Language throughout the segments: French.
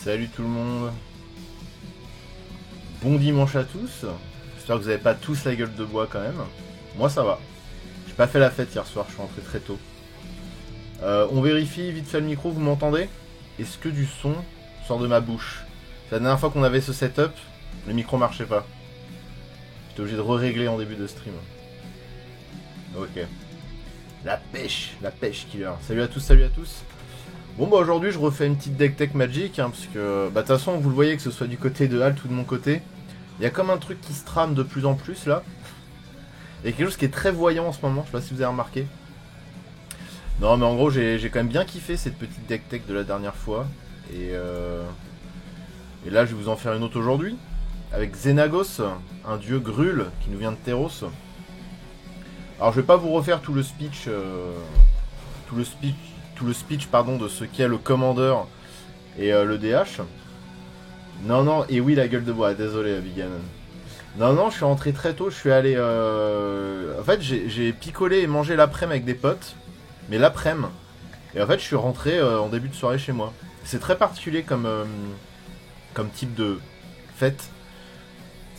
Salut tout le monde. Bon dimanche à tous. J'espère que vous n'avez pas tous la gueule de bois quand même. Moi ça va. J'ai pas fait la fête hier soir, je suis rentré très tôt. On vérifie vite fait le micro, vous m'entendez? Est-ce que du son sort de ma bouche? C'est la dernière fois qu'on avait ce setup, le micro marchait pas. J'étais obligé de régler en début de stream. Ok. La pêche killer. Salut à tous, salut à tous. Bon bah aujourd'hui je refais une petite deck tech magic parce que bah de toute façon vous le voyez que ce soit du côté de Halt ou de mon côté, il y a comme un truc qui se trame de plus en plus là. Il y a quelque chose qui est très voyant en ce moment, je sais pas si vous avez remarqué. Non mais en gros j'ai quand même bien kiffé cette petite deck tech de la dernière fois et là je vais vous en faire une autre aujourd'hui avec Xenagos, un dieu Grul qui nous vient de Theros. Alors je vais pas vous refaire tout le speech pardon, de ce qu'est le commandeur et le DH. Non, et oui la gueule de bois, désolé Abiganon. Non, je suis rentré très tôt, je suis allé... En fait j'ai picolé et mangé l'après-midi avec des potes, mais l'après-midi. Et en fait je suis rentré en début de soirée chez moi. C'est très particulier comme type de fête.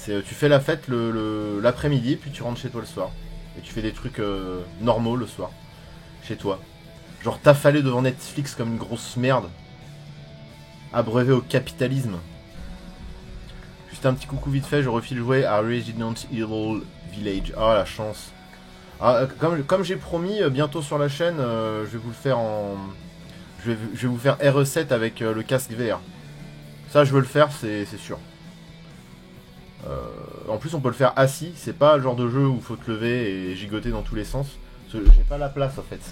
Tu fais la fête l'après-midi, puis tu rentres chez toi le soir. Et tu fais des trucs normaux le soir, chez toi. Genre t'affaler devant Netflix comme une grosse merde. Abreuvé au capitalisme. Juste un petit coucou vite fait, je refile jouer à Resident Evil Village. Ah la chance. Ah, comme j'ai promis, bientôt sur la chaîne, je vais vous le faire en... Je vais vous faire RE7 avec le casque VR. Ça je veux le faire, c'est sûr. En plus on peut le faire assis, c'est pas le genre de jeu où il faut te lever et gigoter dans tous les sens. J'ai pas la place en fait.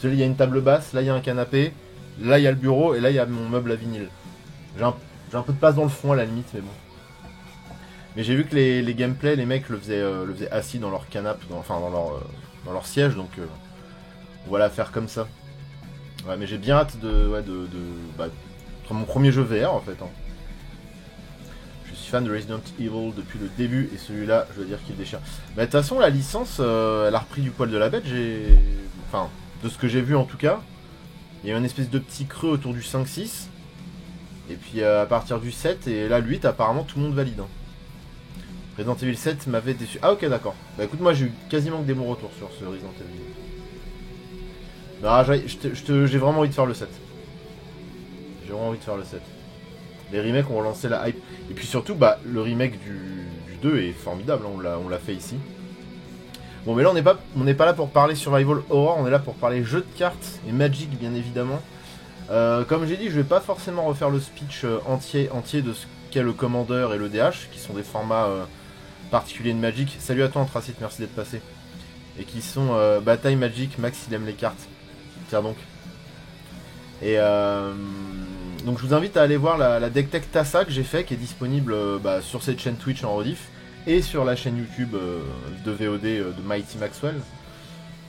Il y a une table basse, là il y a un canapé, là il y a le bureau et là il y a mon meuble à vinyle. J'ai un peu de place dans le fond à la limite, mais bon. Mais j'ai vu que les gameplays, les mecs le faisaient assis dans leur canapé, dans leur siège, donc on va la faire comme ça. Ouais, mais j'ai bien hâte de mon premier jeu VR en fait. Hein. Je suis fan de Resident Evil depuis le début et celui-là, je veux dire qu'il déchire. Mais de toute façon, la licence, elle a repris du poil de la bête. Enfin, de ce que j'ai vu en tout cas, il y a une espèce de petit creux autour du 5-6. Et puis à partir du 7 et là le 8, apparemment tout le monde valide. Hein. Resident Evil 7 m'avait déçu. Ah ok d'accord. Bah écoute, moi j'ai eu quasiment que des bons retours sur ce Resident Evil. Bah j'ai vraiment envie de faire le 7. J'ai vraiment envie de faire le 7. Les remakes ont relancé la hype. Et puis surtout, bah le remake du 2 est formidable, hein, on l'a fait ici. Bon mais là on n'est pas là pour parler Survival Horror, on est là pour parler jeux de cartes et Magic bien évidemment. Comme j'ai dit, je vais pas forcément refaire le speech entier de ce qu'est le commandeur et le DH, qui sont des formats particuliers de Magic. Salut à toi Anthracite, merci d'être passé. Et qui sont bataille Magic, Max il aime les cartes. Tiens donc. Et donc je vous invite à aller voir la deck tech Tassa que j'ai fait, qui est disponible sur cette chaîne Twitch en rediff et sur la chaîne YouTube de VOD de Mighty Maxwell.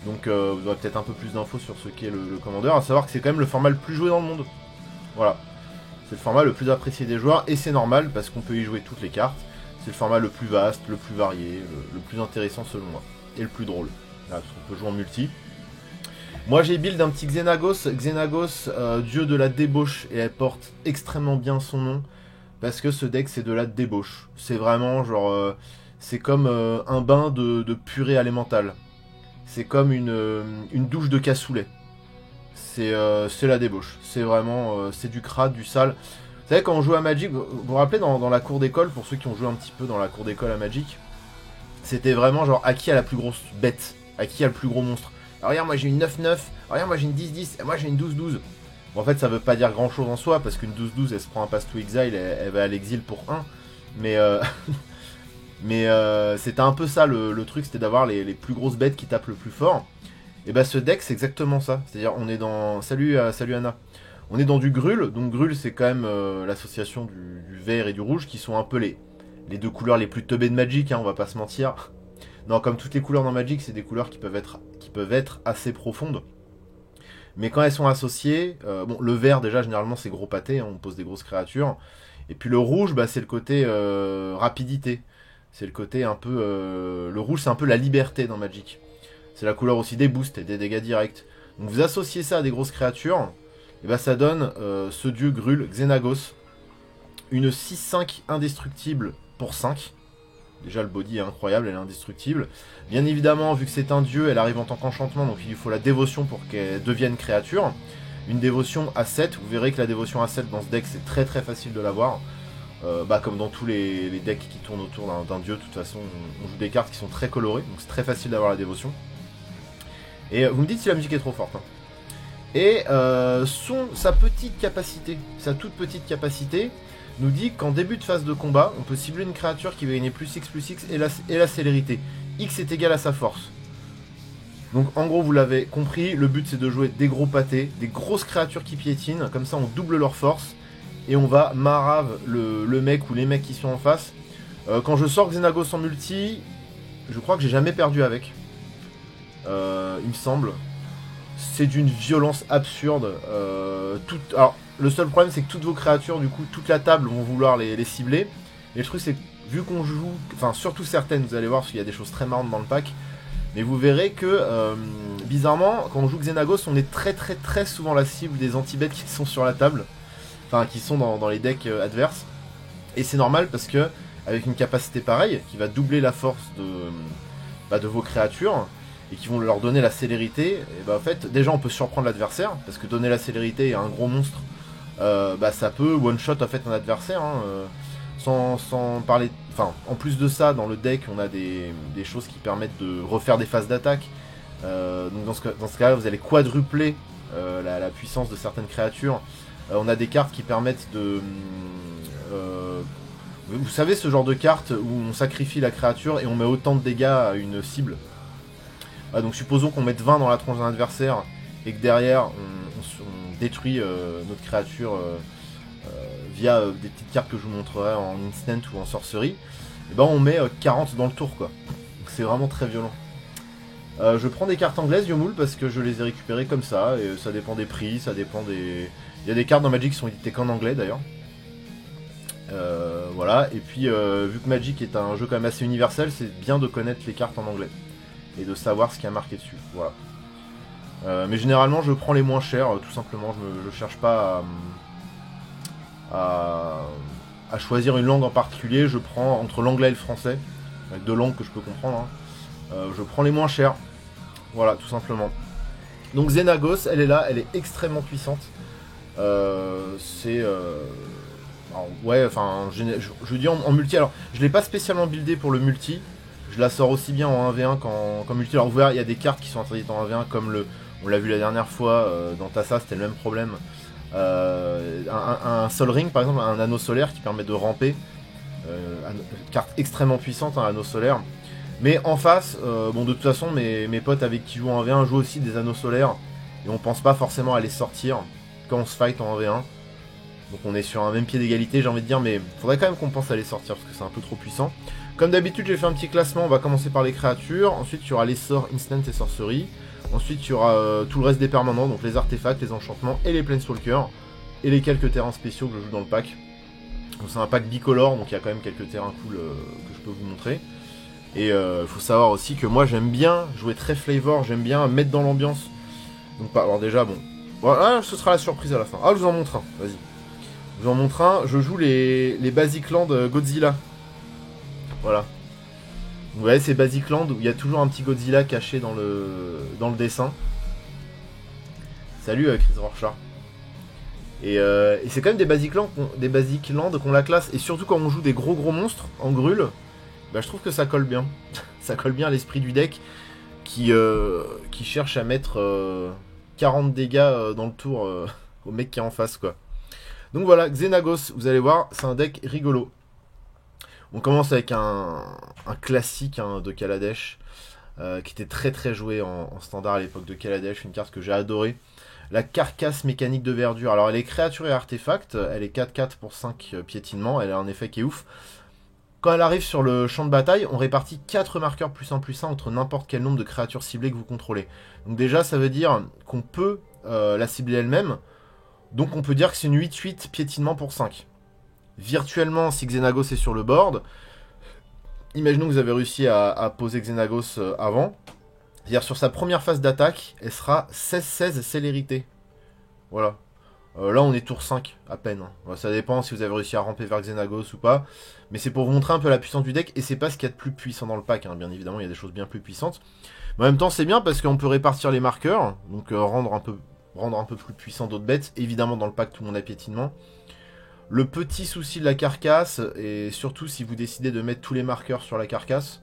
Donc vous aurez peut-être un peu plus d'infos sur ce qu'est le commandeur, à savoir que c'est quand même le format le plus joué dans le monde. Voilà. C'est le format le plus apprécié des joueurs, et c'est normal parce qu'on peut y jouer toutes les cartes. C'est le format le plus vaste, le plus varié, le plus intéressant selon moi. Et le plus drôle. Là, on peut jouer en multi. Moi j'ai build un petit Xenagos. Xenagos, dieu de la débauche, et elle porte extrêmement bien son nom. Parce que ce deck c'est de la débauche. C'est vraiment genre... c'est comme un bain de purée élémentale. C'est comme une douche de cassoulet. C'est la débauche. C'est vraiment... c'est du crade, du sale. Vous savez, quand on joue à Magic, vous vous rappelez dans la cour d'école, pour ceux qui ont joué un petit peu dans la cour d'école à Magic, c'était vraiment genre à qui a la plus grosse bête, à qui a le plus gros monstre. Alors regarde, moi j'ai une 9-9, alors regarde, moi j'ai une 10-10, et moi j'ai une 12-12. Bon, en fait, ça veut pas dire grand chose en soi, parce qu'une 12-12, elle se prend un pass to exile, elle va à l'exil pour 1. Mais c'était un peu ça le truc, c'était d'avoir les plus grosses bêtes qui tapent le plus fort. Et bah ce deck c'est exactement ça. C'est-à-dire on est dans... Salut Anna. On est dans du Grul, donc Grul c'est quand même l'association du vert et du rouge qui sont un peu les deux couleurs les plus teubées de Magic, hein, on va pas se mentir. Non, comme toutes les couleurs dans Magic, c'est des couleurs qui peuvent être assez profondes. Mais quand elles sont associées, bon le vert déjà généralement c'est gros pâté, hein, on pose des grosses créatures. Et puis le rouge, bah, c'est le côté rapidité. C'est le côté un peu... le rouge c'est un peu la liberté dans Magic. C'est la couleur aussi des boosts et des dégâts directs. Donc vous associez ça à des grosses créatures, et bah ça donne ce dieu Grul, Xenagos, Une 6-5 indestructible pour 5. Déjà le body est incroyable, elle est indestructible. Bien évidemment, vu que c'est un dieu, elle arrive en tant qu'enchantement, donc il lui faut la dévotion pour qu'elle devienne créature. Une dévotion à 7, vous verrez que la dévotion à 7 dans ce deck c'est très très facile de l'avoir. Comme dans tous les decks qui tournent autour d'un dieu, de toute façon on joue des cartes qui sont très colorées, donc c'est très facile d'avoir la dévotion. Et vous me dites si la musique est trop forte. Hein. Et sa petite capacité, sa toute petite capacité, nous dit qu'en début de phase de combat, on peut cibler une créature qui va gagner plus X et la célérité. X est égal à sa force. Donc en gros, vous l'avez compris, le but c'est de jouer des gros pâtés, des grosses créatures qui piétinent, comme ça on double leur force, et on va marave le mec ou les mecs qui sont en face. Quand je sors Xenagos en multi, je crois que j'ai jamais perdu avec. Il me semble. C'est d'une violence absurde. Alors, le seul problème, c'est que toutes vos créatures, du coup, toute la table vont vouloir les cibler. Et le truc, c'est que vu qu'on joue, enfin, surtout certaines, vous allez voir, parce qu'il y a des choses très marrantes dans le pack. Mais vous verrez que, bizarrement, quand on joue Xenagos, on est très très très souvent la cible des anti-bêtes qui sont sur la table. Enfin, qui sont dans les decks adverses. Et c'est normal parce que, avec une capacité pareille, qui va doubler la force de vos créatures, et qui vont leur donner la célérité, et en fait, déjà on peut surprendre l'adversaire, parce que donner la célérité à un gros monstre, ça peut one-shot en fait un adversaire, hein, sans parler... Enfin, en plus de ça, dans le deck, on a des choses qui permettent de refaire des phases d'attaque. Donc dans ce cas-là, vous allez quadrupler la puissance de certaines créatures. On a des cartes qui permettent de... vous savez ce genre de carte où on sacrifie la créature et on met autant de dégâts à une cible. Donc supposons qu'on mette 20 dans la tronche d'un adversaire et que derrière on détruit notre créature via des petites cartes que je vous montrerai en instant ou en sorcerie, et ben on met 40 dans le tour quoi. Donc c'est vraiment très violent. Je prends des cartes anglaises Yomoul parce que je les ai récupérées comme ça et ça dépend des prix, ça dépend des... Il y a des cartes dans Magic qui sont éditées qu'en anglais d'ailleurs. Voilà, et puis vu que Magic est un jeu quand même assez universel, c'est bien de connaître les cartes en anglais et de savoir ce qu'il y a marqué dessus. Voilà. Mais généralement je prends les moins chers, tout simplement, je cherche pas à choisir une langue en particulier, je prends entre l'anglais et le français, avec deux langues que je peux comprendre, hein. Je prends les moins chers, voilà, tout simplement. Donc Xenagos, elle est là, elle est extrêmement puissante. Ouais, enfin, je dis en multi, alors je l'ai pas spécialement buildé pour le multi, je la sors aussi bien en 1v1 qu'en multi. Alors vous verrez, il y a des cartes qui sont interdites en 1v1 comme on l'a vu la dernière fois dans Tassa, c'était le même problème. Un Sol Ring par exemple, un anneau solaire qui permet de ramper, carte extrêmement puissante, un anneau solaire. Mais en face, bon de toute façon mes potes avec qui jouent en 1v1 jouent aussi des anneaux solaires et on pense pas forcément à les sortir quand on se fight en 1v1. Donc on est sur un même pied d'égalité j'ai envie de dire, mais faudrait quand même qu'on pense à les sortir parce que c'est un peu trop puissant. Comme d'habitude j'ai fait un petit classement, on va commencer par les créatures, ensuite il y aura les sorts instant et sorcerie, ensuite il y aura tout le reste des permanents, donc les artefacts, les enchantements et les planeswalkers, et les quelques terrains spéciaux que je joue dans le pack. Donc c'est un pack bicolore, donc il y a quand même quelques terrains cool que je peux vous montrer. Et il faut savoir aussi que moi j'aime bien jouer très flavor, j'aime bien mettre dans l'ambiance. Donc alors déjà bon, voilà, ce sera la surprise à la fin. Ah je vous en montre un, vas-y. Je vous en montre un, je joue les Basic Land Godzilla. Voilà. Vous voyez ces Basic Land où il y a toujours un petit Godzilla caché dans le dessin. Salut Chris Rorschach. Et c'est quand même des Basic Land qu'on la classe. Et surtout quand on joue des gros monstres en grûle, bah, je trouve que ça colle bien. Ça colle bien à l'esprit du deck qui cherche à mettre 40 dégâts dans le tour au mec qui est en face quoi. Donc voilà, Xenagos, vous allez voir, c'est un deck rigolo. On commence avec un classique hein, de Kaladesh, qui était très très joué en standard à l'époque de Kaladesh, une carte que j'ai adorée. La carcasse mécanique de verdure. Alors elle est créature et artefact, elle est 4-4 pour 5 piétinements, elle a un effet qui est ouf. Quand elle arrive sur le champ de bataille, on répartit 4 marqueurs +1/+1 entre n'importe quel nombre de créatures ciblées que vous contrôlez. Donc déjà ça veut dire qu'on peut la cibler elle-même. Donc on peut dire que c'est une 8-8 piétinement pour 5. Virtuellement, si Xenagos est sur le board, imaginons que vous avez réussi à poser Xenagos avant. C'est-à-dire sur sa première phase d'attaque, elle sera 16-16 célérité. Voilà. Là on est tour 5 à peine. Hein. Ça dépend si vous avez réussi à ramper vers Xenagos ou pas. Mais c'est pour vous montrer un peu la puissance du deck. Et c'est pas ce qu'il y a de plus puissant dans le pack. Hein. Bien évidemment il y a des choses bien plus puissantes. Mais en même temps c'est bien parce qu'on peut répartir les marqueurs. Donc rendre un peu plus puissant d'autres bêtes. Évidemment dans le pack tout le monde a piétinement. Le petit souci de la carcasse, et surtout si vous décidez de mettre tous les marqueurs sur la carcasse,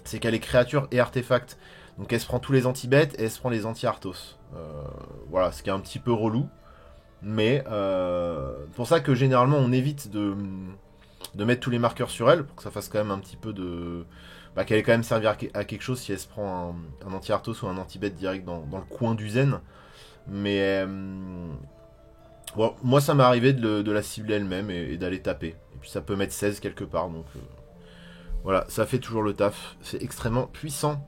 c'est qu'elle est créature et artefact. Donc elle se prend tous les anti-bêtes et elle se prend les anti-arthos. Voilà, ce qui est un petit peu relou. Mais pour ça que généralement on évite de mettre tous les marqueurs sur elle, pour que ça fasse quand même un petit peu de... Bah, qu'elle ait quand même servi à quelque chose si elle se prend un anti-arthos ou un anti-bête direct dans le coin du zen. Mais... bon, moi ça m'est arrivé de la cibler elle-même et d'aller taper. Et puis ça peut mettre 16 quelque part, donc voilà, ça fait toujours le taf. C'est extrêmement puissant.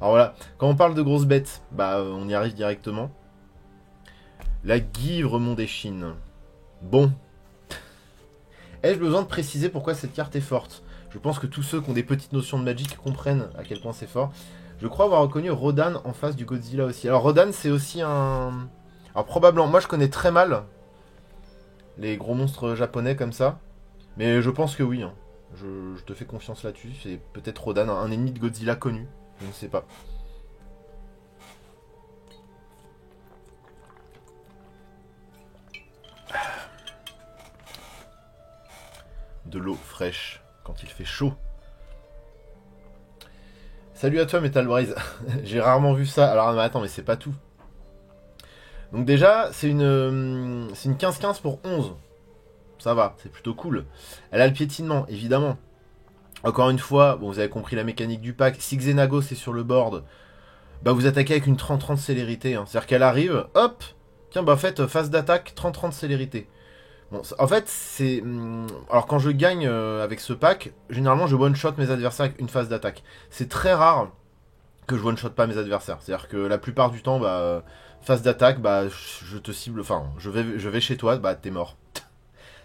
Alors voilà, quand on parle de grosses bêtes, bah on y arrive directement. La Guivre Mondéchine. Bon. Ai-je besoin de préciser pourquoi cette carte est forte? Je pense que tous ceux qui ont des petites notions de Magic comprennent à quel point c'est fort. Je crois avoir reconnu Rodan en face du Godzilla aussi. Alors Rodan c'est aussi un... Alors probablement, moi je connais très mal les gros monstres japonais comme ça. Mais je pense que oui, hein. Je te fais confiance là-dessus. C'est peut-être Rodan, un ennemi de Godzilla connu. Je ne sais pas. De l'eau fraîche quand il fait chaud. Salut à toi Metal Breeze. J'ai rarement vu ça. Alors mais attends, mais c'est pas tout. Donc déjà, c'est une 15-15 pour 11. Ça va, c'est plutôt cool. Elle a le piétinement, évidemment. Encore une fois, bon, vous avez compris la mécanique du pack. Si Xenagos est sur le board, bah vous attaquez avec une 30-30 célérité. Hein. C'est-à-dire qu'elle arrive, hop, tiens, bah faites phase d'attaque, 30-30 célérité. Bon, en fait, c'est... Alors quand je gagne avec ce pack, généralement je one-shot mes adversaires avec une phase d'attaque. C'est très rare que je one-shot pas mes adversaires. C'est-à-dire que la plupart du temps, bah, phase d'attaque, bah, je te cible... Enfin, je vais chez toi, bah, t'es mort.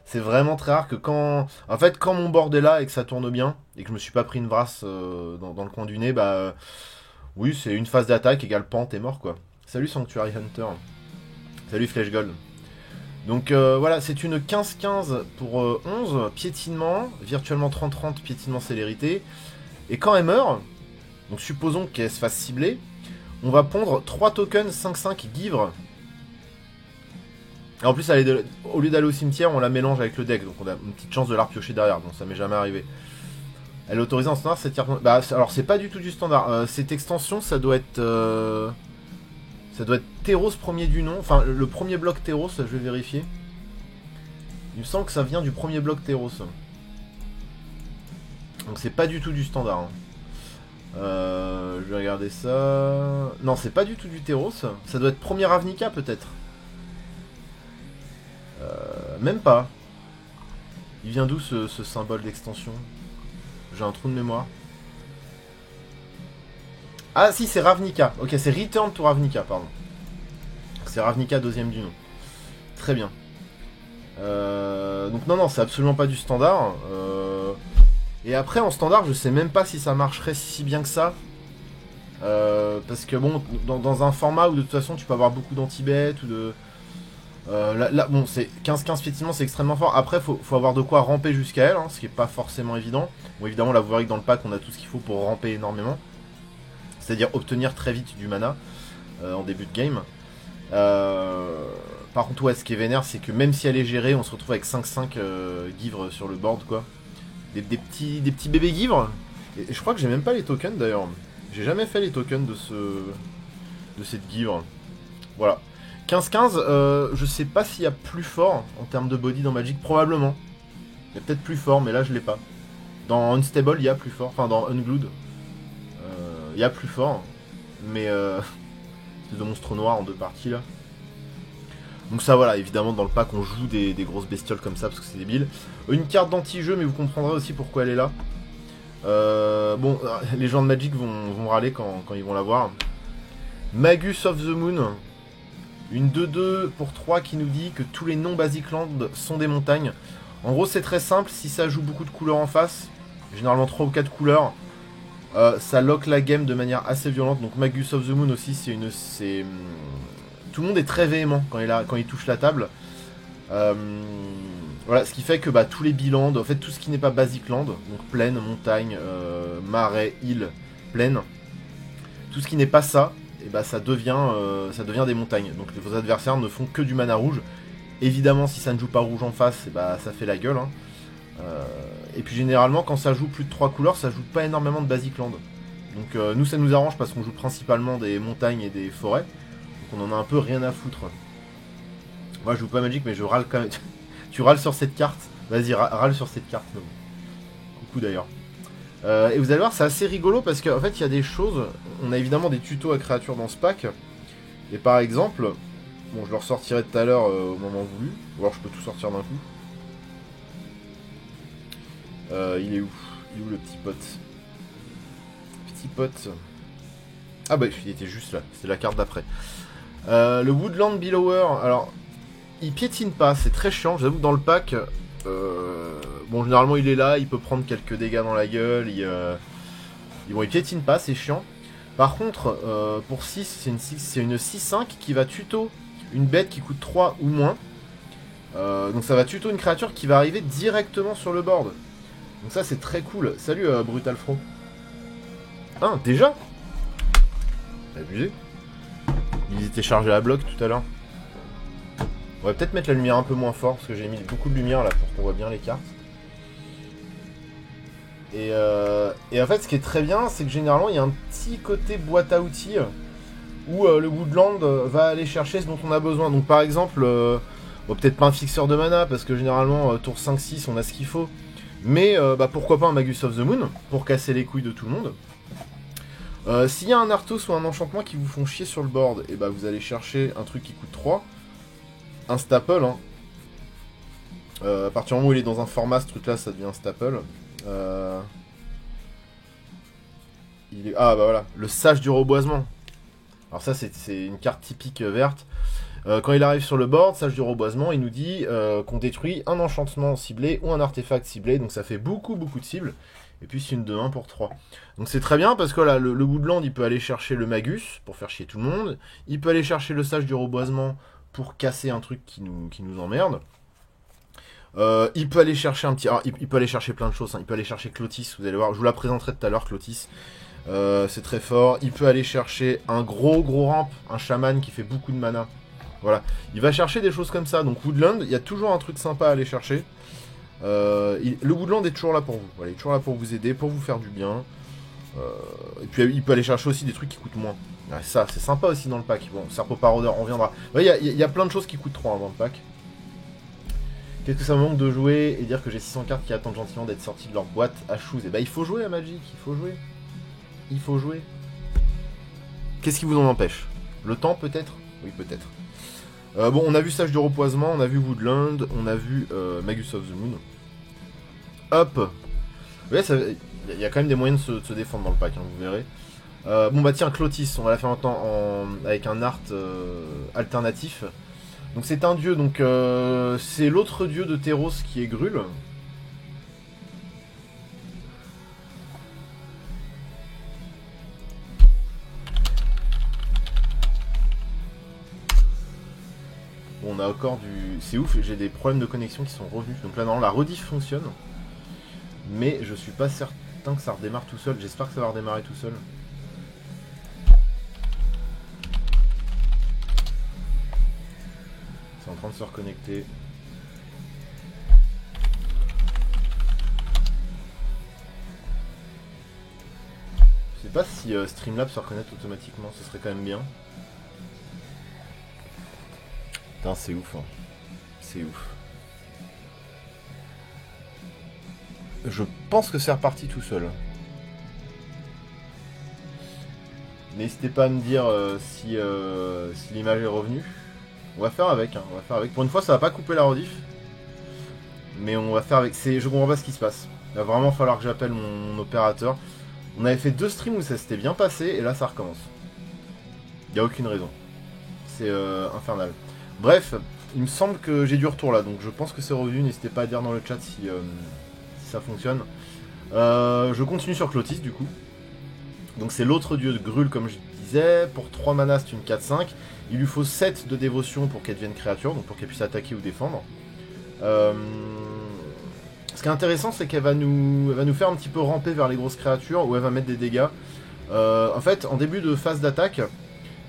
C'est vraiment très rare que quand... En fait, quand mon board est là et que ça tourne bien, et que je me suis pas pris une brasse dans le coin du nez, bah... oui, c'est une phase d'attaque égale pan, t'es mort, quoi. Salut Sanctuary Hunter. Salut Flèche Gold. Donc voilà, c'est une 15-15 pour 11, piétinement, virtuellement 30-30, piétinement célérité. Et quand elle meurt, donc supposons qu'elle se fasse cibler, on va pondre 3 tokens 5-5 Guivre. Et en plus, au lieu d'aller au cimetière, on la mélange avec le deck, donc on a une petite chance de la repiocher derrière, donc ça m'est jamais arrivé. Elle est autorisée en standard, cette carte... Bah, alors c'est pas du tout du standard, cette extension, ça doit être... Ça doit être Theros premier du nom, enfin le premier bloc Theros, je vais vérifier. Il me semble que ça vient du premier bloc Theros. Donc c'est pas du tout du standard. Hein. Je vais regarder ça... Non, c'est pas du tout du Theros, ça doit être premier Ravnica peut-être. Même pas. Il vient d'où ce symbole d'extension? J'ai un trou de mémoire. Ah si, c'est Ravnica. Ok, c'est Return to Ravnica, pardon. C'est Ravnica deuxième du nom. Très bien. Donc non, c'est absolument pas du standard. Et après, en standard, je sais même pas si ça marcherait si bien que ça. Parce que bon, dans un format où de toute façon tu peux avoir beaucoup d'anti-bêtes ou de... là, bon, c'est 15-15 effectivement, c'est extrêmement fort. Après, faut avoir de quoi ramper jusqu'à elle, hein, ce qui est pas forcément évident. Bon, évidemment, là, vous verrez que dans le pack, on a tout ce qu'il faut pour ramper énormément. C'est-à-dire obtenir très vite du mana en début de game. Par contre, ouais, ce qui est vénère, c'est que même si elle est gérée, on se retrouve avec 5-5 Guivres sur le board, quoi. Des petits bébés Guivres. Et je crois que j'ai même pas les tokens, d'ailleurs. J'ai jamais fait les tokens de cette Guivre. Voilà. 15-15, je sais pas s'il y a plus fort en termes de body dans Magic, probablement. Il y a peut-être plus fort, mais là je l'ai pas. Dans Unstable, il y a plus fort, enfin dans Unglued, il y a plus fort, mais c'est de monstre noir en 2 parties là. Donc ça voilà, évidemment dans le pack on joue des grosses bestioles comme ça parce que c'est débile. Une carte d'anti-jeu, mais vous comprendrez aussi pourquoi elle est là. Bon, les gens de Magic vont râler quand ils vont la voir. Magus of the Moon. Une 2-2 pour 3 qui nous dit que tous les non-basic lands sont des montagnes. En gros, c'est très simple. Si ça joue beaucoup de couleurs en face, généralement 3 ou 4 couleurs, ça lock la game de manière assez violente. Donc Magus of the Moon aussi, tout le monde est très véhément quand il touche la table. Voilà, ce qui fait que tous les bilans, en fait tout ce qui n'est pas basic land, donc plaine, montagne, marais, île, plaine, tout ce qui n'est pas ça, et ça devient des montagnes. Donc vos adversaires ne font que du mana rouge. Évidemment, si ça ne joue pas rouge en face, ça fait la gueule. Hein. Et puis généralement, quand ça joue plus de 3 couleurs, ça joue pas énormément de basic land. Donc nous, ça nous arrange parce qu'on joue principalement des montagnes et des forêts. Donc on en a un peu rien à foutre. Moi, je joue pas Magic, mais je râle quand même. Tu râles sur cette carte. Vas-y, râle sur cette carte. Coucou d'ailleurs. Et vous allez voir, c'est assez rigolo parce qu'en fait, il y a des choses. On a évidemment des tutos à créatures dans ce pack. Et par exemple, bon, je le ressortirai tout à l'heure au moment voulu. Ou alors je peux tout sortir d'un coup. Il est où? Il est où le petit pote? Petit pote. Ah bah, il était juste là. C'était la carte d'après. Le Woodland Billower. Alors, il piétine pas. C'est très chiant. J'avoue que dans le pack. Bon, généralement, il est là. Il peut prendre quelques dégâts dans la gueule. Bon, il piétine pas. C'est chiant. Par contre, pour 6, c'est une 6-5 qui va tuto une bête qui coûte 3 ou moins. Donc ça va tuto une créature qui va arriver directement sur le board. Donc ça c'est très cool. Salut Brutal Fro. Ah, déjà? Abusé. Ils étaient chargés à bloc tout à l'heure. On va peut-être mettre la lumière un peu moins fort parce que j'ai mis beaucoup de lumière là pour qu'on voit bien les cartes. Et en fait, ce qui est très bien, c'est que généralement, il y a un petit côté boîte à outils où le Woodland va aller chercher ce dont on a besoin. Donc, par exemple, bon, peut-être pas un fixeur de mana, parce que généralement, tour 5-6, on a ce qu'il faut. Mais pourquoi pas un Magus of the Moon, pour casser les couilles de tout le monde. S'il y a un Arthos ou un enchantement qui vous font chier sur le board, et vous allez chercher un truc qui coûte 3. Un staple, hein. À partir du moment où il est dans un format, ce truc-là, ça devient un staple. Ah bah voilà, le sage du reboisement. Alors ça c'est une carte typique verte. Quand il arrive sur le board, sage du reboisement, il nous dit qu'on détruit un enchantement ciblé ou un artefact ciblé. Donc ça fait beaucoup de cibles. Et puis c'est une de 1 pour 3. Donc c'est très bien parce que là le Woodland il peut aller chercher le Magus pour faire chier tout le monde. Il peut aller chercher le sage du reboisement pour casser un truc qui nous emmerde. Il peut aller chercher un petit... Alors, il peut aller chercher plein de choses, hein. Il peut aller chercher Clotis, vous allez voir, je vous la présenterai tout à l'heure, Clotis. C'est très fort. Il peut aller chercher un gros ramp, un chaman qui fait beaucoup de mana. Voilà, il va chercher des choses comme ça. Donc Woodland, il y a toujours un truc sympa à aller chercher. Le Woodland est toujours là pour vous. Voilà, il est toujours là pour vous aider, pour vous faire du bien. Et puis il peut aller chercher aussi des trucs qui coûtent moins. Ouais, ça, c'est sympa aussi dans le pack. Bon, Serpo Parodeur, on reviendra. Il y a plein de choses qui coûtent 3 dans le pack. Qu'est-ce que ça me manque de jouer et dire que j'ai 600 cartes qui attendent gentiment d'être sorties de leur boîte à choose? Et il faut jouer à Magic, il faut jouer. Il faut jouer. Qu'est-ce qui vous en empêche? Le temps peut-être? Oui, peut-être. Bon, on a vu Sage du Repoisement, on a vu Woodland, on a vu Magus of the Moon. Hop. Il y a quand même des moyens de se défendre dans le pack, hein, vous verrez. Bon bah tiens, Clotis, on va la faire maintenant avec un art alternatif. Donc c'est un dieu, donc c'est l'autre dieu de Theros qui est Grul. Bon, on a encore du... C'est ouf, j'ai des problèmes de connexion qui sont revenus. Donc là, non, la rediff fonctionne. Mais je suis pas certain que ça redémarre tout seul. J'espère que ça va redémarrer tout seul. C'est en train de se reconnecter. Je sais pas si Streamlabs se reconnecte automatiquement, ce serait quand même bien. Putain, c'est ouf, hein. C'est ouf. Je pense que c'est reparti tout seul. N'hésitez pas à me dire si l'image est revenue. On va faire avec, hein. On va faire avec. Pour une fois, ça va pas couper la rediff. Mais on va faire avec. Je comprends pas ce qui se passe. Il va vraiment falloir que j'appelle mon opérateur. On avait fait 2 streams où ça s'était bien passé, et là ça recommence. Il n'y a aucune raison. C'est infernal. Bref, il me semble que j'ai du retour là, donc je pense que c'est revenu. N'hésitez pas à dire dans le chat si ça fonctionne. Je continue sur Clotis du coup. Donc c'est l'autre dieu de Grul, comme je disais. Pour 3 mana, c'est une 4-5. Il lui faut 7 de dévotion pour qu'elle devienne créature, donc pour qu'elle puisse attaquer ou défendre. Ce qui est intéressant, c'est qu'elle va nous faire un petit peu ramper vers les grosses créatures, où elle va mettre des dégâts. En fait, en début de phase d'attaque,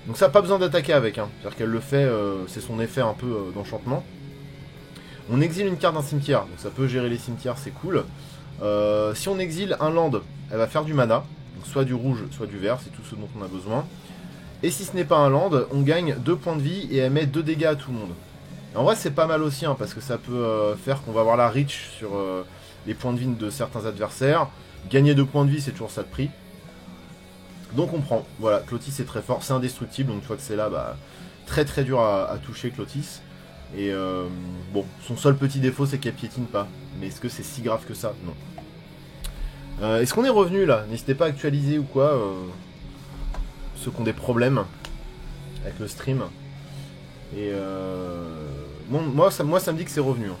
donc ça n'a pas besoin d'attaquer avec, hein. C'est-à-dire qu'elle le fait, c'est son effet un peu d'enchantement. On exile une carte d'un cimetière, donc ça peut gérer les cimetières, c'est cool. Si on exile un land, elle va faire du mana, donc soit du rouge, soit du vert, c'est tout ce dont on a besoin. Et si ce n'est pas un land, on gagne 2 points de vie et elle met 2 dégâts à tout le monde. Et en vrai c'est pas mal aussi, hein, parce que ça peut faire qu'on va avoir la reach sur les points de vie de certains adversaires. Gagner 2 points de vie, c'est toujours ça de prix. Donc on prend, voilà, Clotis est très fort, c'est indestructible, donc une fois que c'est là, bah, très très dur à toucher Clotis. Et bon, son seul petit défaut c'est qu'elle piétine pas. Mais est-ce que c'est si grave que ça? Non. Est-ce qu'on est revenu là? N'hésitez pas à actualiser ou quoi, ceux qui ont des problèmes avec le stream. Et bon, moi ça me dit que c'est revenu. Hein.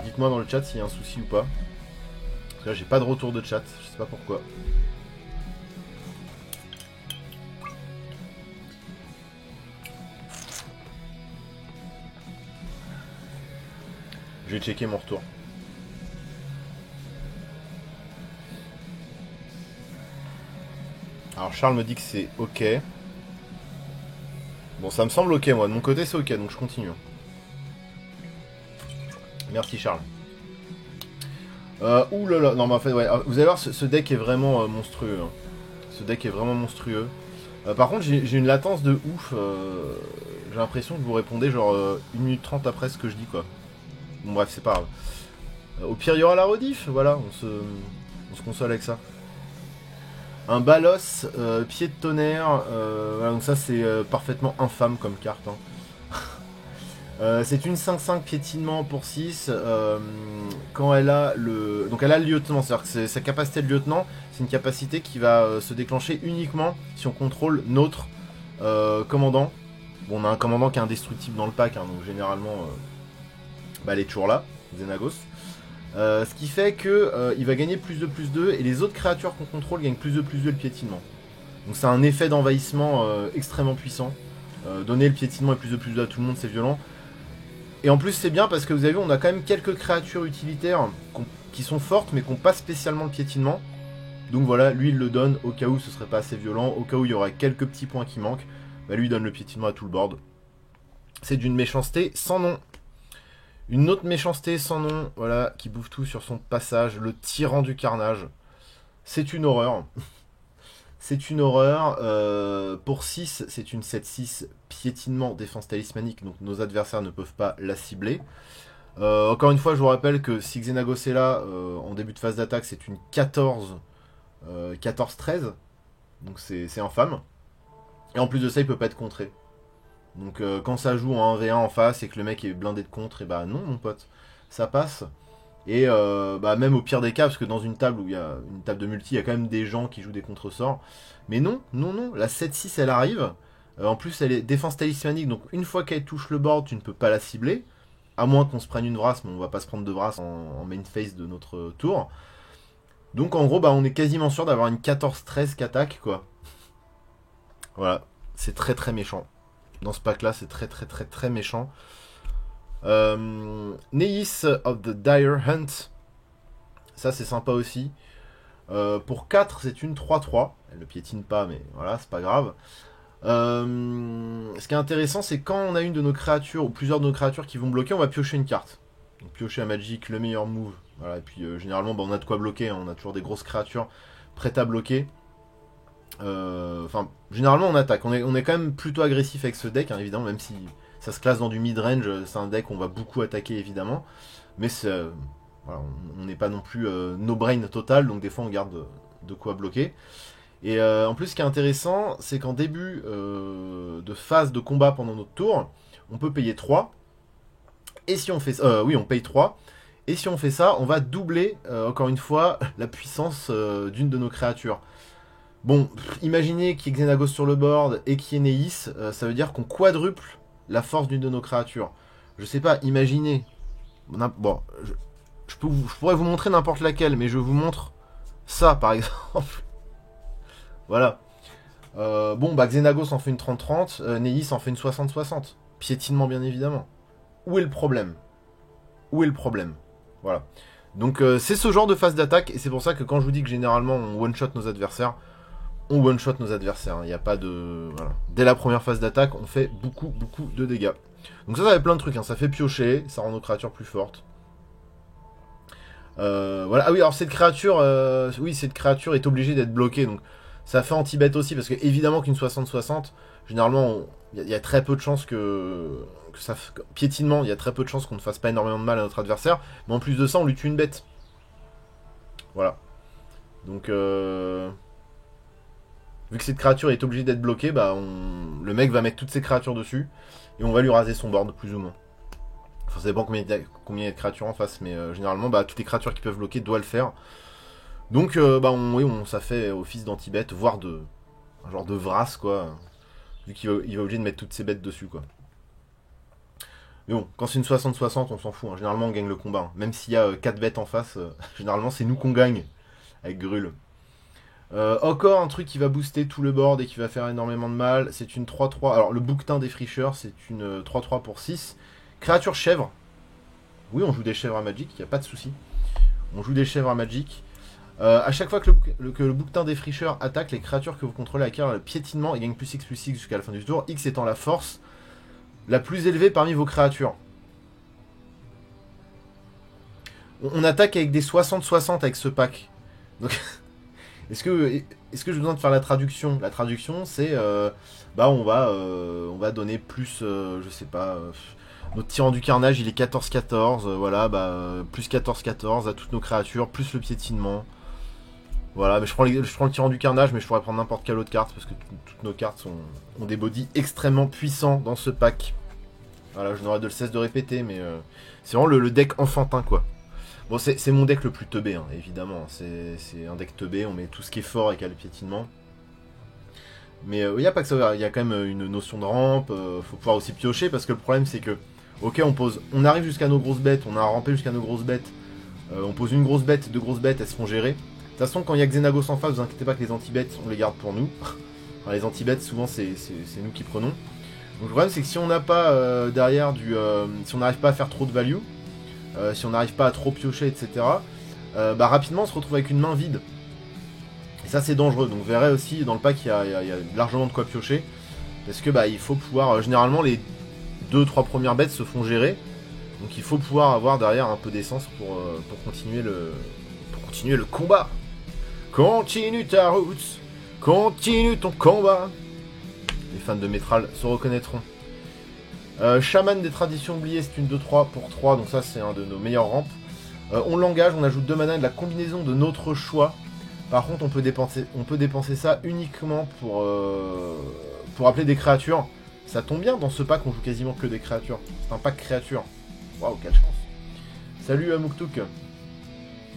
Dites-moi dans le chat s'il y a un souci ou pas. Parce que là j'ai pas de retour de chat, je sais pas pourquoi. Je vais checker mon retour. Alors Charles me dit que c'est ok. Bon, ça me semble ok, moi. De mon côté, c'est ok, donc je continue. Merci Charles. Ouh là là, non mais en fait, ouais, vous allez voir, ce deck est vraiment monstrueux. Hein. Ce deck est vraiment monstrueux. Par contre, j'ai une latence de ouf. J'ai l'impression que vous répondez genre 1 minute 30 après ce que je dis, quoi. Bon bref, c'est pas grave. Au pire, il y aura la rediff, voilà, on se console avec ça. Un Balos, pied de tonnerre, voilà, donc ça c'est parfaitement infâme comme carte. Hein. C'est une 5-5 piétinement pour 6, quand elle a le... Donc elle a le lieutenant, c'est-à-dire que sa capacité de lieutenant, c'est une capacité qui va se déclencher uniquement si on contrôle notre commandant. Bon, on a un commandant qui est indestructible dans le pack, hein, donc généralement... elle est toujours là, Xenagos. Ce qui fait que il va gagner +2/+2 et les autres créatures qu'on contrôle gagnent +2/+2 le piétinement. Donc c'est un effet d'envahissement extrêmement puissant. Donner le piétinement et +2/+2 à tout le monde, c'est violent. Et en plus c'est bien parce que vous avez vu, on a quand même quelques créatures utilitaires qui sont fortes mais qui n'ont pas spécialement le piétinement. Donc voilà, lui il le donne au cas où ce serait pas assez violent, au cas où il y aurait quelques petits points qui manquent. Bah, lui il donne le piétinement à tout le board. C'est d'une méchanceté sans nom. Une autre méchanceté sans nom, voilà, qui bouffe tout sur son passage, le tyran du carnage. C'est une horreur. C'est une horreur. Pour 6, c'est une 7-6 piétinement défense talismanique, donc nos adversaires ne peuvent pas la cibler. Encore une fois, je vous rappelle que si Xenagos est là, en début de phase d'attaque, c'est une 14-13. Donc c'est infâme. Et en plus de ça, il peut pas être contré. Donc quand ça joue en 1v1 en face et que le mec est blindé de contre, et bah non mon pote, ça passe. Et même au pire des cas, parce que dans une table où il y a une table de multi, il y a quand même des gens qui jouent des contre-sorts. Mais non, la 7-6 elle arrive. En plus elle est défense talismanique, donc une fois qu'elle touche le board, tu ne peux pas la cibler. À moins qu'on se prenne une brasse, mais on va pas se prendre de brasse en main phase de notre tour. Donc en gros, on est quasiment sûr d'avoir une 14-13 qu'attaque, quoi. Voilà, c'est très très méchant. Dans ce pack là, c'est très très très très méchant. Neis of the Dire Hunt. Ça c'est sympa aussi. Pour 4, c'est une 3-3. Elle ne piétine pas, mais voilà, c'est pas grave. Ce qui est intéressant, c'est quand on a une de nos créatures, ou plusieurs de nos créatures qui vont bloquer, on va piocher une carte. Donc piocher à Magic, le meilleur move. Voilà, et puis généralement, on a de quoi bloquer. Hein. On a toujours des grosses créatures prêtes à bloquer. Enfin, généralement on attaque. On est quand même plutôt agressif avec ce deck, hein, évidemment, même si ça se classe dans du mid-range, c'est un deck où on va beaucoup attaquer, évidemment. Mais voilà, on n'est pas non plus no-brain total, donc des fois on garde de quoi bloquer. Et en plus, ce qui est intéressant, c'est qu'en début de phase de combat pendant notre tour, on peut payer 3. Et si on fait ça, oui, on paye 3. Et si on fait ça, on va doubler, encore une fois, la puissance d'une de nos créatures. Bon, imaginez qu'il y ait Xenagos sur le board et qu'il y ait Neis, ça veut dire qu'on quadruple la force d'une de nos créatures. Je sais pas, imaginez. Bon, je pourrais vous montrer n'importe laquelle, mais je vous montre ça par exemple. Voilà. Bon, bah Xenagos en fait une 30-30, Neis en fait une 60-60. Piétinement, bien évidemment. Où est le problème? Où est le problème? Voilà. Donc c'est ce genre de phase d'attaque, et c'est pour ça que quand je vous dis que généralement on one-shot nos adversaires, on one-shot nos adversaires. Il n'y a pas de... Voilà. Dès la première phase d'attaque, on fait beaucoup de dégâts. Donc ça fait plein de trucs, hein. Ça fait piocher, ça rend nos créatures plus fortes. Voilà. Ah oui, alors cette créature, cette créature est obligée d'être bloquée, donc ça fait anti-bet aussi, parce que évidemment qu'une 60-60, généralement, il y a très peu de chances que ça... Piétinement, il y a très peu de chances qu'on ne fasse pas énormément de mal à notre adversaire, mais en plus de ça, on lui tue une bête. Voilà. Donc, vu que cette créature est obligée d'être bloquée, bah le mec va mettre toutes ses créatures dessus, et on va lui raser son board, plus ou moins. Enfin, ça dépend combien il y a de créatures en face, mais généralement, bah, toutes les créatures qui peuvent bloquer doivent le faire. Donc, ça fait office d'anti-bet, voire de... un genre de Vras, quoi. Vu qu'il va obligé de mettre toutes ses bêtes dessus, quoi. Mais bon, quand c'est une 60-60, on s'en fout. Hein. Généralement, on gagne le combat. Hein. Même s'il y a 4 bêtes en face, généralement, c'est nous qu'on gagne. Avec Grul. Encore un truc qui va booster tout le board et qui va faire énormément de mal. C'est une 3-3. Alors, le bouquetin des fricheurs, c'est une 3-3 pour 6. Créature chèvre. Oui, on joue des chèvres à Magic, il n'y a pas de souci. On joue des chèvres à Magic. À chaque fois que le bouquetin des fricheurs attaque, les créatures que vous contrôlez acquièrent le piétinement et gagnent plus X jusqu'à la fin du tour. X étant la force la plus élevée parmi vos créatures. On attaque avec des 60-60 avec ce pack. Donc, est-ce que j'ai besoin de faire la traduction? La traduction, c'est... on va donner plus... je sais pas... notre tyran du carnage, il est 14-14. Voilà, plus 14-14 à toutes nos créatures, plus le piétinement. Voilà, mais je prends le tyran du carnage, mais je pourrais prendre n'importe quelle autre carte, parce que toutes nos cartes ont des bodies extrêmement puissants dans ce pack. Voilà, je n'aurai de le cesse de répéter, mais c'est vraiment le deck enfantin, quoi. Bon, c'est mon deck le plus teubé, hein, évidemment. C'est un deck teubé, on met tout ce qui est fort et qui a le piétinement. Mais il n'y a pas que ça, il y a quand même une notion de rampe, faut pouvoir aussi piocher, parce que le problème c'est que, ok, on arrive jusqu'à nos grosses bêtes, on a rampé jusqu'à nos grosses bêtes, on pose une grosse bête, deux grosses bêtes, elles se font gérer. De toute façon, quand il y a Xenagos en face, vous inquiétez pas que les anti-bêtes, on les garde pour nous. Enfin, les anti-bêtes, souvent c'est nous qui prenons. Donc le problème c'est que si on n'a pas derrière si on n'arrive pas à faire trop de value, si on n'arrive pas à trop piocher, etc., rapidement on se retrouve avec une main vide. Et ça c'est dangereux, donc vous verrez aussi dans le pack il y a largement de quoi piocher. Parce que il faut pouvoir, généralement les 2-3 premières bêtes se font gérer. Donc il faut pouvoir avoir derrière un peu d'essence pour continuer le combat. Continue ta route, continue ton combat. Les fans de Métral se reconnaîtront. Chaman des traditions oubliées, c'est une 2-3 pour 3, donc ça c'est un de nos meilleures rampes. On l'engage, on ajoute 2 mana de la combinaison de notre choix. Par contre, on peut dépenser ça uniquement pour appeler des créatures. Ça tombe bien, dans ce pack, on joue quasiment que des créatures. C'est un pack créatures. Waouh, quelle chance. Salut Muktuk.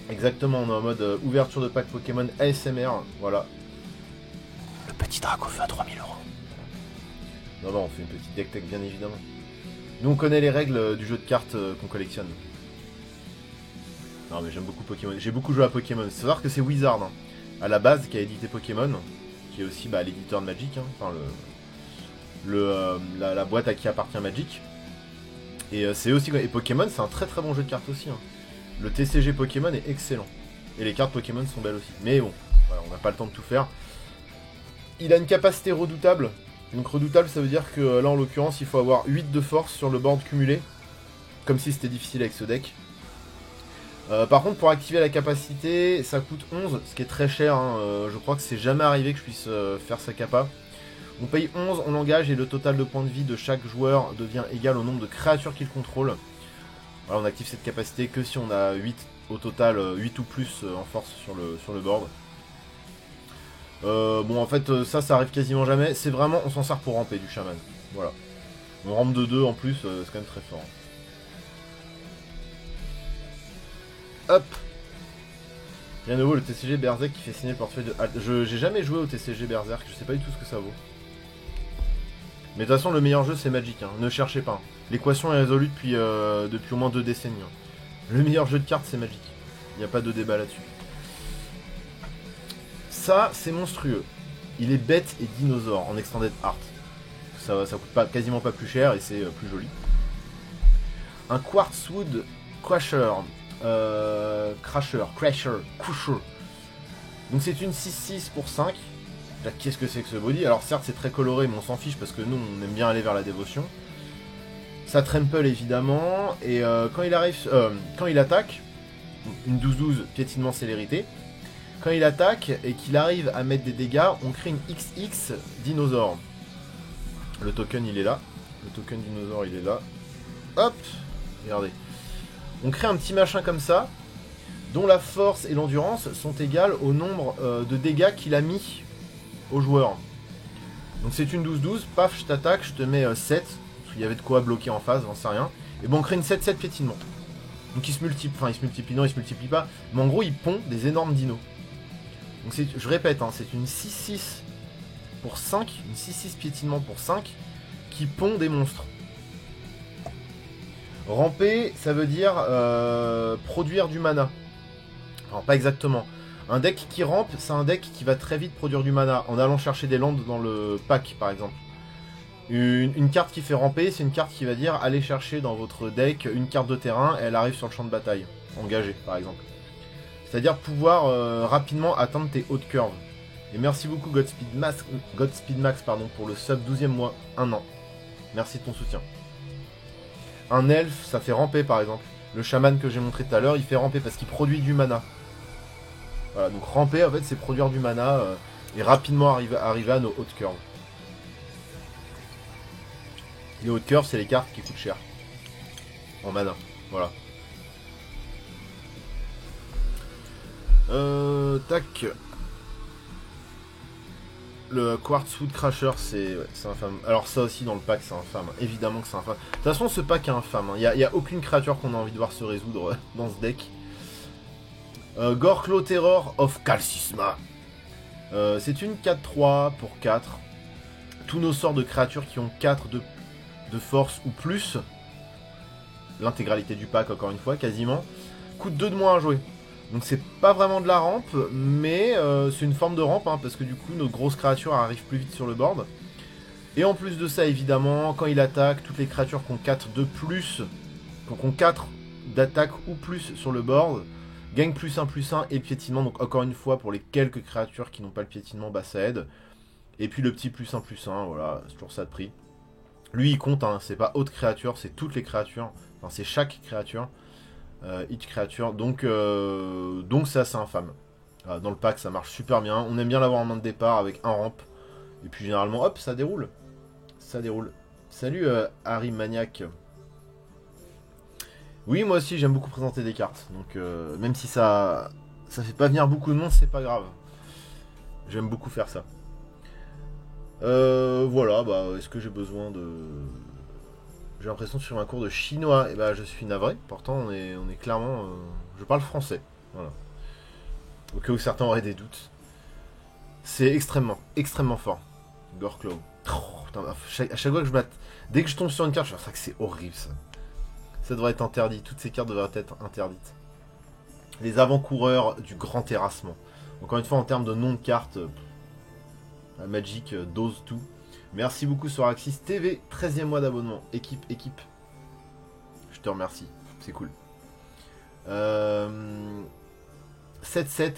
Exactement, on est en mode ouverture de pack Pokémon ASMR. Voilà. Le petit Dracofeu à 3000 €. Non, on fait une petite deck tech, bien évidemment. Nous, on connaît les règles du jeu de cartes qu'on collectionne. Non, mais j'aime beaucoup Pokémon. J'ai beaucoup joué à Pokémon. C'est savoir que c'est Wizard, hein, à la base, qui a édité Pokémon, qui est aussi l'éditeur de Magic, hein, enfin la boîte à qui appartient Magic. Et c'est aussi, et Pokémon, c'est un très très bon jeu de cartes aussi. Hein. Le TCG Pokémon est excellent. Et les cartes Pokémon sont belles aussi. Mais bon, voilà, on n'a pas le temps de tout faire. Il a une capacité redoutable. Donc redoutable, ça veut dire que là, en l'occurrence, il faut avoir 8 de force sur le board cumulé. Comme si c'était difficile avec ce deck. Par contre, pour activer la capacité, ça coûte 11, ce qui est très cher. Hein. Je crois que c'est jamais arrivé que je puisse faire sa capa. On paye 11, on l'engage et le total de points de vie de chaque joueur devient égal au nombre de créatures qu'il contrôle. Voilà, on active cette capacité que si on a 8 au total, 8 ou plus en force sur le board. Bon, en fait, ça arrive quasiment jamais. C'est vraiment, on s'en sert pour ramper du chaman. Voilà. On rampe de 2 en plus, c'est quand même très fort. Hop. Rien de nouveau, le TCG Berserk qui fait signer le portefeuille de Halt. J'ai jamais joué au TCG Berserk, je sais pas du tout ce que ça vaut. Mais de toute façon, le meilleur jeu c'est Magic, hein. Ne cherchez pas. L'équation est résolue depuis au moins 2 décennies. Hein. Le meilleur jeu de cartes c'est Magic. Il n'y a pas de débat là-dessus. Ça, c'est monstrueux. Il est bête et dinosaure en extended art. Ça coûte quasiment pas plus cher et c'est plus joli. Un Quartzwood Crusher. Crusher. Donc c'est une 6-6 pour 5. Qu'est-ce que c'est que ce body? Alors certes c'est très coloré mais on s'en fiche parce que nous on aime bien aller vers la dévotion. Ça trample évidemment et quand il attaque, une 12-12 piétinement célérité. Quand il attaque et qu'il arrive à mettre des dégâts, on crée une XX dinosaure. Le token il est là. Le token dinosaure il est là. Hop, regardez. On crée un petit machin comme ça, dont la force et l'endurance sont égales au nombre de dégâts qu'il a mis au joueur. Donc c'est une 12-12, paf, je t'attaque, je te mets 7, parce qu'il y avait de quoi bloquer en face, j'en sais rien. Et bon, on crée une 7-7 piétinement. Donc il se multiplie, enfin il se multiplie, non il se multiplie pas, mais en gros il pond des énormes dinos. Donc je répète, hein, c'est une 6-6 pour 5, une 6-6 piétinement pour 5, qui pond des monstres. Ramper, ça veut dire produire du mana. Alors pas exactement. Un deck qui rampe, c'est un deck qui va très vite produire du mana en allant chercher des landes dans le pack par exemple. Une carte qui fait ramper, c'est une carte qui va dire aller chercher dans votre deck une carte de terrain et elle arrive sur le champ de bataille, engagée par exemple. C'est-à-dire pouvoir rapidement atteindre tes hautes curves. Et merci beaucoup Godspeed Max pour le sub 12e mois, 1 an. Merci de ton soutien. Un elfe, ça fait ramper par exemple. Le chaman que j'ai montré tout à l'heure, il fait ramper parce qu'il produit du mana. Voilà, donc ramper en fait c'est produire du mana et rapidement arriver à nos hautes curves. Les hautes curves c'est les cartes qui coûtent cher. En mana, voilà. Tac. Le Quartzwood Crusher c'est infâme. Alors ça aussi dans le pack c'est infâme. Évidemment que c'est infâme. De toute façon ce pack est infâme. Il n'y a aucune créature qu'on a envie de voir se résoudre dans ce deck. Gorklo Terror of Calcisma. C'est une 4-3 pour 4. Tous nos sorts de créatures qui ont 4 de force ou plus. L'intégralité du pack encore une fois quasiment. Coûte 2 de moins à jouer. Donc c'est pas vraiment de la rampe, mais c'est une forme de rampe, hein, parce que du coup nos grosses créatures arrivent plus vite sur le board. Et en plus de ça, évidemment, quand il attaque, toutes les créatures qui ont 4 de plus, donc ont 4 d'attaque ou plus sur le board, gagnent +1/+1 et piétinement. Donc encore une fois, pour les quelques créatures qui n'ont pas le piétinement, bah ça aide. Et puis le petit +1/+1, voilà, c'est toujours ça de prix. Lui il compte, hein, c'est pas autre créature, c'est toutes les créatures, enfin c'est chaque créature. Each créature, donc c'est assez infâme. Dans le pack ça marche super bien, on aime bien l'avoir en main de départ avec un ramp, et puis généralement hop ça déroule. Ça déroule. Salut Harry Maniac. Oui moi aussi j'aime beaucoup présenter des cartes, donc même si ça fait pas venir beaucoup de monde, c'est pas grave. J'aime beaucoup faire ça. Voilà, bah est-ce que j'ai besoin de... J'ai l'impression de suivre un cours de chinois. Et bah je suis navré. Pourtant on est clairement... je parle français. Voilà. Au cas où certains auraient des doutes. C'est extrêmement fort. Gorklo. Oh, putain, à chaque fois que je batte... Dès que je tombe sur une carte, je trouve que c'est horrible ça. Ça devrait être interdit. Toutes ces cartes devraient être interdites. Les avant-coureurs du grand terrassement. Encore une fois en termes de nom de carte... Magic dose tout. Merci beaucoup sur Axis TV, 13e mois d'abonnement. Équipe. Je te remercie, c'est cool. 7-7,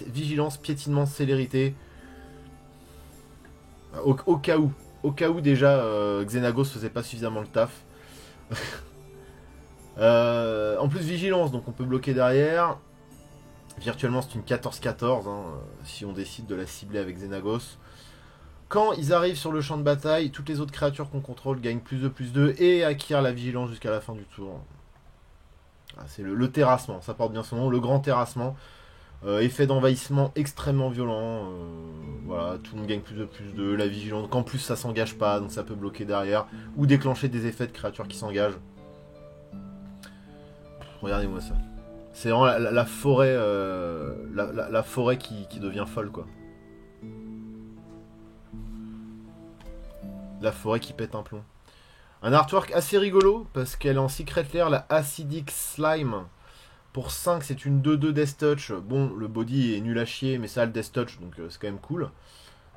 vigilance, piétinement, célérité. Au cas où déjà Xenagos faisait pas suffisamment le taf. En plus vigilance, donc on peut bloquer derrière. Virtuellement c'est une 14-14, hein, si on décide de la cibler avec Xenagos. Quand ils arrivent sur le champ de bataille, toutes les autres créatures qu'on contrôle gagnent +2/+2 et acquièrent la vigilance jusqu'à la fin du tour. C'est le terrassement, ça porte bien son nom, le grand terrassement. Effet d'envahissement extrêmement violent. Voilà, tout le monde gagne +2/+2, la vigilance, qu'en plus ça s'engage pas, donc ça peut bloquer derrière, ou déclencher des effets de créatures qui s'engagent. Regardez-moi ça. C'est vraiment la forêt, la forêt qui devient folle, quoi. La forêt qui pète un plomb. Un artwork assez rigolo, parce qu'elle est en Secret Lair, la Acidic Slime. Pour 5, c'est une 2-2 Death Touch. Bon, le body est nul à chier, mais ça a le Death Touch, donc c'est quand même cool.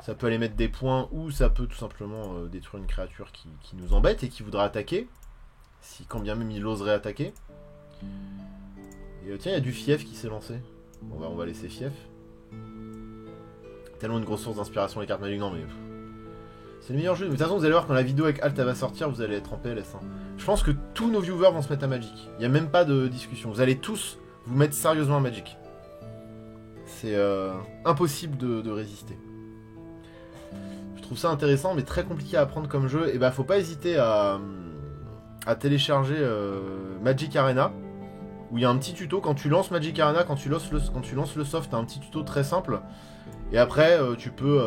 Ça peut aller mettre des points ou ça peut tout simplement détruire une créature qui nous embête et qui voudra attaquer. Si quand bien même il oserait attaquer. Et tiens, il y a du fief qui s'est lancé. Bon, on va laisser fief. Tellement une grosse source d'inspiration les cartes magiques. Non mais... c'est le meilleur jeu. Mais de toute façon, vous allez voir quand la vidéo avec Alt va sortir, vous allez être en PLS. Hein. Je pense que tous nos viewers vont se mettre à Magic. Il n'y a même pas de discussion. Vous allez tous vous mettre sérieusement à Magic. C'est impossible de résister. Je trouve ça intéressant, mais très compliqué à apprendre comme jeu. Et bah, faut pas hésiter à télécharger Magic Arena, où il y a un petit tuto. Quand tu lances Magic Arena, quand tu lances le soft, t'as un petit tuto très simple. Et après, tu peux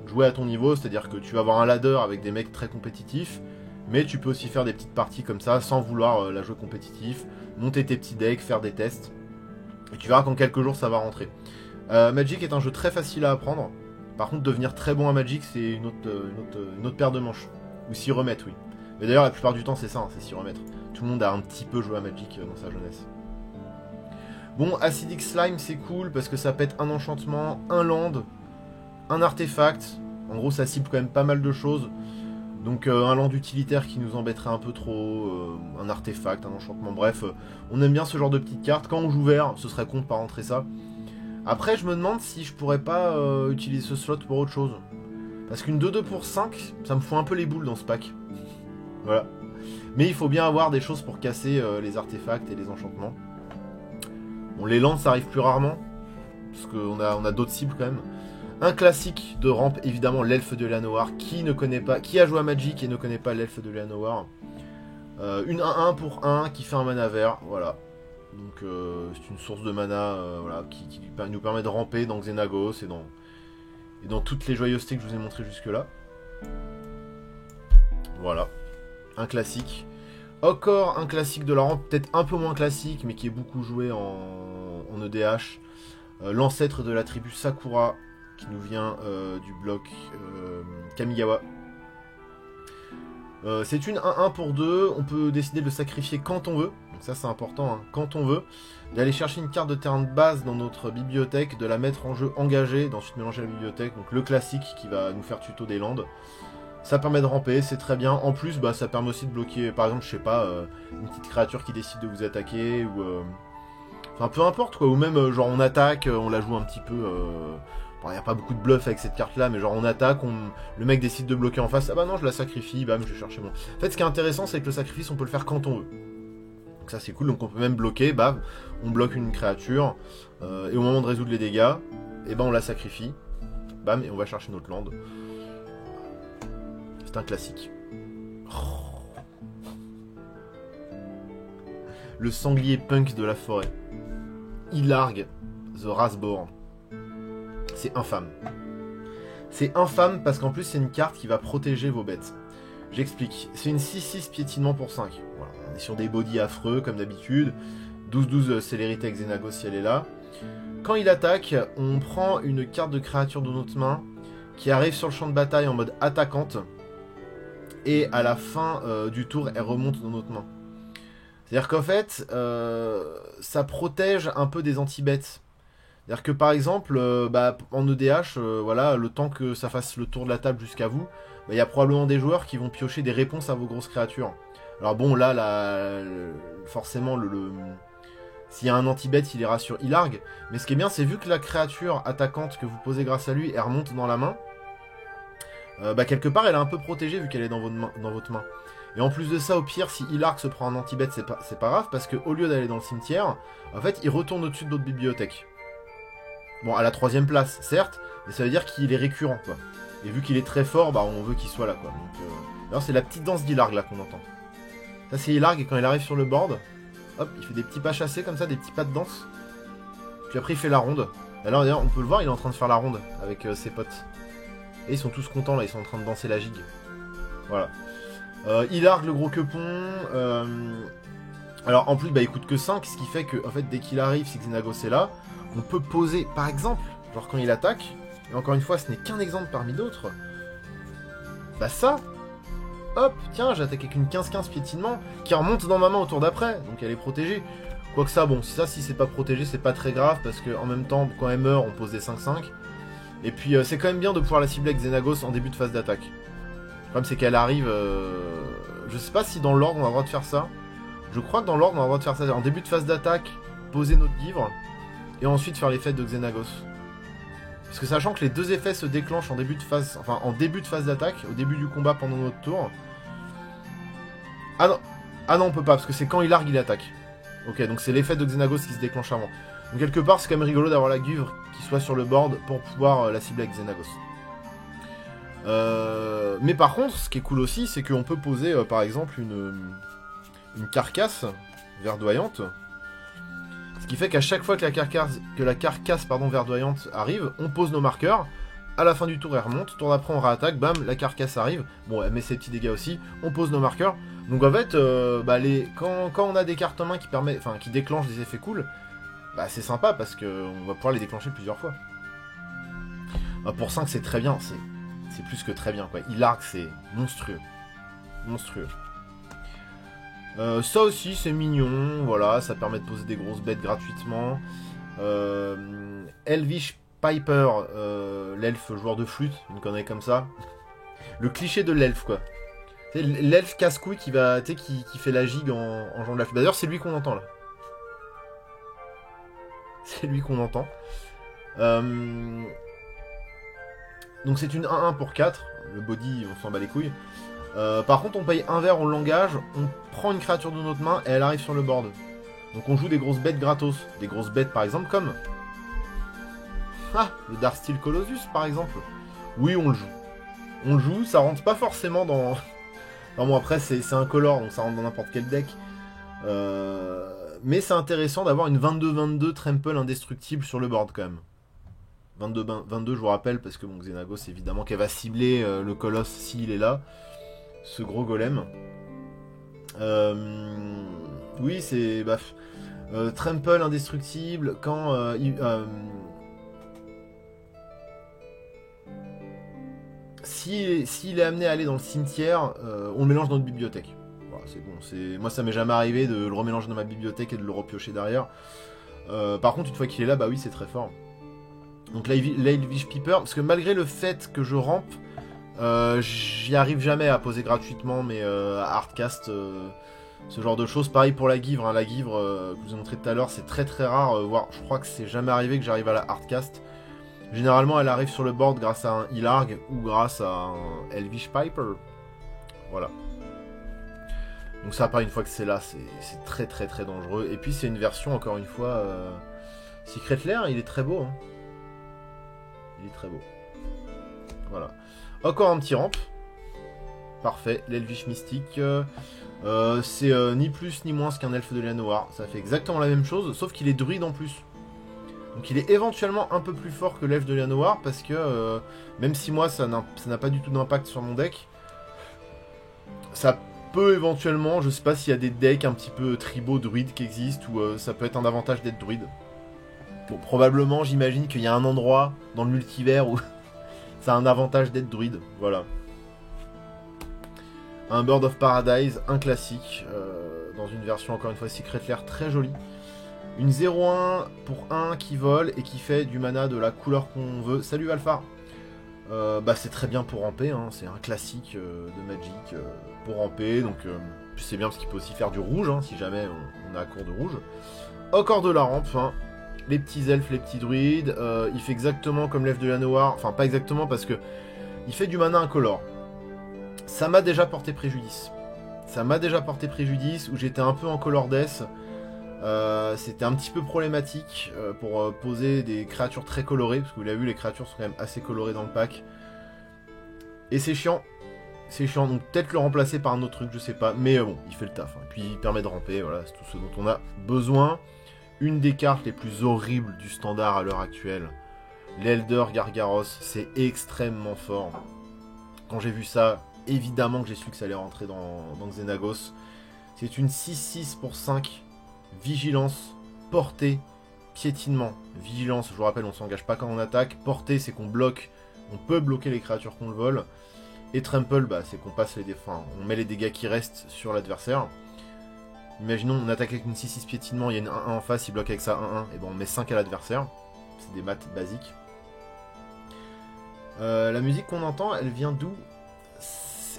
jouer à ton niveau, c'est-à-dire que tu vas avoir un ladder avec des mecs très compétitifs, mais tu peux aussi faire des petites parties comme ça, sans vouloir la jouer compétitif, monter tes petits decks, faire des tests, et tu verras qu'en quelques jours, ça va rentrer. Magic est un jeu très facile à apprendre. Par contre, devenir très bon à Magic, c'est une autre paire de manches. Ou s'y remettre, oui. Mais d'ailleurs, la plupart du temps, c'est ça, hein, c'est s'y remettre. Tout le monde a un petit peu joué à Magic dans sa jeunesse. Bon, Acidic Slime, c'est cool parce que ça pète un enchantement, un land, un artefact. En gros, ça cible quand même pas mal de choses. Donc, un land utilitaire qui nous embêterait un peu trop, un artefact, un enchantement, bref. On aime bien ce genre de petites cartes. Quand on joue vert, ce serait con de pas rentrer ça. Après, je me demande si je pourrais pas utiliser ce slot pour autre chose. Parce qu'une 2-2 pour 5, ça me fout un peu les boules dans ce pack. Voilà. Mais il faut bien avoir des choses pour casser les artefacts et les enchantements. Bon, les lands, ça arrive plus rarement. Parce qu'on a d'autres cibles quand même. Un classique de rampe, évidemment, l'elfe de Llanowar. Qui a joué à Magic et ne connaît pas l'elfe de Llanowar. Une 1-1 pour 1 qui fait un mana vert. Voilà. Donc c'est une source de mana voilà, qui nous permet de ramper dans Xenagos et dans toutes les joyeusetés que je vous ai montrées jusque là. Voilà, un classique. Encore un classique de la rampe, peut-être un peu moins classique, mais qui est beaucoup joué en EDH. L'ancêtre de la tribu Sakura, qui nous vient du bloc Kamigawa. C'est une 1-1 pour 2, on peut décider de le sacrifier quand on veut. Donc ça c'est important, hein, quand on veut. D'aller chercher une carte de terrain de base dans notre bibliothèque, de la mettre en jeu engagée, d'ensuite mélanger à la bibliothèque. Donc le classique qui va nous faire tuto des landes. Ça permet de ramper, c'est très bien. En plus, bah, ça permet aussi de bloquer, par exemple, je sais pas, une petite créature qui décide de vous attaquer, ou... Enfin, peu importe, quoi. Ou même, genre, on attaque, on la joue un petit peu... Bon, il n'y a pas beaucoup de bluff avec cette carte-là, mais genre, on attaque, le mec décide de bloquer en face. Ah bah non, je la sacrifie, bam, je vais chercher mon... En fait, ce qui est intéressant, c'est que le sacrifice, on peut le faire quand on veut. Donc ça, c'est cool. Donc on peut même bloquer, bam, on bloque une créature, et au moment de résoudre les dégâts, et ben on la sacrifie, bam, et on va chercher notre land. C'est un classique. Le sanglier punk de la forêt. Ilarg, The Rasborn. C'est infâme. C'est infâme parce qu'en plus c'est une carte qui va protéger vos bêtes. J'explique. C'est une 6-6 piétinement pour 5. Voilà. On est sur des bodies affreux comme d'habitude. 12-12 célérité avec Xenagos si elle est là. Quand il attaque, on prend une carte de créature de notre main qui arrive sur le champ de bataille en mode attaquante. Et à la fin du tour, elle remonte dans notre main. C'est-à-dire qu'en fait, ça protège un peu des anti-bêtes. C'est-à-dire que par exemple, en EDH, voilà, le temps que ça fasse le tour de la table jusqu'à vous, il y a probablement des joueurs qui vont piocher des réponses à vos grosses créatures. Alors bon, là, forcément, s'il y a un anti-bête, il ira sur Ilarg. Mais ce qui est bien, c'est vu que la créature attaquante que vous posez grâce à lui, elle remonte dans la main, quelque part elle est un peu protégée vu qu'elle est dans votre main. Et en plus de ça, au pire, si Ilarg se prend un anti-bête, c'est pas grave, parce qu'au lieu d'aller dans le cimetière, en fait, il retourne au-dessus de d'autres bibliothèques. Bon, à la 3ème place, certes, mais ça veut dire qu'il est récurrent, quoi. Et vu qu'il est très fort, bah on veut qu'il soit là, quoi. Donc, alors c'est la petite danse d'Ilarg, là, qu'on entend. Ça, c'est Ilarg, et quand il arrive sur le board, hop, il fait des petits pas chassés, comme ça, des petits pas de danse. Puis après, il fait la ronde. Alors, d'ailleurs, on peut le voir, il est en train de faire la ronde avec ses potes. Et ils sont tous contents, là, ils sont en train de danser la gigue. Voilà. Ilarg, le gros quepon. Alors, en plus, il coûte que 5, ce qui fait que, en fait, dès qu'il arrive, si Xenagos est là, on peut poser, par exemple, genre quand il attaque, et encore une fois, ce n'est qu'un exemple parmi d'autres, bah ça, hop, tiens, j'attaque avec une 15-15 piétinement, qui remonte dans ma main au tour d'après, donc elle est protégée. Quoique ça, bon, si c'est pas protégé, c'est pas très grave, parce que en même temps, quand elle meurt, on pose des 5-5. Et puis c'est quand même bien de pouvoir la cibler avec Xenagos en début de phase d'attaque. Le problème c'est qu'elle arrive... Je sais pas si dans l'ordre on a le droit de faire ça. Je crois que dans l'ordre on a le droit de faire ça. En début de phase d'attaque, poser notre givre, et ensuite faire l'effet de Xenagos. Parce que sachant que les deux effets se déclenchent en début de phase... Enfin en début de phase d'attaque, au début du combat pendant notre tour. Ah non, on peut pas, parce que c'est quand il largue, il attaque. Ok, donc c'est l'effet de Xenagos qui se déclenche avant. Donc quelque part, c'est quand même rigolo d'avoir la Guvre qui soit sur le board pour pouvoir la cibler avec Xenagos. Mais par contre, ce qui est cool aussi, c'est qu'on peut poser, par exemple, une carcasse verdoyante. Ce qui fait qu'à chaque fois que la carcasse verdoyante arrive, on pose nos marqueurs. À la fin du tour, elle remonte. Tour d'après, on réattaque. Bam, la carcasse arrive. Bon, elle met ses petits dégâts aussi. On pose nos marqueurs. Donc en fait, quand on a des cartes en main qui déclenchent des effets cool, bah c'est sympa parce qu'on va pouvoir les déclencher plusieurs fois. Bah, pour 5, c'est très bien. C'est plus que très bien, quoi. Il largue, c'est monstrueux. Monstrueux. Ça aussi, c'est mignon. Voilà, ça permet de poser des grosses bêtes gratuitement. Elvish Piper, l'elfe joueur de flûte, une connerie comme ça. Le cliché de l'elfe, quoi. L'elfe casse-couille qui fait la gigue en jouant de la flûte. D'ailleurs, c'est lui qu'on entend là. C'est lui qu'on entend. Donc c'est une 1-1 pour 4. Le body, on s'en bat les couilles. Par contre, on paye un vert au langage, on prend une créature de notre main et elle arrive sur le board. Donc on joue des grosses bêtes gratos. Des grosses bêtes par exemple comme... Ah, le Darksteel Colossus par exemple. Oui, on le joue. On le joue, ça rentre pas forcément dans... Enfin bon, après c'est un color, donc ça rentre dans n'importe quel deck. Mais c'est intéressant d'avoir une 22-22 Trample indestructible sur le board quand même. 22, je vous rappelle, parce que bon, Xenagos, évidemment, qu'elle va cibler le colosse s'il est là. Ce gros golem. Oui, c'est... Trample indestructible, quand... S'il est amené à aller dans le cimetière, on le mélange dans notre bibliothèque. Voilà, c'est bon. Moi, ça m'est jamais arrivé de le remélanger dans ma bibliothèque et de le repiocher derrière. Par contre, une fois qu'il est là, bah oui, c'est très fort. Donc l'Elvish Piper, parce que malgré le fait que je rampe, j'y arrive jamais à poser gratuitement, mais à hardcast, ce genre de choses. Pareil pour la Givre, hein. La Givre que je vous ai montré tout à l'heure, c'est très très rare, voire je crois que c'est jamais arrivé que j'arrive à la hardcast. Généralement, elle arrive sur le board grâce à un Ilarg ou grâce à un Elvish Piper. Voilà. Donc ça, pas une fois que c'est là, c'est très très très dangereux. Et puis c'est une version, encore une fois, Secret Lair, il est très beau. Hein. Il est très beau. Voilà. Encore un petit ramp. Parfait. L'Elvish Mystique. C'est ni plus ni moins qu'un elfe de Llanowar. Ça fait exactement la même chose, sauf qu'il est druide en plus. Donc il est éventuellement un peu plus fort que l'elfe de Llanowar, parce que même si moi ça n'a pas du tout d'impact sur mon deck, ça peut éventuellement, je sais pas s'il y a des decks un petit peu tribaux druides qui existent, ou ça peut être un avantage d'être druide. Bon, probablement, j'imagine qu'il y a un endroit dans le multivers où ça a un avantage d'être druide, voilà. Un Bird of Paradise, un classique, dans une version encore une fois Secret Lair très jolie. Une 0-1 pour 1 qui vole et qui fait du mana de la couleur qu'on veut. Salut Alpha. C'est très bien pour ramper, hein. C'est un classique de Magic pour ramper, donc c'est bien parce qu'il peut aussi faire du rouge, hein, si jamais on a à court de rouge. Encore de la rampe, hein. Les petits elfes, les petits druides, il fait exactement comme l'elfe de Llanowar, enfin pas exactement parce que il fait du mana incolore. Ça m'a déjà porté préjudice. Où j'étais un peu en color death. C'était un petit peu problématique pour poser des créatures très colorées, parce que vous l'avez vu, les créatures sont quand même assez colorées dans le pack. Et c'est chiant. Donc peut-être le remplacer par un autre truc, je sais pas. Mais bon, il fait le taf. Hein. Et puis il permet de ramper, voilà, c'est tout ce dont on a besoin. Une des cartes les plus horribles du standard à l'heure actuelle. L'Elder Gargaros, c'est extrêmement fort. Quand j'ai vu ça, évidemment que j'ai su que ça allait rentrer dans Xenagos. C'est une 6-6 pour 5. Vigilance, portée, piétinement. Vigilance, je vous rappelle, on s'engage pas quand on attaque. Portée, c'est qu'on bloque, on peut bloquer les créatures qu'on le vole. Et trample, c'est qu'on passe on met les dégâts qui restent sur l'adversaire. Imaginons, on attaque avec une 6-6 piétinement, il y a une 1-1 en face, il bloque avec ça 1-1, et on met 5 à l'adversaire. C'est des maths basiques. La musique qu'on entend, elle vient d'où?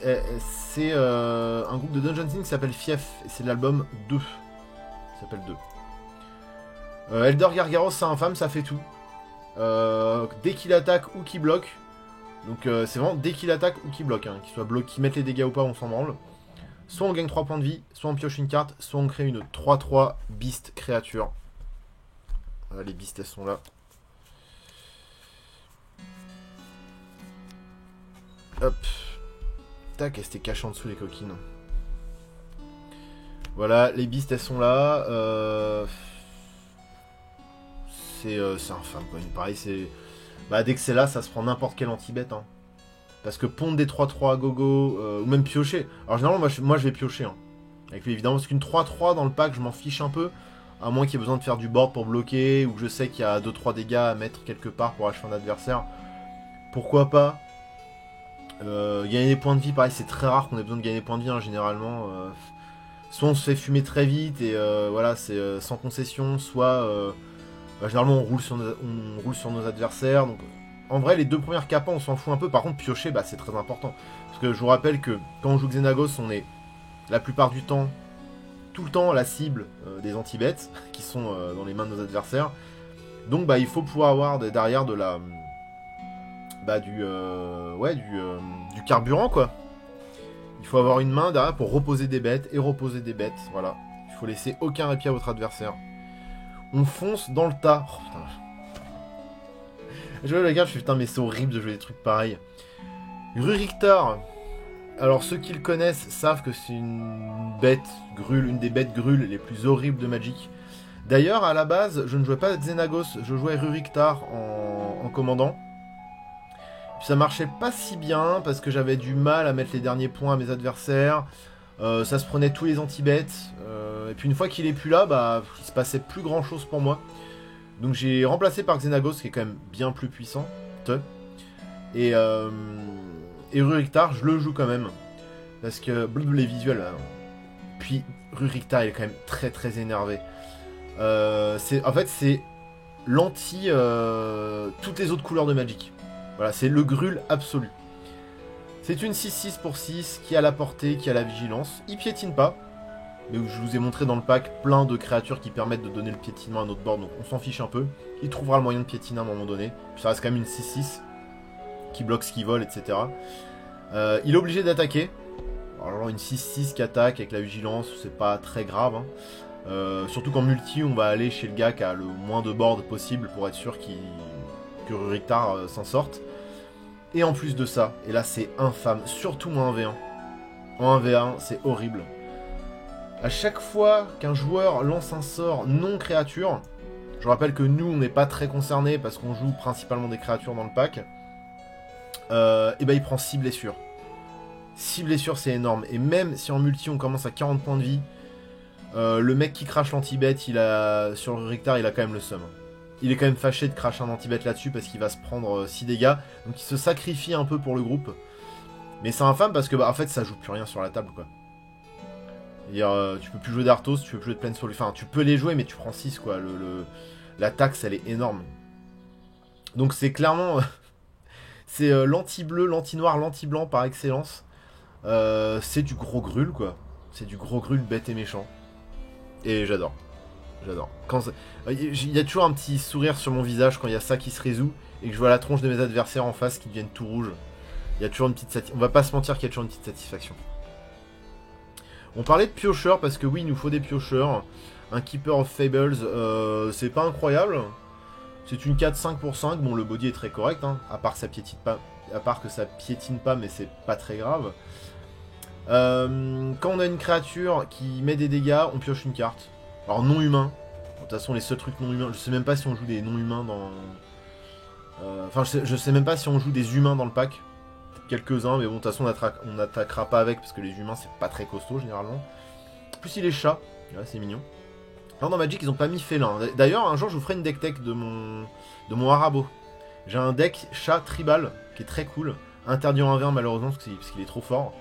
C'est un groupe de Dungeon King qui s'appelle Fief, et c'est l'album 2. Ça s'appelle 2. Elder Gargaros, c'est infâme, ça fait tout. Dès qu'il attaque ou qu'il bloque, donc c'est vraiment dès qu'il attaque ou qu'il bloque, hein, qu'il soit bloqué, qu'il mette les dégâts ou pas, on s'en branle. Soit on gagne 3 points de vie, soit on pioche une carte, soit on crée une 3-3 beast créature. Voilà, les beasts elles sont là. Hop. Tac, elles s'étaient cachées en dessous les coquines. Voilà, les beasts elles sont là. C'est infâme quoi. Pareil, c'est. Bah, dès que c'est là, ça se prend n'importe quel anti-bête. Hein. Parce que pondre des 3-3 à gogo, ou même piocher. Alors généralement, moi je vais piocher. Hein. Avec lui, évidemment, parce qu'une 3-3 dans le pack, je m'en fiche un peu. À moins qu'il y ait besoin de faire du board pour bloquer, ou que je sais qu'il y a 2-3 dégâts à mettre quelque part pour achever un adversaire. Pourquoi pas. Gagner des points de vie, pareil, c'est très rare qu'on ait besoin de gagner des points de vie, hein, généralement. Soit on se fait fumer très vite, et voilà, c'est sans concession, soit généralement on roule sur nos adversaires. Donc, en vrai, les deux premières capas, on s'en fout un peu. Par contre, piocher, bah, c'est très important. Parce que je vous rappelle que quand on joue Xenagos, on est la plupart du temps, tout le temps, la cible des anti-bêtes qui sont dans les mains de nos adversaires. Donc, bah, il faut pouvoir avoir derrière de la. Bah, du carburant, quoi. Il faut avoir une main derrière pour reposer des bêtes et reposer des bêtes. Voilà. Il faut laisser aucun répit à votre adversaire. On fonce dans le tas. Oh, putain. Je regarde, je fais putain, mais c'est horrible de jouer des trucs pareils. Ruriktar. Alors, ceux qui le connaissent savent que c'est une bête grule, une des bêtes grules les plus horribles de Magic. D'ailleurs, à la base, je ne jouais pas Xenagos, je jouais Ruriktar en commandant. Puis ça marchait pas si bien parce que j'avais du mal à mettre les derniers points à mes adversaires. Ça se prenait tous les anti-bêtes. Et puis une fois qu'il est plus là, bah, il se passait plus grand chose pour moi. Donc j'ai remplacé par Xenagos qui est quand même bien plus puissant. Et Ruriktar, je le joue quand même. Parce que les visuels. Là. Puis Ruriktar, il est quand même très très énervé. En fait, c'est l'anti toutes les autres couleurs de Magic. Voilà, c'est le grul absolu. C'est une 6-6 pour 6 qui a la portée, qui a la vigilance. Il piétine pas. Mais je vous ai montré dans le pack plein de créatures qui permettent de donner le piétinement à notre board, donc on s'en fiche un peu. Il trouvera le moyen de piétiner à un moment donné. Puis ça reste quand même une 6-6 qui bloque ce qui vole, etc. Il est obligé d'attaquer. Alors une 6-6 qui attaque avec la vigilance, c'est pas très grave. Hein. Surtout qu'en multi, on va aller chez le gars qui a le moins de board possible pour être sûr que Ruriktar s'en sorte. Et en plus de ça, et là c'est infâme, surtout en 1v1. En 1v1, c'est horrible. À chaque fois qu'un joueur lance un sort non créature, je rappelle que nous on n'est pas très concernés parce qu'on joue principalement des créatures dans le pack, et ben il prend 6 blessures. 6 blessures c'est énorme, et même si en multi on commence à 40 points de vie, le mec qui crache l'anti-bet, sur le Ruriktar il a quand même le seum. Il est quand même fâché de cracher un anti-bet là-dessus parce qu'il va se prendre 6 dégâts, donc il se sacrifie un peu pour le groupe. Mais c'est infâme parce que bah, en fait ça joue plus rien sur la table quoi. Tu peux plus jouer d'Arthos, tu peux plus jouer de Planeswalker. Enfin, tu peux les jouer, mais tu prends 6 quoi. La taxe, elle est énorme. Donc, c'est clairement. C'est l'anti-bleu, l'anti-noir, l'anti-blanc par excellence. C'est du gros grul quoi. C'est du gros grul bête et méchant. Et j'adore. J'adore. Il y a toujours un petit sourire sur mon visage quand il y a ça qui se résout et que je vois la tronche de mes adversaires en face qui deviennent tout rouges. Il y a toujours une petite satisfaction. On va pas se mentir qu'il y a toujours une petite satisfaction. On parlait de piocheurs parce que oui, il nous faut des piocheurs. Un Keeper of Fables, c'est pas incroyable. C'est une 4-5 pour 5. Bon, le body est très correct, hein, à part que ça piétine pas, mais c'est pas très grave. Quand on a une créature qui met des dégâts, on pioche une carte. Alors non humain. De toute façon, les seuls trucs non humains, je sais même pas si on joue des non humains dans. Enfin, je sais même pas si on joue des humains dans le pack. Quelques-uns, mais bon, de toute façon, on n'attaquera pas avec parce que les humains, c'est pas très costaud généralement. En plus, il est chat, ouais, c'est mignon. Alors, dans Magic, ils ont pas mis félin. D'ailleurs, un jour, je vous ferai une deck tech de mon Arabo. J'ai un deck chat tribal qui est très cool. Interdit en 1v1, malheureusement, parce qu'il est trop fort.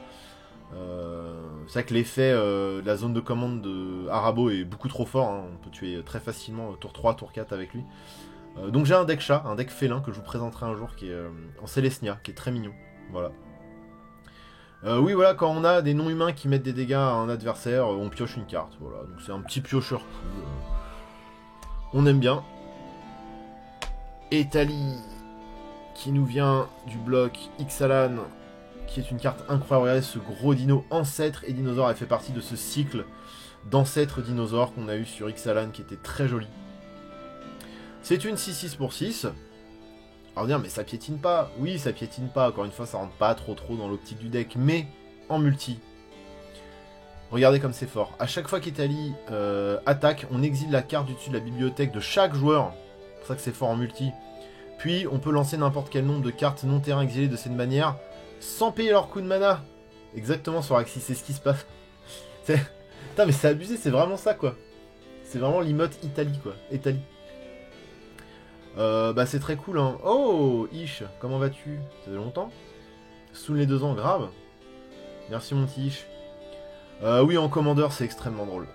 C'est vrai que l'effet de la zone de commande de Arabo est beaucoup trop fort. Hein. On peut tuer très facilement tour 3, tour 4 avec lui. Donc j'ai un deck chat, un deck félin que je vous présenterai un jour qui est en Célestia, qui est très mignon. Voilà. Oui, voilà, quand on a des non-humains qui mettent des dégâts à un adversaire, on pioche une carte. Voilà, donc c'est un petit piocheur cool. On aime bien. Etali, qui nous vient du bloc Ixalan, qui est une carte incroyable. Regardez ce gros dino, ancêtre et dinosaure. Elle fait partie de ce cycle d'ancêtres dinosaures qu'on a eu sur Ixalan, qui était très joli. C'est une 6-6 pour 6. Alors dire, mais ça piétine pas. Oui, ça piétine pas. Encore une fois, ça rentre pas trop dans l'optique du deck. Mais en multi, regardez comme c'est fort. À chaque fois qu'Etali attaque, on exile la carte du dessus de la bibliothèque de chaque joueur. C'est pour ça que c'est fort en multi. Puis, on peut lancer n'importe quel nombre de cartes non-terrain exilées de cette manière, sans payer leur coup de mana. Exactement, sur Axis, c'est ce qui se passe. Putain, mais c'est abusé, c'est vraiment ça, quoi. C'est vraiment l'emote Italie, quoi. Italie. Bah c'est très cool, hein. Oh, Ish, comment vas-tu? Ça fait longtemps? Sous les 2 ans, grave. Merci mon petit Ish. Oui, en commandeur, c'est extrêmement drôle.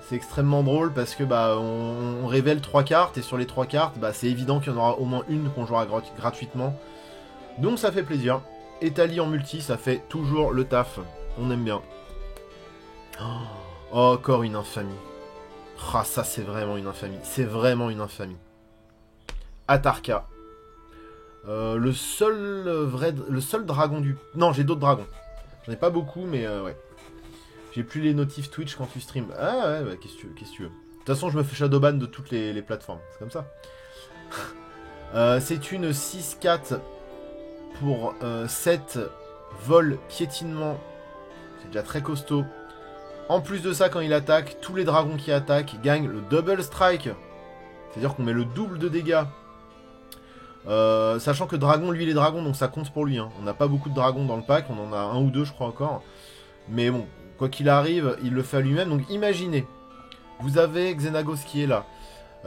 C'est extrêmement drôle parce que bah on révèle 3 cartes et sur les 3 cartes, bah c'est évident qu'il y en aura au moins une qu'on jouera gratuitement. Donc ça fait plaisir. Etali en multi, ça fait toujours le taf. On aime bien. Oh, encore une infamie. Ah, ça c'est vraiment une infamie. C'est vraiment une infamie. Atarka. Le seul dragon du... Non, j'ai d'autres dragons. J'en ai pas beaucoup, mais ouais. J'ai plus les notifs Twitch quand tu stream. Ah ouais, bah, qu'est-ce que tu veux. De toute façon, je me fais shadowban de toutes les plateformes. C'est comme ça. C'est une 6-4 pour 7 vol piétinement. C'est déjà très costaud. En plus de ça, quand il attaque, tous les dragons qui attaquent gagnent le double strike. C'est-à-dire qu'on met le double de dégâts. Sachant que dragon, lui, il est dragon, donc ça compte pour lui. Hein. On n'a pas beaucoup de dragons dans le pack, on en a 1 ou 2, je crois, encore. Mais bon, quoi qu'il arrive, il le fait à lui-même. Donc imaginez, vous avez Xenagos qui est là.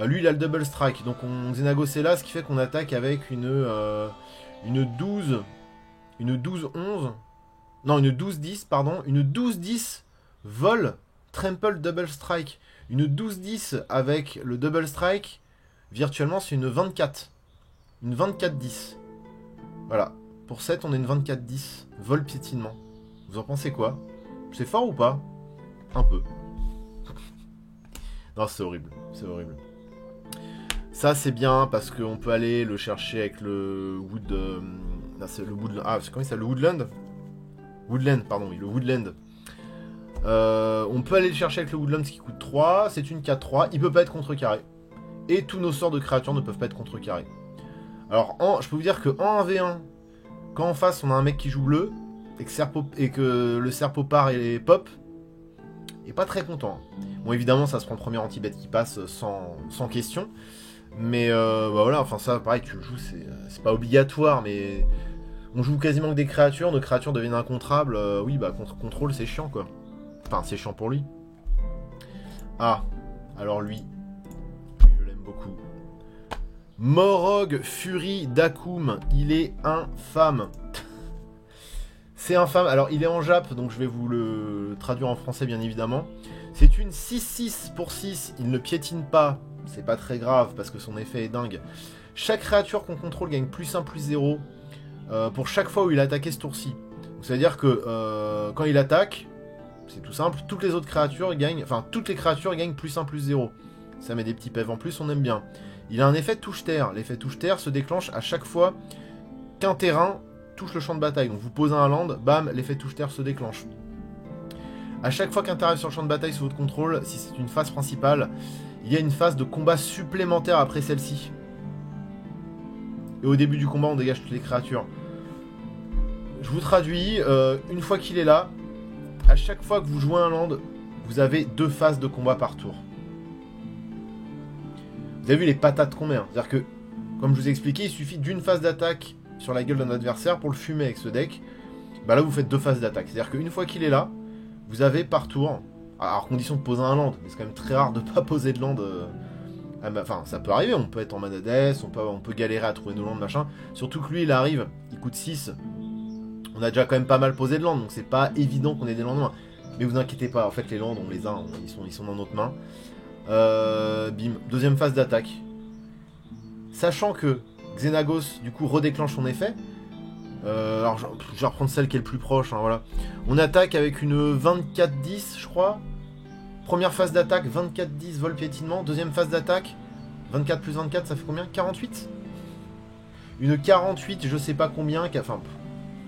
Lui, il a le double strike. Donc Xenagos est là, ce qui fait qu'on attaque avec une 12... Une 12-11... Non, une 12-10, pardon. Une 12-10 vol trample double strike. Une 12-10 avec le double strike, virtuellement, c'est une 24. Une 24-10. Voilà. Pour 7, on a une 24-10. Vol piétinement. Vous en pensez quoi? C'est fort ou pas? Un peu. Non, c'est horrible. C'est horrible. Ça, c'est bien parce qu'on peut aller le chercher avec le Wood... non, c'est le Woodland. Ah, comment il s'appelle? Le Woodland? Woodland, pardon, oui, le Woodland. On peut aller le chercher avec le Woodland, ce qui coûte 3. C'est une 4-3. Il peut pas être contrecarré. Et tous nos sorts de créatures ne peuvent pas être contrecarrés. Alors, je peux vous dire qu'en 1v1, quand en face on a un mec qui joue bleu, et que le Serpo part et pop, il est pas très content. Bon, évidemment, ça se prend le premier anti-bet qui passe sans question. Mais bah voilà, enfin ça, pareil, tu le joues, c'est pas obligatoire, mais on joue quasiment que des créatures, nos créatures deviennent incontrables. Oui, bah contre contrôle, c'est chiant, quoi. Enfin, c'est chiant pour lui. Ah, alors lui, je l'aime beaucoup. Morog Fury d'Akoum, il est infâme. C'est infâme. Alors, il est en Jap, donc je vais vous le traduire en français, bien évidemment. C'est une 6-6 pour 6, il ne piétine pas. C'est pas très grave, parce que son effet est dingue. Chaque créature qu'on contrôle gagne plus 1, plus 0, pour chaque fois où il a attaqué ce tour-ci. Donc, ça veut dire que quand il attaque, c'est tout simple, toutes les autres créatures gagnent... Enfin, toutes les créatures gagnent plus 1, plus 0. Ça met des petits PV en plus, on aime bien. Il a un effet touche-terre. L'effet touche-terre se déclenche à chaque fois qu'un terrain touche le champ de bataille. Donc vous posez un land, bam, l'effet touche-terre se déclenche. À chaque fois qu'un terrain arrive sur le champ de bataille sous votre contrôle, si c'est une phase principale, il y a une phase de combat supplémentaire après celle-ci. Et au début du combat, on dégage toutes les créatures. Je vous traduis, une fois qu'il est là, à chaque fois que vous jouez un land, vous avez 2 phases de combat par tour. Vous avez vu les patates qu'on met, hein. C'est-à-dire que, comme je vous ai expliqué, il suffit d'une phase d'attaque sur la gueule d'un adversaire pour le fumer avec ce deck. Bah là, vous faites 2 phases d'attaque. C'est-à-dire qu'une fois qu'il est là, vous avez par tour, alors condition de poser un land, mais c'est quand même très rare de ne pas poser de land. Enfin, ça peut arriver, on peut être en mana death, on peut galérer à trouver nos lands, machin. Surtout que lui, il arrive, il coûte 6. On a déjà quand même pas mal posé de land, donc c'est pas évident qu'on ait des lendemains. Mais vous inquiétez pas, en fait, les lands, on les a, ils sont dans notre main. Bim, deuxième phase d'attaque. Sachant que Xenagos, du coup, redéclenche son effet. Alors, je vais reprendre celle qui est le plus proche, hein, voilà. On attaque avec une 24-10, je crois. Première phase d'attaque, 24-10, vol piétinement. Deuxième phase d'attaque, 24 plus 24, ça fait combien? 48? Une 48, je sais pas combien, enfin...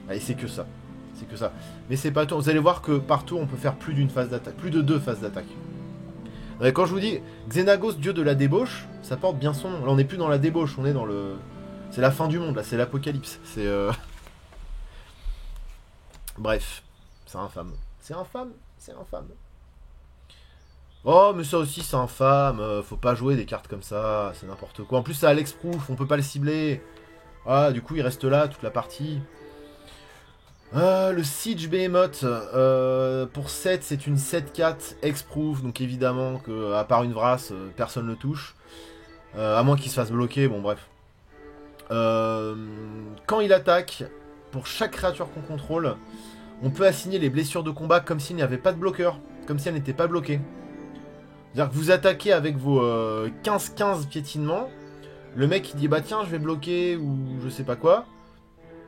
Allez, c'est que ça. C'est que ça. Mais c'est pas tout. Vous allez voir que par tour, on peut faire plus d'une phase d'attaque. Plus de 2 phases d'attaque. Quand je vous dis Xenagos, dieu de la débauche, ça porte bien son nom. Là, on n'est plus dans la débauche, on est dans le... C'est la fin du monde, là, c'est l'apocalypse. C'est... Bref. C'est infâme. C'est infâme. C'est infâme. Oh, mais ça aussi, c'est infâme. Faut pas jouer des cartes comme ça. C'est n'importe quoi. En plus, ça a l'ex-proof, on peut pas le cibler. Ah, du coup, il reste là toute la partie. Le Siege Behemoth, pour 7, c'est une 7-4 ex-proof, donc évidemment que à part une Vrasse, personne ne le touche. À moins qu'il se fasse bloquer, bon bref. Quand il attaque, pour chaque créature qu'on contrôle, on peut assigner les blessures de combat comme s'il n'y avait pas de bloqueur, comme si elle n'était pas bloquée. C'est-à-dire que vous attaquez avec vos 15-15 piétinements, le mec il dit bah tiens je vais bloquer ou je sais pas quoi.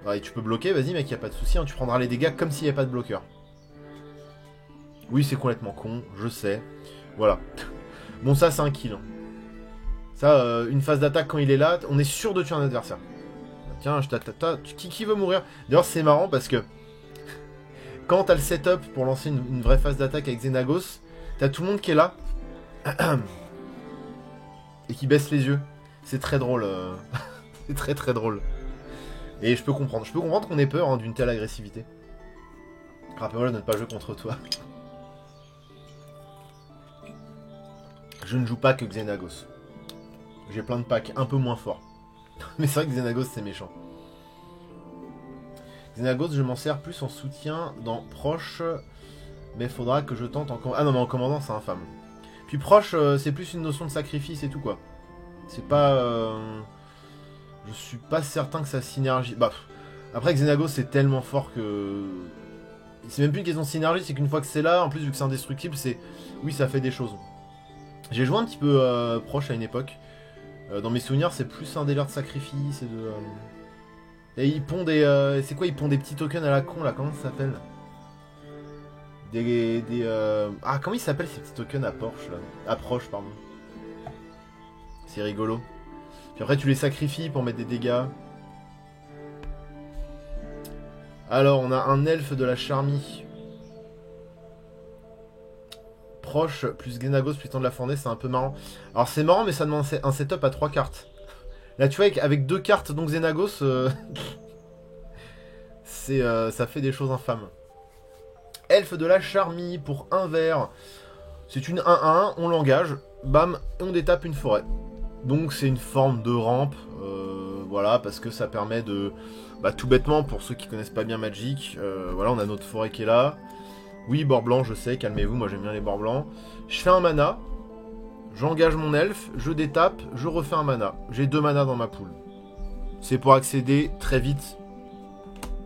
Ouais, tu peux bloquer, vas-y mec, y a pas de souci, hein, tu prendras les dégâts comme s'il n'y avait pas de bloqueur. Oui, c'est complètement con, je sais. Voilà. Bon, ça, c'est un kill. Hein. Ça, une phase d'attaque quand il est là, on est sûr de tuer un adversaire. Tiens, qui veut mourir? D'ailleurs, c'est marrant parce que quand t'as le setup pour lancer une vraie phase d'attaque avec Xenagos, t'as tout le monde qui est là et qui baisse les yeux. C'est très drôle. C'est très très drôle. Et je peux comprendre. Je peux comprendre qu'on ait peur hein, d'une telle agressivité. Rappelle-moi de ne pas jouer contre toi. Je ne joue pas que Xenagos. J'ai plein de packs un peu moins forts. Mais c'est vrai que Xenagos c'est méchant. Xenagos je m'en sers plus en soutien dans Proche. Mais faudra que je tente en... Ah non mais en commandant c'est infâme. Puis Proche c'est plus une notion de sacrifice et tout quoi. C'est pas... Je suis pas certain que ça synergie. Bah, après Xenagos c'est tellement fort que... C'est même plus une question de synergie, c'est qu'une fois que c'est là, en plus vu que c'est indestructible, c'est... Oui ça fait des choses. J'ai joué un petit peu Proche à une époque. Dans mes souvenirs c'est plus un délire de sacrifice et de... Et ils pondent des... c'est quoi, ils pondent des petits tokens à la con là, comment ça s'appelle? Ah comment ils s'appellent ces petits tokens à Porsche là? À Proche pardon. C'est rigolo. Puis après tu les sacrifies pour mettre des dégâts. Alors on a un elfe de la Charmie. Proche plus Xenagos plus temps de la Fournée, c'est un peu marrant. Alors c'est marrant mais ça demande un setup à 3 cartes. Là tu vois avec 2 cartes donc Xenagos ça fait des choses infâmes. Elfe de la Charmie pour 1 vert. C'est une 1-1, on l'engage, bam, on détape une forêt. Donc c'est une forme de rampe, voilà, parce que ça permet de... Bah, tout bêtement, pour ceux qui connaissent pas bien Magic, voilà, on a notre forêt qui est là. Oui, bord blanc, je sais, calmez-vous, moi j'aime bien les bords blancs. Je fais un mana, j'engage mon elfe, je détape, je refais un mana. J'ai 2 manas dans ma pool. C'est pour accéder très vite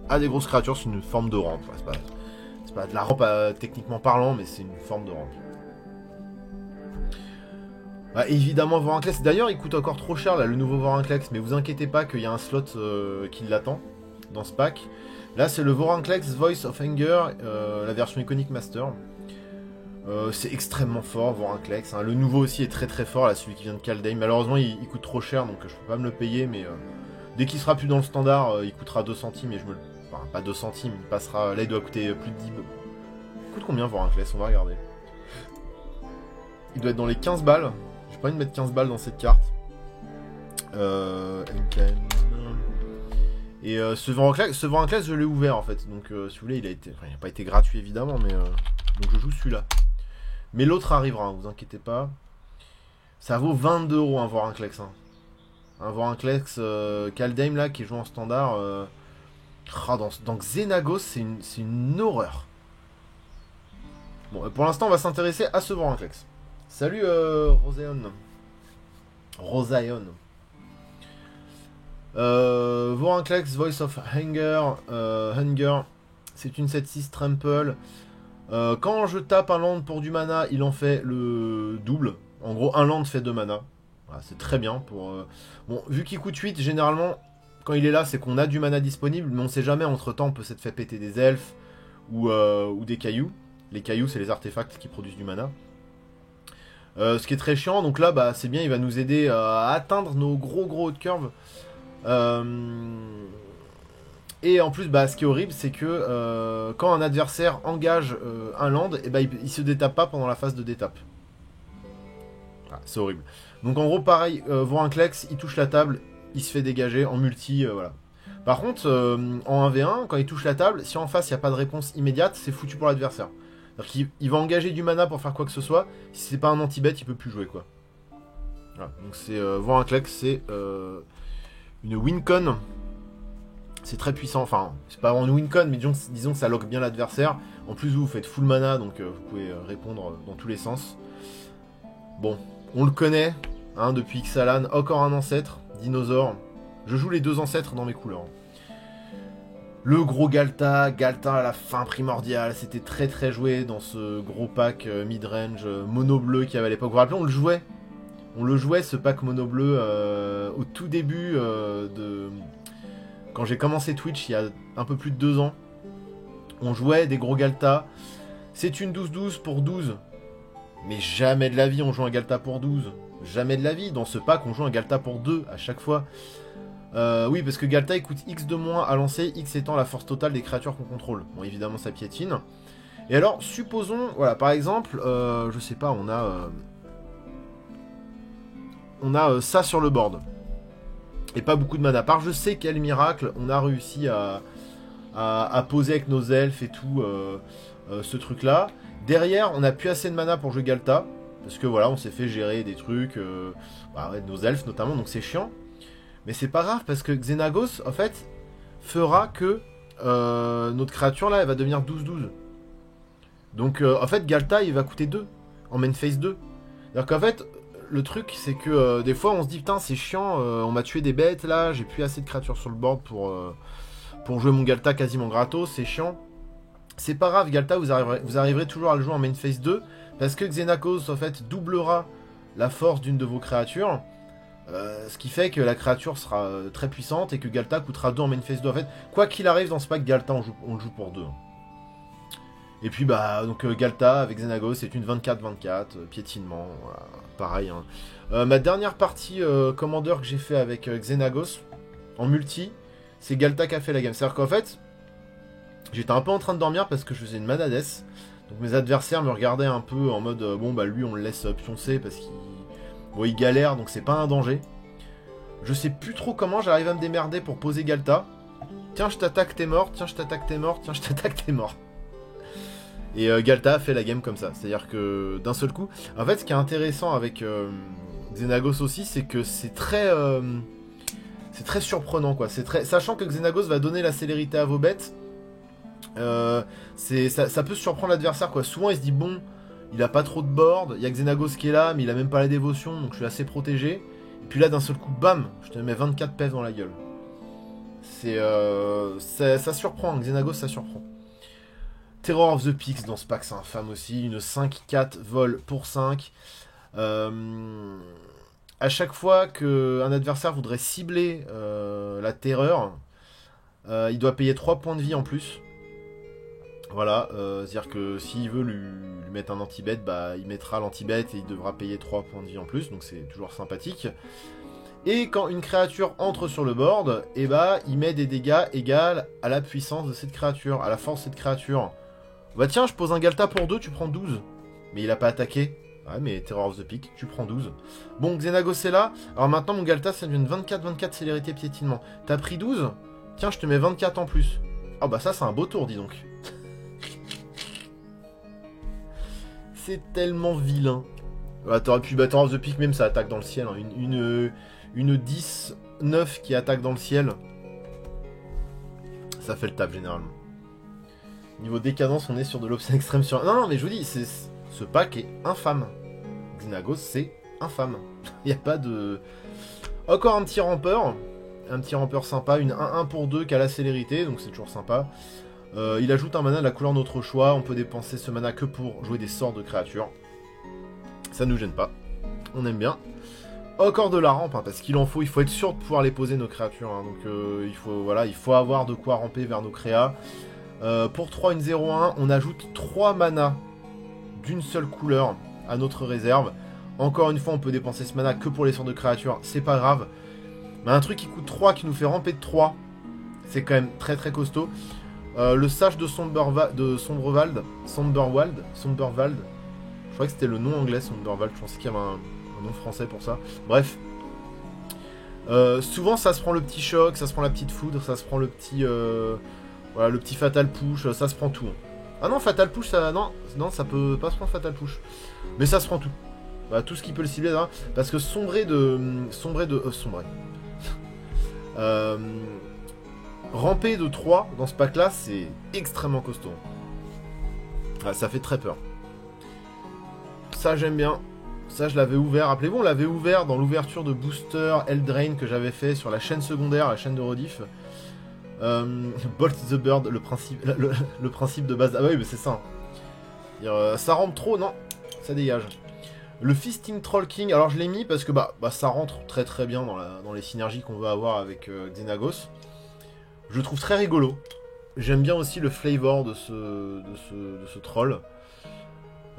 à des grosses créatures, c'est une forme de rampe. C'est pas de la rampe techniquement parlant, mais c'est une forme de rampe. Bah, évidemment Vorinclex, d'ailleurs il coûte encore trop cher là le nouveau Vorinclex, mais vous inquiétez pas qu'il y a un slot qui l'attend dans ce pack. Là c'est le Vorinclex Voice of Anger, la version iconique Master. C'est extrêmement fort Vorinclex, hein. Le nouveau aussi est très très fort, là celui qui vient de Kaldheim. Malheureusement il coûte trop cher donc je peux pas me le payer, mais dès qu'il sera plus dans le standard, il coûtera 2 centimes et je me le... Enfin pas 2 centimes, il passera... Là il doit coûter plus de 10... Il coûte combien Vorinclex? On va regarder. Il doit être dans les 15 balles. J'ai pas envie de mettre 15 balles dans cette carte. NKM. Et ce Vorinclex, je l'ai ouvert en fait. Donc si vous voulez, il n'a pas été gratuit évidemment, mais donc je joue celui-là. Mais l'autre arrivera, hein, vous inquiétez pas. Ça vaut 22 € un Vorinclex. Hein. Un Vorinclex Kaldheim là qui joue en standard. Dans Xenagos, c'est une horreur. Bon, pour l'instant, on va s'intéresser à ce Vorinclex. Salut Rosaeon. Vorinclex Voice of Hunger. C'est une 7-6 trample. Quand je tape un land pour du mana, il en fait le double. En gros, un land fait 2 mana. Voilà, c'est très bien pour... Bon, vu qu'il coûte 8, généralement, quand il est là, c'est qu'on a du mana disponible, mais on sait jamais, entre-temps, on peut s'être fait péter des elfes ou des cailloux. Les cailloux, c'est les artefacts qui produisent du mana. Ce qui est très chiant, donc là, bah, c'est bien, il va nous aider à atteindre nos gros haut de curve. Et en plus, bah, ce qui est horrible, c'est que quand un adversaire engage un land, et bah, il se détape pas pendant la phase de détape. Ah, c'est horrible. Donc en gros, pareil, Vorinclex, il touche la table, il se fait dégager en multi, voilà. Par contre, en 1v1, quand il touche la table, si en face il n'y a pas de réponse immédiate, c'est foutu pour l'adversaire. C'est-à-dire qu'il va engager du mana pour faire quoi que ce soit. Si c'est pas un anti-bet, il peut plus jouer, quoi. Voilà. Donc c'est Vorinclex, c'est une win-con. C'est très puissant. Enfin, c'est pas vraiment une win-con, mais disons que ça lock bien l'adversaire. En plus, vous faites full mana, donc vous pouvez répondre dans tous les sens. Bon, on le connaît, hein, depuis Ixalan. Encore un ancêtre, dinosaure. Je joue les deux ancêtres dans mes couleurs. Le gros Galta à la fin primordiale, c'était très très joué dans ce gros pack mid-range mono bleu qu'il y avait à l'époque. Vous vous rappelez, on le jouait ce pack mono bleu au tout début de... Quand j'ai commencé Twitch il y a un peu plus de 2 ans. On jouait des gros Galta. C'est une 12-12 pour 12. Mais jamais de la vie on joue un Galta pour 12. Jamais de la vie. Dans ce pack on joue un Galta pour 2 à chaque fois. Oui, parce que Galta il coûte X de moins à lancer, X étant la force totale des créatures qu'on contrôle. Bon, évidemment, ça piétine. Et alors, supposons, voilà, par exemple, je sais pas, on a ça sur le board. Et pas beaucoup de mana. Par je sais quel miracle, on a réussi à poser avec nos elfes et tout, ce truc-là. Derrière, on a plus assez de mana pour jouer Galta. Parce que voilà, on s'est fait gérer des trucs, bah, ouais, nos elfes notamment, donc c'est chiant. Mais c'est pas grave parce que Xenagos, en fait, fera que notre créature là, elle va devenir 12-12. Donc en fait, Galta, il va coûter 2 en main phase 2. Alors qu'en fait, le truc, c'est que des fois, on se dit, putain, c'est chiant, on m'a tué des bêtes là, j'ai plus assez de créatures sur le board pour jouer mon Galta quasiment gratos, c'est chiant. C'est pas grave, Galta, vous arriverez toujours à le jouer en main phase 2 parce que Xenagos, en fait, doublera la force d'une de vos créatures. Ce qui fait que la créature sera très puissante et que Galta coûtera 2 en main phase 2. En fait, quoi qu'il arrive dans ce pack, Galta, on le joue pour 2. Et puis, bah, donc Galta avec Xenagos, c'est une 24-24, piétinement, voilà, pareil. Hein. Ma dernière partie Commander que j'ai fait avec Xenagos, en multi, c'est Galta qui a fait la game. C'est-à-dire qu'en fait, j'étais un peu en train de dormir parce que je faisais une mana death. Donc mes adversaires me regardaient un peu en mode, bon, bah, lui, on le laisse pioncer parce qu'il... Bon, il galère, donc c'est pas un danger. Je sais plus trop comment j'arrive à me démerder pour poser Galta. Tiens, je t'attaque, t'es mort. Tiens, je t'attaque, t'es mort. Tiens, je t'attaque, t'es mort. Et Galta fait la game comme ça. C'est-à-dire que d'un seul coup... En fait, ce qui est intéressant avec Xenagos aussi, c'est que c'est très surprenant, quoi. Sachant que Xenagos va donner la célérité à vos bêtes, ça peut surprendre l'adversaire, quoi. Souvent, il se dit, bon... Il a pas trop de board, il y a Xenagos qui est là, mais il a même pas la dévotion, donc je suis assez protégé. Et puis là, d'un seul coup, bam, je te mets 24 PF dans la gueule. Ça surprend, Xenagos, ça surprend. Terror of the Peaks dans ce pack, c'est infâme aussi. Une 5-4 vol pour 5. À chaque fois qu'un adversaire voudrait cibler la terreur, il doit payer 3 points de vie en plus. Voilà, c'est-à-dire que s'il veut lui mettre un anti-bet, bah, il mettra l'anti-bet et il devra payer 3 points de vie en plus, donc c'est toujours sympathique. Et quand une créature entre sur le board, et bah, il met des dégâts égaux à la puissance de cette créature, à la force de cette créature. Bah tiens, je pose un Galta pour 2, tu prends 12. Mais il a pas attaqué. Ouais, mais Terror of the Peak, tu prends 12. Bon, Xenagos est là. Alors maintenant, mon Galta, ça devient 24-24 célérité piétinement. T'as pris 12 ? Tiens, je te mets 24 en plus. Ah bah ça, c'est un beau tour, dis donc. C'est tellement vilain. Puis Terror of the Peak, même ça attaque dans le ciel. Hein. Une 10-9 qui attaque dans le ciel. Ça fait le tap généralement. Niveau décadence, on est sur de l'obscène extrême sur... Non, mais je vous dis, ce pack est infâme. Xenagos, c'est infâme. Il n'y a pas de... Encore un petit rampeur. Un petit rampeur sympa. Une 1-1 pour 2 qui a la célérité, donc c'est toujours sympa. Il ajoute un mana de la couleur de notre choix. On peut dépenser ce mana que pour jouer des sorts de créatures. Ça nous gêne pas. On aime bien. Encore de la rampe, hein, parce qu'il en faut, il faut être sûr de pouvoir les poser nos créatures. Hein, donc voilà, il faut avoir de quoi ramper vers nos créas. Pour 3, une 0-1, on ajoute 3 mana d'une seule couleur à notre réserve. Encore une fois, on peut dépenser ce mana que pour les sorts de créatures, c'est pas grave. Mais un truc qui coûte 3, qui nous fait ramper de 3, c'est quand même très très costaud. Le sage de Somberwald, je crois que c'était le nom anglais, Somberwald, je pensais qu'il y avait un nom français pour ça. Bref. Souvent ça se prend le petit choc, ça se prend la petite foudre, ça se prend le petit voilà, le petit fatal push, ça se prend tout. Ah non, fatal push, ça non, ça peut pas se prendre fatal push. Mais ça se prend tout. Bah, tout ce qui peut le cibler là, parce que ramper de 3 dans ce pack là, c'est extrêmement costaud. Ah, ça fait très peur. Ça j'aime bien. Ça je l'avais ouvert, rappelez-vous on l'avait ouvert dans l'ouverture de Booster Eldraine que j'avais fait sur la chaîne secondaire, la chaîne de Rediff. Bolt the Bird, le principe de base. Ah bah oui mais c'est ça. Ça rentre trop, non, ça dégage. Le Feasting Troll King, alors je l'ai mis parce que bah ça rentre très très bien dans les synergies qu'on veut avoir avec Xenagos. Je le trouve très rigolo. J'aime bien aussi le flavor de ce troll.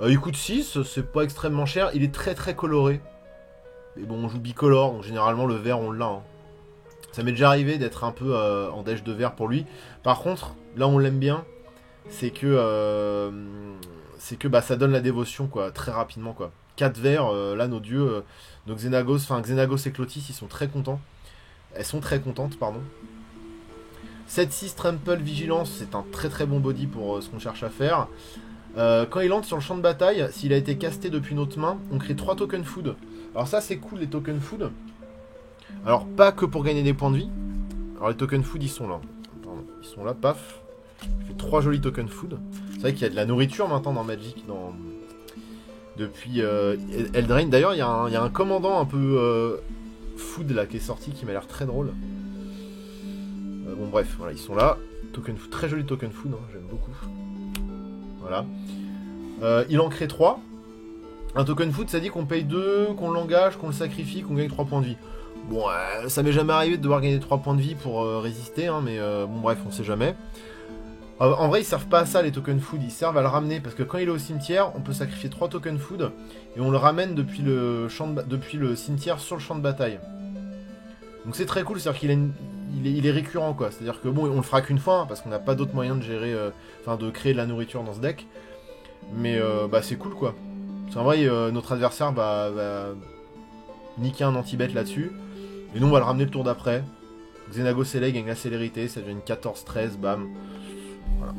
Il coûte 6, c'est pas extrêmement cher. Il est très très coloré. Mais bon, on joue bicolore, donc généralement le vert on l'a. Hein. Ça m'est déjà arrivé d'être un peu en dèche de vert pour lui. Par contre, là on l'aime bien. C'est que bah, ça donne la dévotion quoi, très rapidement quoi. 4 verts, là nos dieux, nos Xenagos, Xenagos et Clotis, ils sont très contents. Elles sont très contentes, pardon. 7-6 Trample Vigilance, c'est un très très bon body pour ce qu'on cherche à faire. Quand il entre sur le champ de bataille, s'il a été casté depuis notre main, on crée 3 tokens food. Alors ça c'est cool les tokens food. Alors pas que pour gagner des points de vie. Alors les tokens food ils sont là. Pardon, ils sont là, paf. Je fais 3 jolis tokens food. C'est vrai qu'il y a de la nourriture maintenant dans Magic, depuis Eldraine. D'ailleurs il y a un commandant un peu food là qui est sorti qui m'a l'air très drôle. Bon bref, voilà, ils sont là. Token food, très joli token food, hein, j'aime beaucoup. Voilà. Il en crée 3. Un token food, ça dit qu'on paye 2, qu'on l'engage, qu'on le sacrifie, qu'on gagne 3 points de vie. Bon, ça m'est jamais arrivé de devoir gagner 3 points de vie pour résister, hein, mais bon bref, on sait jamais. En vrai, ils servent pas à ça les tokens food, ils servent à le ramener, parce que quand il est au cimetière, on peut sacrifier 3 tokens food, et on le ramène depuis le cimetière sur le champ de bataille. Donc c'est très cool, c'est-à-dire qu'il est récurrent quoi, c'est-à-dire que bon on le fera qu'une fois hein, parce qu'on n'a pas d'autre moyen de gérer, de créer de la nourriture dans ce deck, mais bah c'est cool quoi. Parce qu'en vrai notre adversaire va niquer un anti-bet là-dessus, et nous on va le ramener le tour d'après. Xenagos Elec gagne la célérité, ça devient une 14-13, bam. Voilà.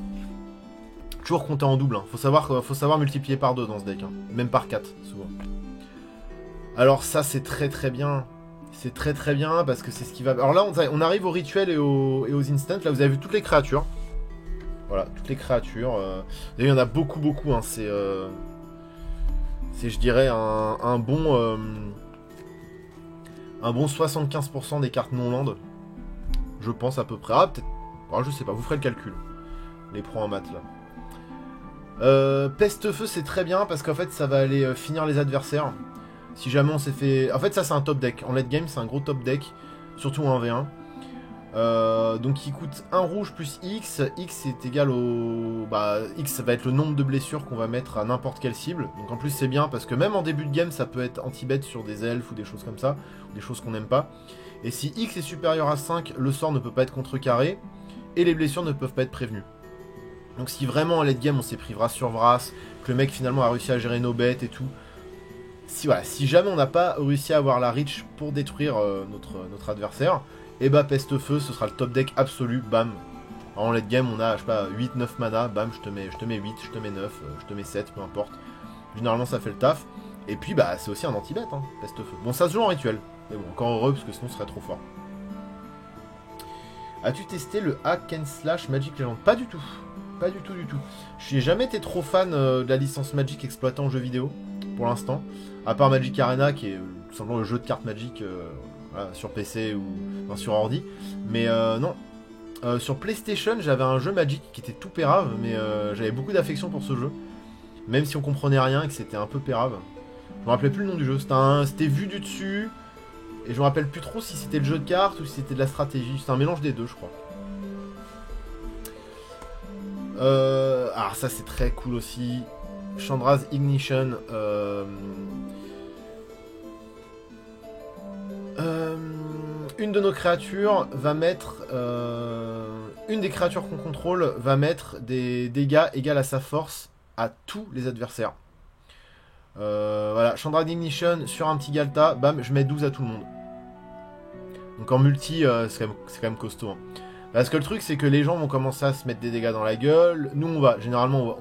Toujours compter en double, hein. Faut savoir multiplier par 2 dans ce deck, hein. Même par 4 souvent. Alors ça c'est très très bien. C'est très très bien parce que c'est ce qui va... Alors là on arrive au rituel et aux instants. Là vous avez vu toutes les créatures. Voilà, toutes les créatures. Il y en a beaucoup hein. C'est je dirais un bon 75% des cartes non land. Je pense à peu près. Ah peut-être... Alors, je sais pas, vous ferez le calcul. Les pros en maths là. Peste-feu c'est très bien parce qu'en fait ça va aller finir les adversaires. Si jamais on s'est fait... En fait ça c'est un top deck. En late game c'est un gros top deck. Surtout en 1v1. Donc il coûte 1 rouge plus X. X est égal au... X ça va être le nombre de blessures qu'on va mettre à n'importe quelle cible. Donc en plus c'est bien parce que même en début de game ça peut être anti-bet sur des elfes ou des choses comme ça. Ou des choses qu'on n'aime pas. Et si X est supérieur à 5, le sort ne peut pas être contrecarré. Et les blessures ne peuvent pas être prévenues. Donc si vraiment en late game on s'est pris Vras sur Vras, que le mec finalement a réussi à gérer nos bêtes et tout... Si jamais on n'a pas réussi à avoir la reach pour détruire notre adversaire, et bah Peste-Feu ce sera le top deck absolu, bam. Alors, en late game on a je sais pas 8-9 mana, bam je te mets 8, je te mets 9, je te mets 7, peu importe. Généralement ça fait le taf. Et puis bah c'est aussi un anti-bet hein, Peste-Feu. Bon ça se joue en rituel, mais bon encore heureux parce que sinon ce serait trop fort. As-tu testé le hack and slash Magic Legend? Pas du tout. Pas du tout. Je n'ai jamais été trop fan de la licence Magic exploitée en jeu vidéo, pour l'instant. À part Magic Arena, qui est tout simplement le jeu de cartes Magic voilà, sur PC ou sur ordi. Mais non. Sur PlayStation, j'avais un jeu Magic qui était tout pérave, mais j'avais beaucoup d'affection pour ce jeu. Même si on comprenait rien et que c'était un peu pérave. Je me rappelais plus le nom du jeu. C'était vu du dessus. Et je me rappelle plus trop si c'était le jeu de cartes ou si c'était de la stratégie. C'est un mélange des deux, je crois. Alors ça c'est très cool aussi. Chandra's Ignition. Une de nos créatures va mettre... une des créatures qu'on contrôle va mettre des dégâts égaux à sa force à tous les adversaires. Voilà, Chandra's Ignition sur un petit Galta, bam, je mets 12 à tout le monde. Donc en multi, c'est quand même costaud. Hein. Parce que le truc, c'est que les gens vont commencer à se mettre des dégâts dans la gueule. Nous, on va généralement...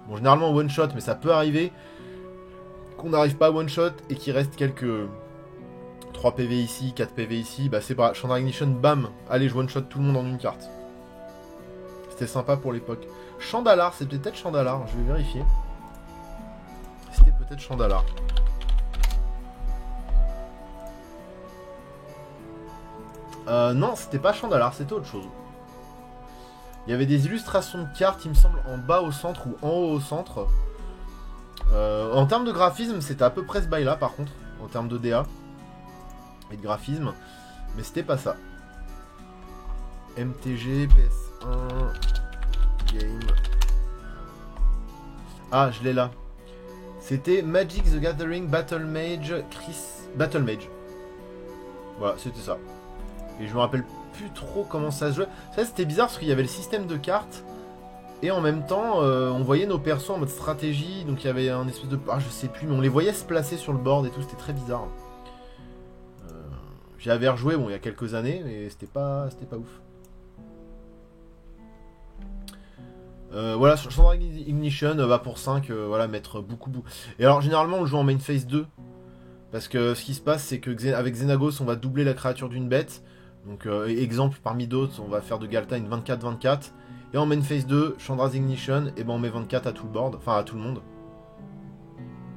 Bon, généralement one shot, mais ça peut arriver qu'on n'arrive pas à one shot et qu'il reste quelques 3 PV ici, 4 PV ici. Bah c'est pas Chandra's Ignition, bam, allez, je one shot tout le monde en une carte. C'était sympa pour l'époque. Chandalar, c'est peut-être Chandalar, je vais vérifier. C'était peut-être Chandalar. Non, c'était pas Chandalar, c'était autre chose. Il y avait des illustrations de cartes, il me semble, en bas au centre ou en haut au centre. En termes de graphisme, c'était à peu près ce bail-là, par contre, en termes de DA et de graphisme. Mais c'était pas ça. MTG, PS1, Game. Ah, je l'ai là. C'était Magic the Gathering Battle Mage Battle Mage. Voilà, c'était ça. Et je me rappelle plus trop comment ça se jouait. Ça, c'était bizarre parce qu'il y avait le système de cartes. Et en même temps, on voyait nos persos en mode stratégie. Donc il y avait un espèce de... Ah, je sais plus, mais on les voyait se placer sur le board et tout. C'était très bizarre. J'y avais rejoué, bon, il y a quelques années, mais c'était pas ouf. Voilà, sur Chandra's Ignition, va pour 5, voilà, mettre beaucoup. Et alors, généralement, on le joue en main phase 2. Parce que ce qui se passe, c'est que avec Xenagos, on va doubler la créature d'une bête. Donc, exemple parmi d'autres, on va faire de Galta une 24-24. Et en main phase 2, Chandra's Ignition, et ben on met 24 à tout le board, enfin à tout le monde.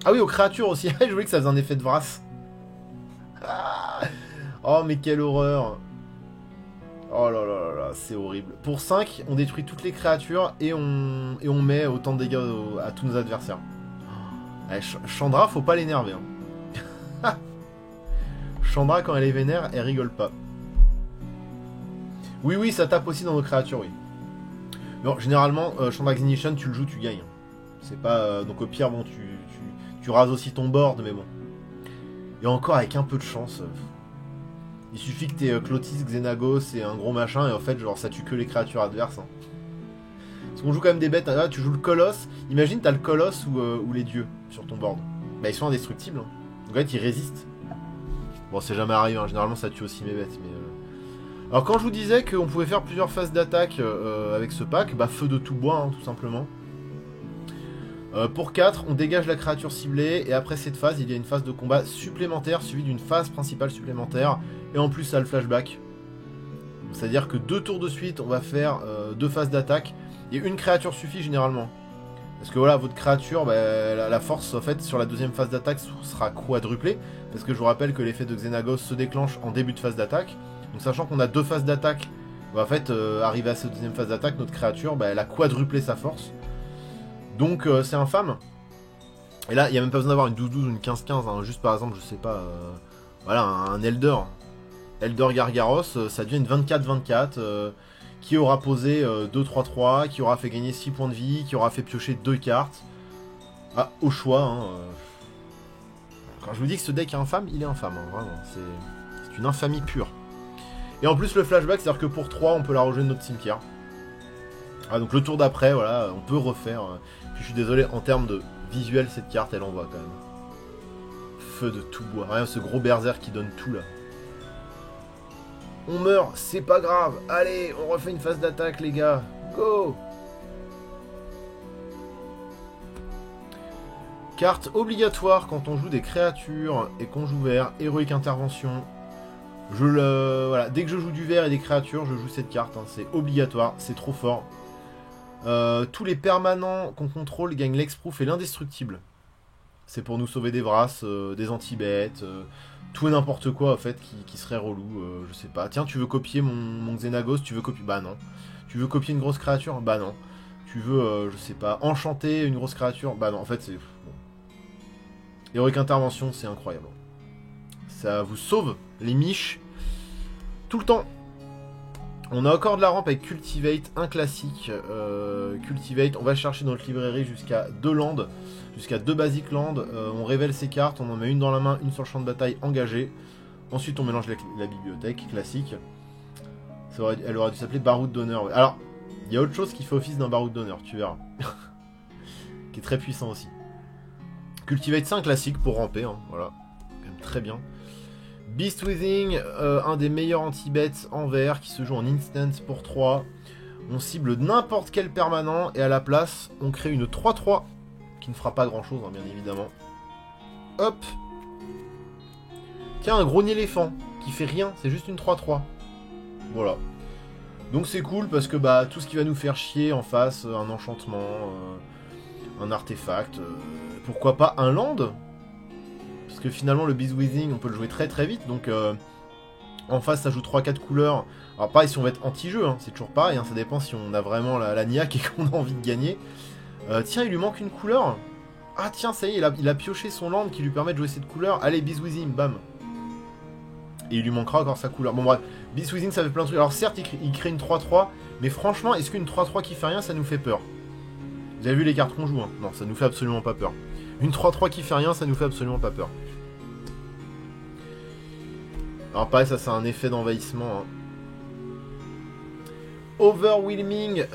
Ah oui, aux créatures aussi, je voulais que ça faisait un effet de Vrass. Oh, mais quelle horreur! Oh là là là là, c'est horrible. Pour 5, on détruit toutes les créatures et on met autant de dégâts à tous nos adversaires. Ouais, Chandra, faut pas l'énerver. Hein. Chandra, quand elle est vénère, elle rigole pas. Oui, oui, ça tape aussi dans nos créatures, oui. Bon, généralement, Chandra's Ignition, tu le joues, tu gagnes. C'est pas... donc au pire, bon, tu rases aussi ton board, mais bon. Et encore, avec un peu de chance... il suffit que t'aies Clotis, Xenagos et un gros machin, et en fait, genre, ça tue que les créatures adverses. Hein. Parce qu'on joue quand même des bêtes. Là, tu joues le colosse. Imagine, t'as le colosse ou les dieux sur ton board. Bah, ils sont indestructibles. Hein. Donc, en fait, ils résistent. Bon, c'est jamais arrivé. Hein. Généralement, ça tue aussi mes bêtes. Mais, alors, quand je vous disais qu'on pouvait faire plusieurs phases d'attaque avec ce pack, bah, feu de tout bois, hein, tout simplement. Pour 4, on dégage la créature ciblée, et après cette phase, il y a une phase de combat supplémentaire, suivie d'une phase principale supplémentaire, et en plus ça a le flashback. C'est-à-dire que 2 tours de suite, on va faire 2 phases d'attaque, et une créature suffit généralement. Parce que voilà, votre créature, bah, la force en fait sur la deuxième phase d'attaque sera quadruplée, parce que je vous rappelle que l'effet de Xenagos se déclenche en début de phase d'attaque. Donc sachant qu'on a 2 phases d'attaque, bah, en fait, arrivé à cette deuxième phase d'attaque, notre créature, bah, elle a quadruplé sa force. Donc c'est infâme. Et là, il n'y a même pas besoin d'avoir une 12-12 ou une 15-15. Hein. Juste par exemple, je sais pas. Voilà, un Elder. Elder Gargaros, ça devient une 24-24. Qui aura posé 2-3-3. Qui aura fait gagner 6 points de vie. Qui aura fait piocher 2 cartes. Ah, au choix. Hein, Quand je vous dis que ce deck est infâme, il est infâme. Hein, vraiment. C'est une infamie pure. Et en plus, le flashback, c'est-à-dire que pour 3, on peut la rejoindre de notre cimetière. Ah, donc le tour d'après, voilà, on peut refaire. Puis je suis désolé, en termes de visuel, cette carte, elle envoie quand même. Feu de tout bois. Rien, ce gros berserk qui donne tout là. On meurt, c'est pas grave. Allez, on refait une phase d'attaque, les gars. Go! Carte obligatoire quand on joue des créatures et qu'on joue vert. Héroïque intervention. Voilà, dès que je joue du vert et des créatures, je joue cette carte. Hein. C'est obligatoire, c'est trop fort. Tous les permanents qu'on contrôle gagnent l'exproof et l'indestructible. C'est pour nous sauver des Vrass, des anti-bêtes, tout et n'importe quoi en fait qui serait relou, je sais pas. Tiens, tu veux copier mon Xenagos, tu veux copier... Bah non. Tu veux copier une grosse créature? Bah non. Tu veux, je sais pas, enchanter une grosse créature? Bah non, en fait c'est... Bon. Héroïque intervention, c'est incroyable. Ça vous sauve les miches tout le temps. On a encore de la rampe avec Cultivate, un classique. Cultivate, on va chercher dans notre librairie jusqu'à 2 landes, jusqu'à 2 basic lands. On révèle ses cartes, on en met une dans la main, une sur le champ de bataille engagée. Ensuite, on mélange la bibliothèque classique. Elle aurait dû s'appeler Baroud d'honneur. Ouais. Alors, il y a autre chose qui fait office d'un Baroud d'honneur, tu verras. Qui est très puissant aussi. Cultivate, c'est un classique pour ramper, hein, voilà. Quand même très bien. Beast Withing, un des meilleurs anti-bêtes en vert qui se joue en instant pour 3. On cible n'importe quel permanent et à la place, on crée une 3-3 qui ne fera pas grand chose, hein, bien évidemment. Hop. Tiens, un gros éléphant qui fait rien, c'est juste une 3-3. Voilà. Donc c'est cool parce que bah tout ce qui va nous faire chier en face, un enchantement, un artefact, pourquoi pas un land? Parce que finalement le Beast Withing on peut le jouer très très vite, donc en face ça joue 3-4 couleurs. Alors pareil si on va être anti-jeu, hein, c'est toujours pareil, hein, ça dépend si on a vraiment la niaque et qu'on a envie de gagner. Tiens, il lui manque une couleur. Ah tiens, ça y est, il a pioché son land qui lui permet de jouer cette couleur. Allez, Beast Withing, bam. Et il lui manquera encore sa couleur. Bon bref, Beast Withing ça fait plein de trucs. Alors certes il crée une 3-3, mais franchement est-ce qu'une 3-3 qui fait rien ça nous fait peur? Vous avez vu les cartes qu'on joue, hein? Non, ça nous fait absolument pas peur. Une 3-3 qui fait rien ça nous fait absolument pas peur. Alors pareil, ça c'est un effet d'envahissement, hein. Overwhelming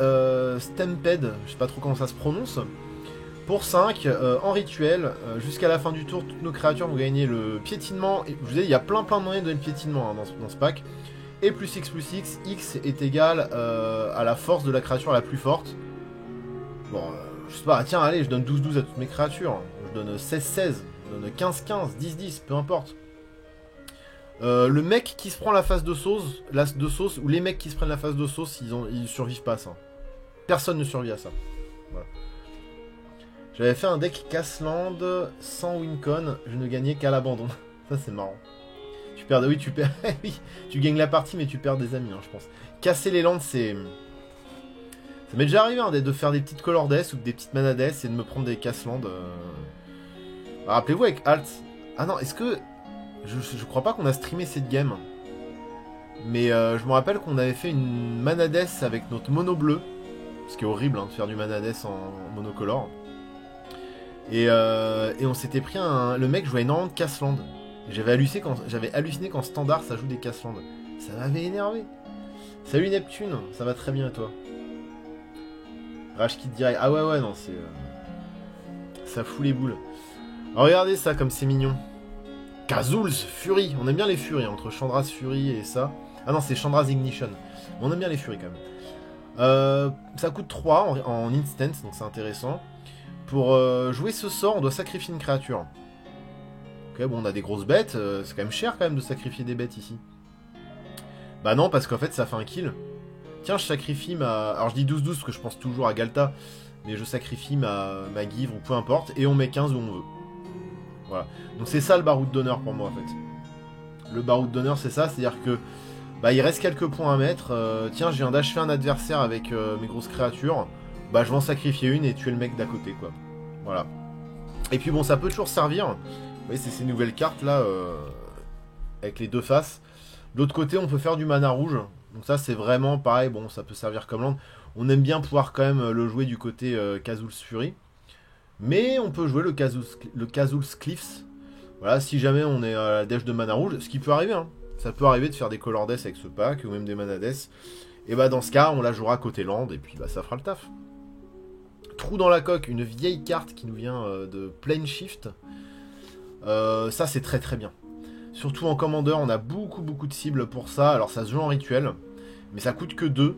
Stampede, je sais pas trop comment ça se prononce. Pour 5, en rituel, jusqu'à la fin du tour, toutes nos créatures vont gagner le piétinement. Et, je vous ai dit, il y a plein de moyens de donner le piétinement, hein, dans ce pack. Et plus X, X est égal à la force de la créature la plus forte. Bon, je sais pas, tiens, allez, je donne 12-12 à toutes mes créatures. Je donne 16-16, je donne 15-15, 10-10, peu importe. Le mec qui se prend la phase de sauce, ou les mecs qui se prennent la phase de sauce, ils survivent pas à ça. Personne ne survit à ça. Voilà. J'avais fait un deck Cassland sans Wincon, je ne gagnais qu'à l'abandon. Ça c'est marrant. Tu perds, oui, oui, tu gagnes la partie mais tu perds des amis, hein, je pense. Casser les landes, c'est... Ça m'est déjà arrivé hein, de faire des petites color death ou des petites mana death et de me prendre des Cassland. Rappelez-vous avec Alt. Ah non, est-ce que... Je crois pas qu'on a streamé cette game. Mais je me rappelle qu'on avait fait une mana death avec notre mono bleu. Ce qui est horrible hein, de faire du mana death en monocolore. Et on s'était pris le mec jouait énormément de Cassland. J'avais halluciné qu'en standard ça joue des Cassland. Ça m'avait énervé. Salut Neptune, ça va très bien et toi? Rage Kit direct. Ah ouais non c'est... Ça fout les boules. Alors, regardez ça comme c'est mignon. Kazul's Fury. On aime bien les Fury entre Chandra's Fury et ça. Ah non c'est Chandra's Ignition. Mais on aime bien les Fury quand même. Ça coûte 3 en instant donc c'est intéressant. Pour jouer ce sort, on doit sacrifier une créature. Ok, bon, on a des grosses bêtes. C'est quand même cher quand même de sacrifier des bêtes ici. Bah non, parce qu'en fait, ça fait un kill. Tiens, je sacrifie ma... Alors, je dis 12-12 parce que je pense toujours à Galta. Mais je sacrifie ma Givre ou peu importe. Et on met 15 où on veut. Voilà. Donc, c'est ça le Baroud d'honneur pour moi, en fait. Le Baroud d'honneur, c'est ça. C'est-à-dire que... Bah, il reste quelques points à mettre. Tiens, je viens d'achever un adversaire avec mes grosses créatures. Bah je vais en sacrifier une et tuer le mec d'à côté quoi. Voilà. Et puis bon ça peut toujours servir. Vous voyez c'est ces nouvelles cartes là avec les deux faces. De l'autre côté on peut faire du mana rouge. Donc ça c'est vraiment pareil, bon ça peut servir comme land. On aime bien pouvoir quand même le jouer du côté Kazul's Fury. Mais on peut jouer le Kazul's Cliffs. Voilà, si jamais on est à la dèche de mana rouge, ce qui peut arriver hein. Ça peut arriver de faire des color death avec ce pack ou même des mana death. Et bah dans ce cas on la jouera côté land et puis bah ça fera le taf. Trou dans la coque, une vieille carte qui nous vient de Plane Shift. Ça c'est très très bien. Surtout en Commander, on a beaucoup de cibles pour ça. Alors ça se joue en rituel, mais ça coûte que 2.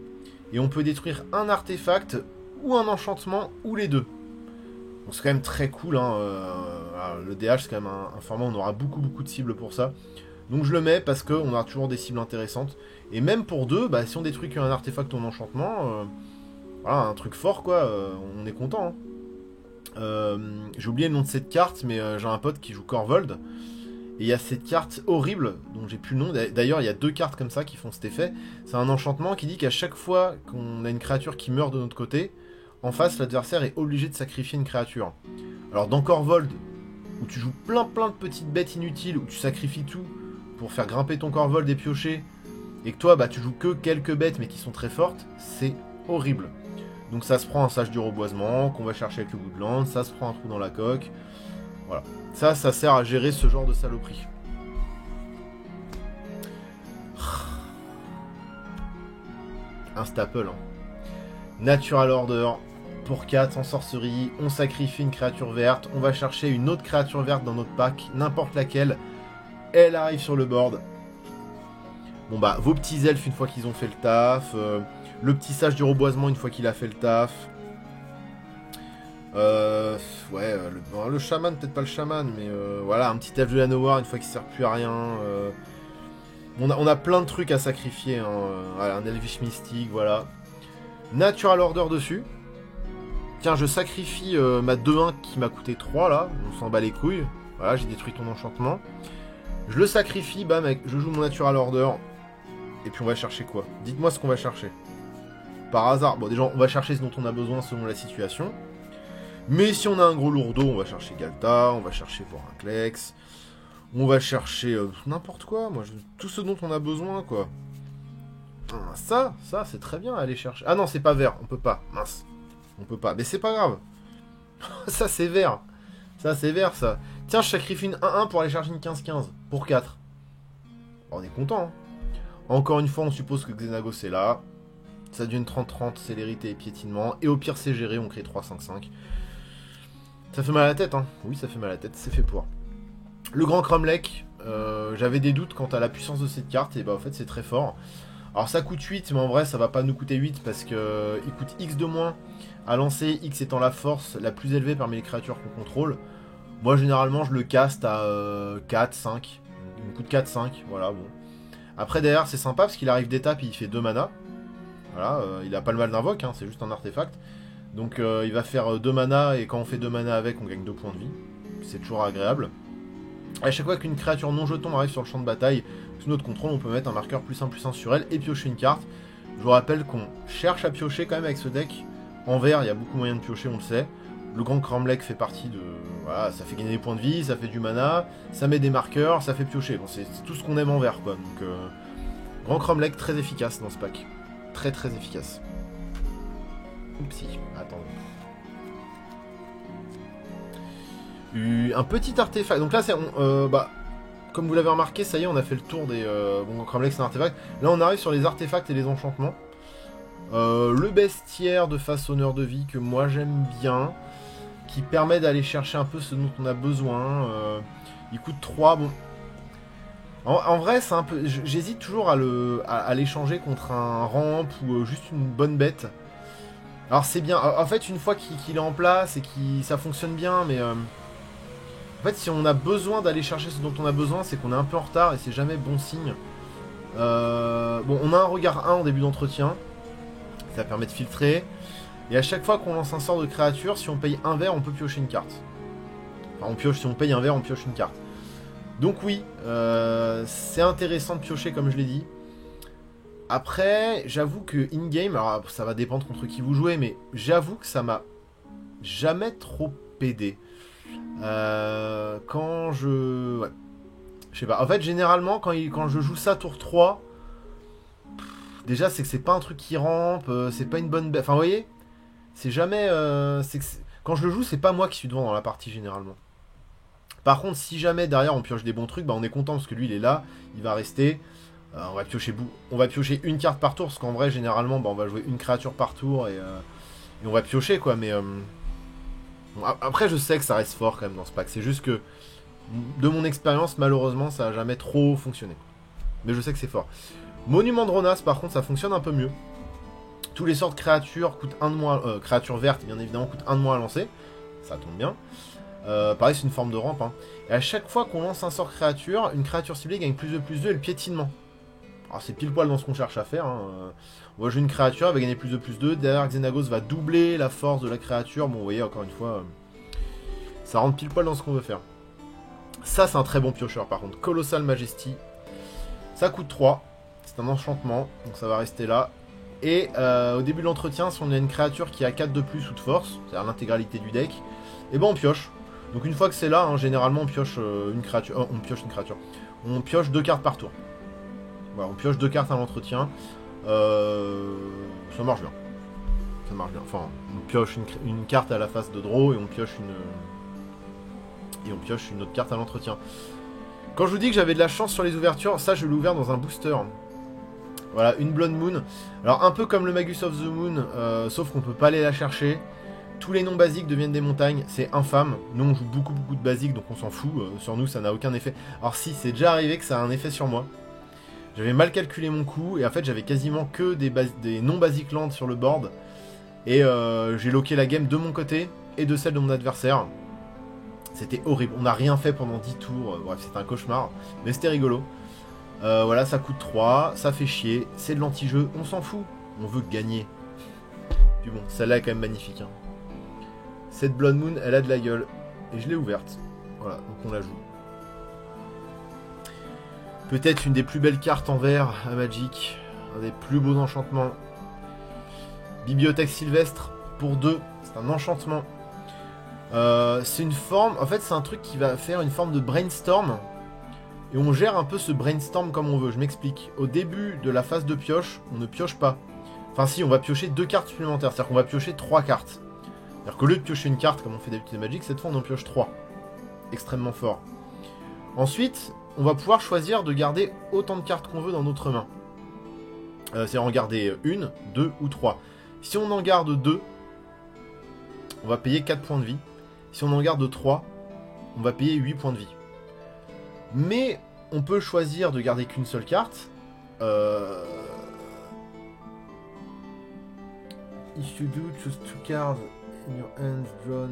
Et on peut détruire un artefact ou un enchantement ou les deux. Donc c'est quand même très cool. Hein. Le DH c'est quand même un format où on aura beaucoup de cibles pour ça. Donc je le mets parce qu'on aura toujours des cibles intéressantes. Et même pour 2, bah, si on détruit qu'un artefact ou un enchantement... Voilà, un truc fort quoi, on est content. Hein. J'ai oublié le nom de cette carte, mais j'ai un pote qui joue Korvold. Et il y a cette carte horrible, dont j'ai plus le nom. D'ailleurs, il y a 2 cartes comme ça qui font cet effet. C'est un enchantement qui dit qu'à chaque fois qu'on a une créature qui meurt de notre côté, en face, l'adversaire est obligé de sacrifier une créature. Alors dans Korvold, où tu joues plein de petites bêtes inutiles, où tu sacrifies tout pour faire grimper ton Corvold et piocher, et que toi, bah, tu joues que quelques bêtes mais qui sont très fortes, c'est horrible. Donc ça se prend un sage du reboisement, qu'on va chercher avec le Woodland, ça se prend un trou dans la coque. Voilà. Ça sert à gérer ce genre de saloperie. Un staple. Hein. Natural Order. Pour 4 en sorcerie, on sacrifie une créature verte, on va chercher une autre créature verte dans notre pack, n'importe laquelle. Elle arrive sur le board. Bon bah, vos petits elfes une fois qu'ils ont fait le taf. Le petit sage du reboisement une fois qu'il a fait le taf. Ouais, le chaman, peut-être pas le chaman, mais voilà, un petit elfe de la Nowhere une fois qu'il sert plus à rien. On a plein de trucs à sacrifier. Hein. Voilà, un Elvish Mystique, voilà. Natural Order dessus. Tiens, je sacrifie ma 2-1 qui m'a coûté 3 là. On s'en bat les couilles. Voilà, j'ai détruit ton enchantement. Je le sacrifie, bam, je joue mon Natural Order. Et puis on va chercher quoi? Dites-moi ce qu'on va chercher. Par hasard, bon déjà on va chercher ce dont on a besoin selon la situation. Mais si on a un gros lourdeau, on va chercher Galta, on va chercher Vorinclex. On va chercher n'importe quoi, tout ce dont on a besoin quoi. Ça c'est très bien à aller chercher. Ah non, c'est pas vert, on peut pas, mince. On peut pas, mais c'est pas grave. Ça c'est vert. Ça c'est vert ça. Tiens, je sacrifie une 1-1 pour aller chercher une 15-15. Pour 4. On est content. Hein. Encore une fois, on suppose que Xenagos est là. Ça devient 30-30, célérité et piétinement. Et au pire, c'est géré, on crée 3-5-5. Ça fait mal à la tête, hein. Oui, ça fait mal à la tête, c'est fait pour. Le grand Cromlech, j'avais des doutes quant à la puissance de cette carte. Et bah, en fait, c'est très fort. Alors, ça coûte 8, mais en vrai, ça va pas nous coûter 8 parce que il coûte X de moins à lancer. X étant la force la plus élevée parmi les créatures qu'on contrôle. Moi, généralement, je le caste à 4, 5. Il me coûte 4, 5. Voilà, bon. Après, derrière, c'est sympa parce qu'il arrive d'étape et il fait 2 mana. Voilà, il a pas le mal d'invoque, hein, c'est juste un artefact. Donc, il va faire 2 mana et quand on fait 2 mana avec, on gagne 2 points de vie. C'est toujours agréable. À chaque fois qu'une créature non jeton arrive sur le champ de bataille, sous notre contrôle, on peut mettre un marqueur +1/+1 sur elle et piocher une carte. Je vous rappelle qu'on cherche à piocher quand même avec ce deck. En vert, il y a beaucoup moyen de piocher, on le sait. Le grand Cromlech fait partie de... Voilà, ça fait gagner des points de vie, ça fait du mana, ça met des marqueurs, ça fait piocher. Bon, c'est tout ce qu'on aime en vert, quoi. Donc, grand Cromlech, très efficace dans ce pack. Très efficace. Oupsie, attends. Un petit artefact. Donc là, c'est... bah, comme vous l'avez remarqué, ça y est, on a fait le tour des... bon, Cromlech, c'est un artefact. Là, on arrive sur les artefacts et les enchantements. Le bestiaire de façonneur de vie que moi j'aime bien, qui permet d'aller chercher un peu ce dont on a besoin. Il coûte 3, bon. En vrai, c'est un peu. J'hésite toujours à l'échanger contre un ramp ou juste une bonne bête. Alors c'est bien. En fait, une fois qu'il est en place et que ça fonctionne bien, mais en fait, si on a besoin d'aller chercher ce dont on a besoin, c'est qu'on est un peu en retard et c'est jamais bon signe. Bon, on a un regard 1 en début d'entretien. Ça permet de filtrer. Et à chaque fois qu'on lance un sort de créature, si on paye un vert, on peut piocher une carte. Enfin, si on paye un vert, on pioche une carte. Donc oui, c'est intéressant de piocher comme je l'ai dit. Après, j'avoue que in-game, alors ça va dépendre contre qui vous jouez, mais j'avoue que ça m'a jamais trop pédé. Quand je... Ouais. Je sais pas. En fait, généralement, quand je joue ça tour 3... Déjà, c'est que c'est pas un truc qui rampe, c'est pas une bonne... Enfin, vous voyez, c'est jamais... Quand je le joue, c'est pas moi qui suis devant dans la partie, généralement. Par contre, si jamais, derrière, on pioche des bons trucs, bah, on est content, parce que lui, il est là, il va rester. On va piocher une carte par tour, parce qu'en vrai, généralement, bah, on va jouer une créature par tour, et on va piocher, quoi, mais... Bon, après, je sais que ça reste fort, quand même, dans ce pack. C'est juste que, de mon expérience, malheureusement, ça a jamais trop fonctionné. Mais je sais que c'est fort. Monument de Ronas, par contre, ça fonctionne un peu mieux. Tous les sorts de créatures coûtent 1 de moins. Créatures vertes, bien évidemment, coûtent 1 de moins à lancer. Ça tombe bien. Pareil, c'est une forme de rampe. Hein. Et à chaque fois qu'on lance un sort créature, une créature ciblée gagne +2/+2 et le piétinement. Alors, c'est pile poil dans ce qu'on cherche à faire. Hein. On va jouer une créature, elle va gagner +2/+2. Derrière, Xenagos va doubler la force de la créature. Bon, vous voyez, encore une fois, ça rentre pile poil dans ce qu'on veut faire. Ça, c'est un très bon piocheur, par contre. Colossal Majesty. Ça coûte 3. C'est un enchantement, donc ça va rester là. Et au début de l'entretien, si on a une créature qui a 4 de plus ou de force, c'est-à-dire l'intégralité du deck, et ben on pioche. Donc une fois que c'est là, hein, généralement on pioche une créature. On pioche une créature. On pioche 2 cartes par tour. Voilà, on pioche 2 cartes à l'entretien. Ça marche bien. Ça marche bien. Enfin, on pioche une carte à la face de draw et on pioche une autre carte à l'entretien. Quand je vous dis que j'avais de la chance sur les ouvertures, ça je l'ai ouvert dans un booster. Voilà, une Blood Moon. Alors un peu comme le Magus of the Moon, sauf qu'on peut pas aller la chercher. Tous les noms basiques deviennent des montagnes, c'est infâme. Nous on joue beaucoup de basiques donc on s'en fout. Sur nous ça n'a aucun effet. Alors si, c'est déjà arrivé que ça a un effet sur moi. J'avais mal calculé mon coup et en fait j'avais quasiment que des non basic land sur le board. Et j'ai loqué la game de mon côté et de celle de mon adversaire. C'était horrible, on n'a rien fait pendant 10 tours, bref c'était un cauchemar, mais c'était rigolo. Voilà, ça coûte 3, ça fait chier, c'est de l'anti-jeu, on s'en fout, on veut gagner. Puis bon, celle-là est quand même magnifique. Hein. Cette Blood Moon, elle a de la gueule, et je l'ai ouverte. Voilà, donc on la joue. Peut-être une des plus belles cartes en vert à Magic, un des plus beaux enchantements. Bibliothèque Sylvestre, pour 2, c'est un enchantement. C'est une forme, en fait c'est un truc qui va faire une forme de brainstorm. Et on gère un peu ce brainstorm comme on veut, je m'explique. Au début de la phase de pioche, on ne pioche pas. Enfin si, on va piocher 2 cartes supplémentaires, c'est-à-dire qu'on va piocher 3 cartes. C'est-à-dire qu'au lieu de piocher une carte comme on fait d'habitude Magic, cette fois on en pioche 3. Extrêmement fort. Ensuite, on va pouvoir choisir de garder autant de cartes qu'on veut dans notre main. C'est-à-dire en garder 1, 2 ou 3. Si on en garde 2, on va payer 4 points de vie. Si on en garde 3, on va payer 8 points de vie. Mais on peut choisir de garder qu'une seule carte. If you do, choose 2 cards in your hands, drawn.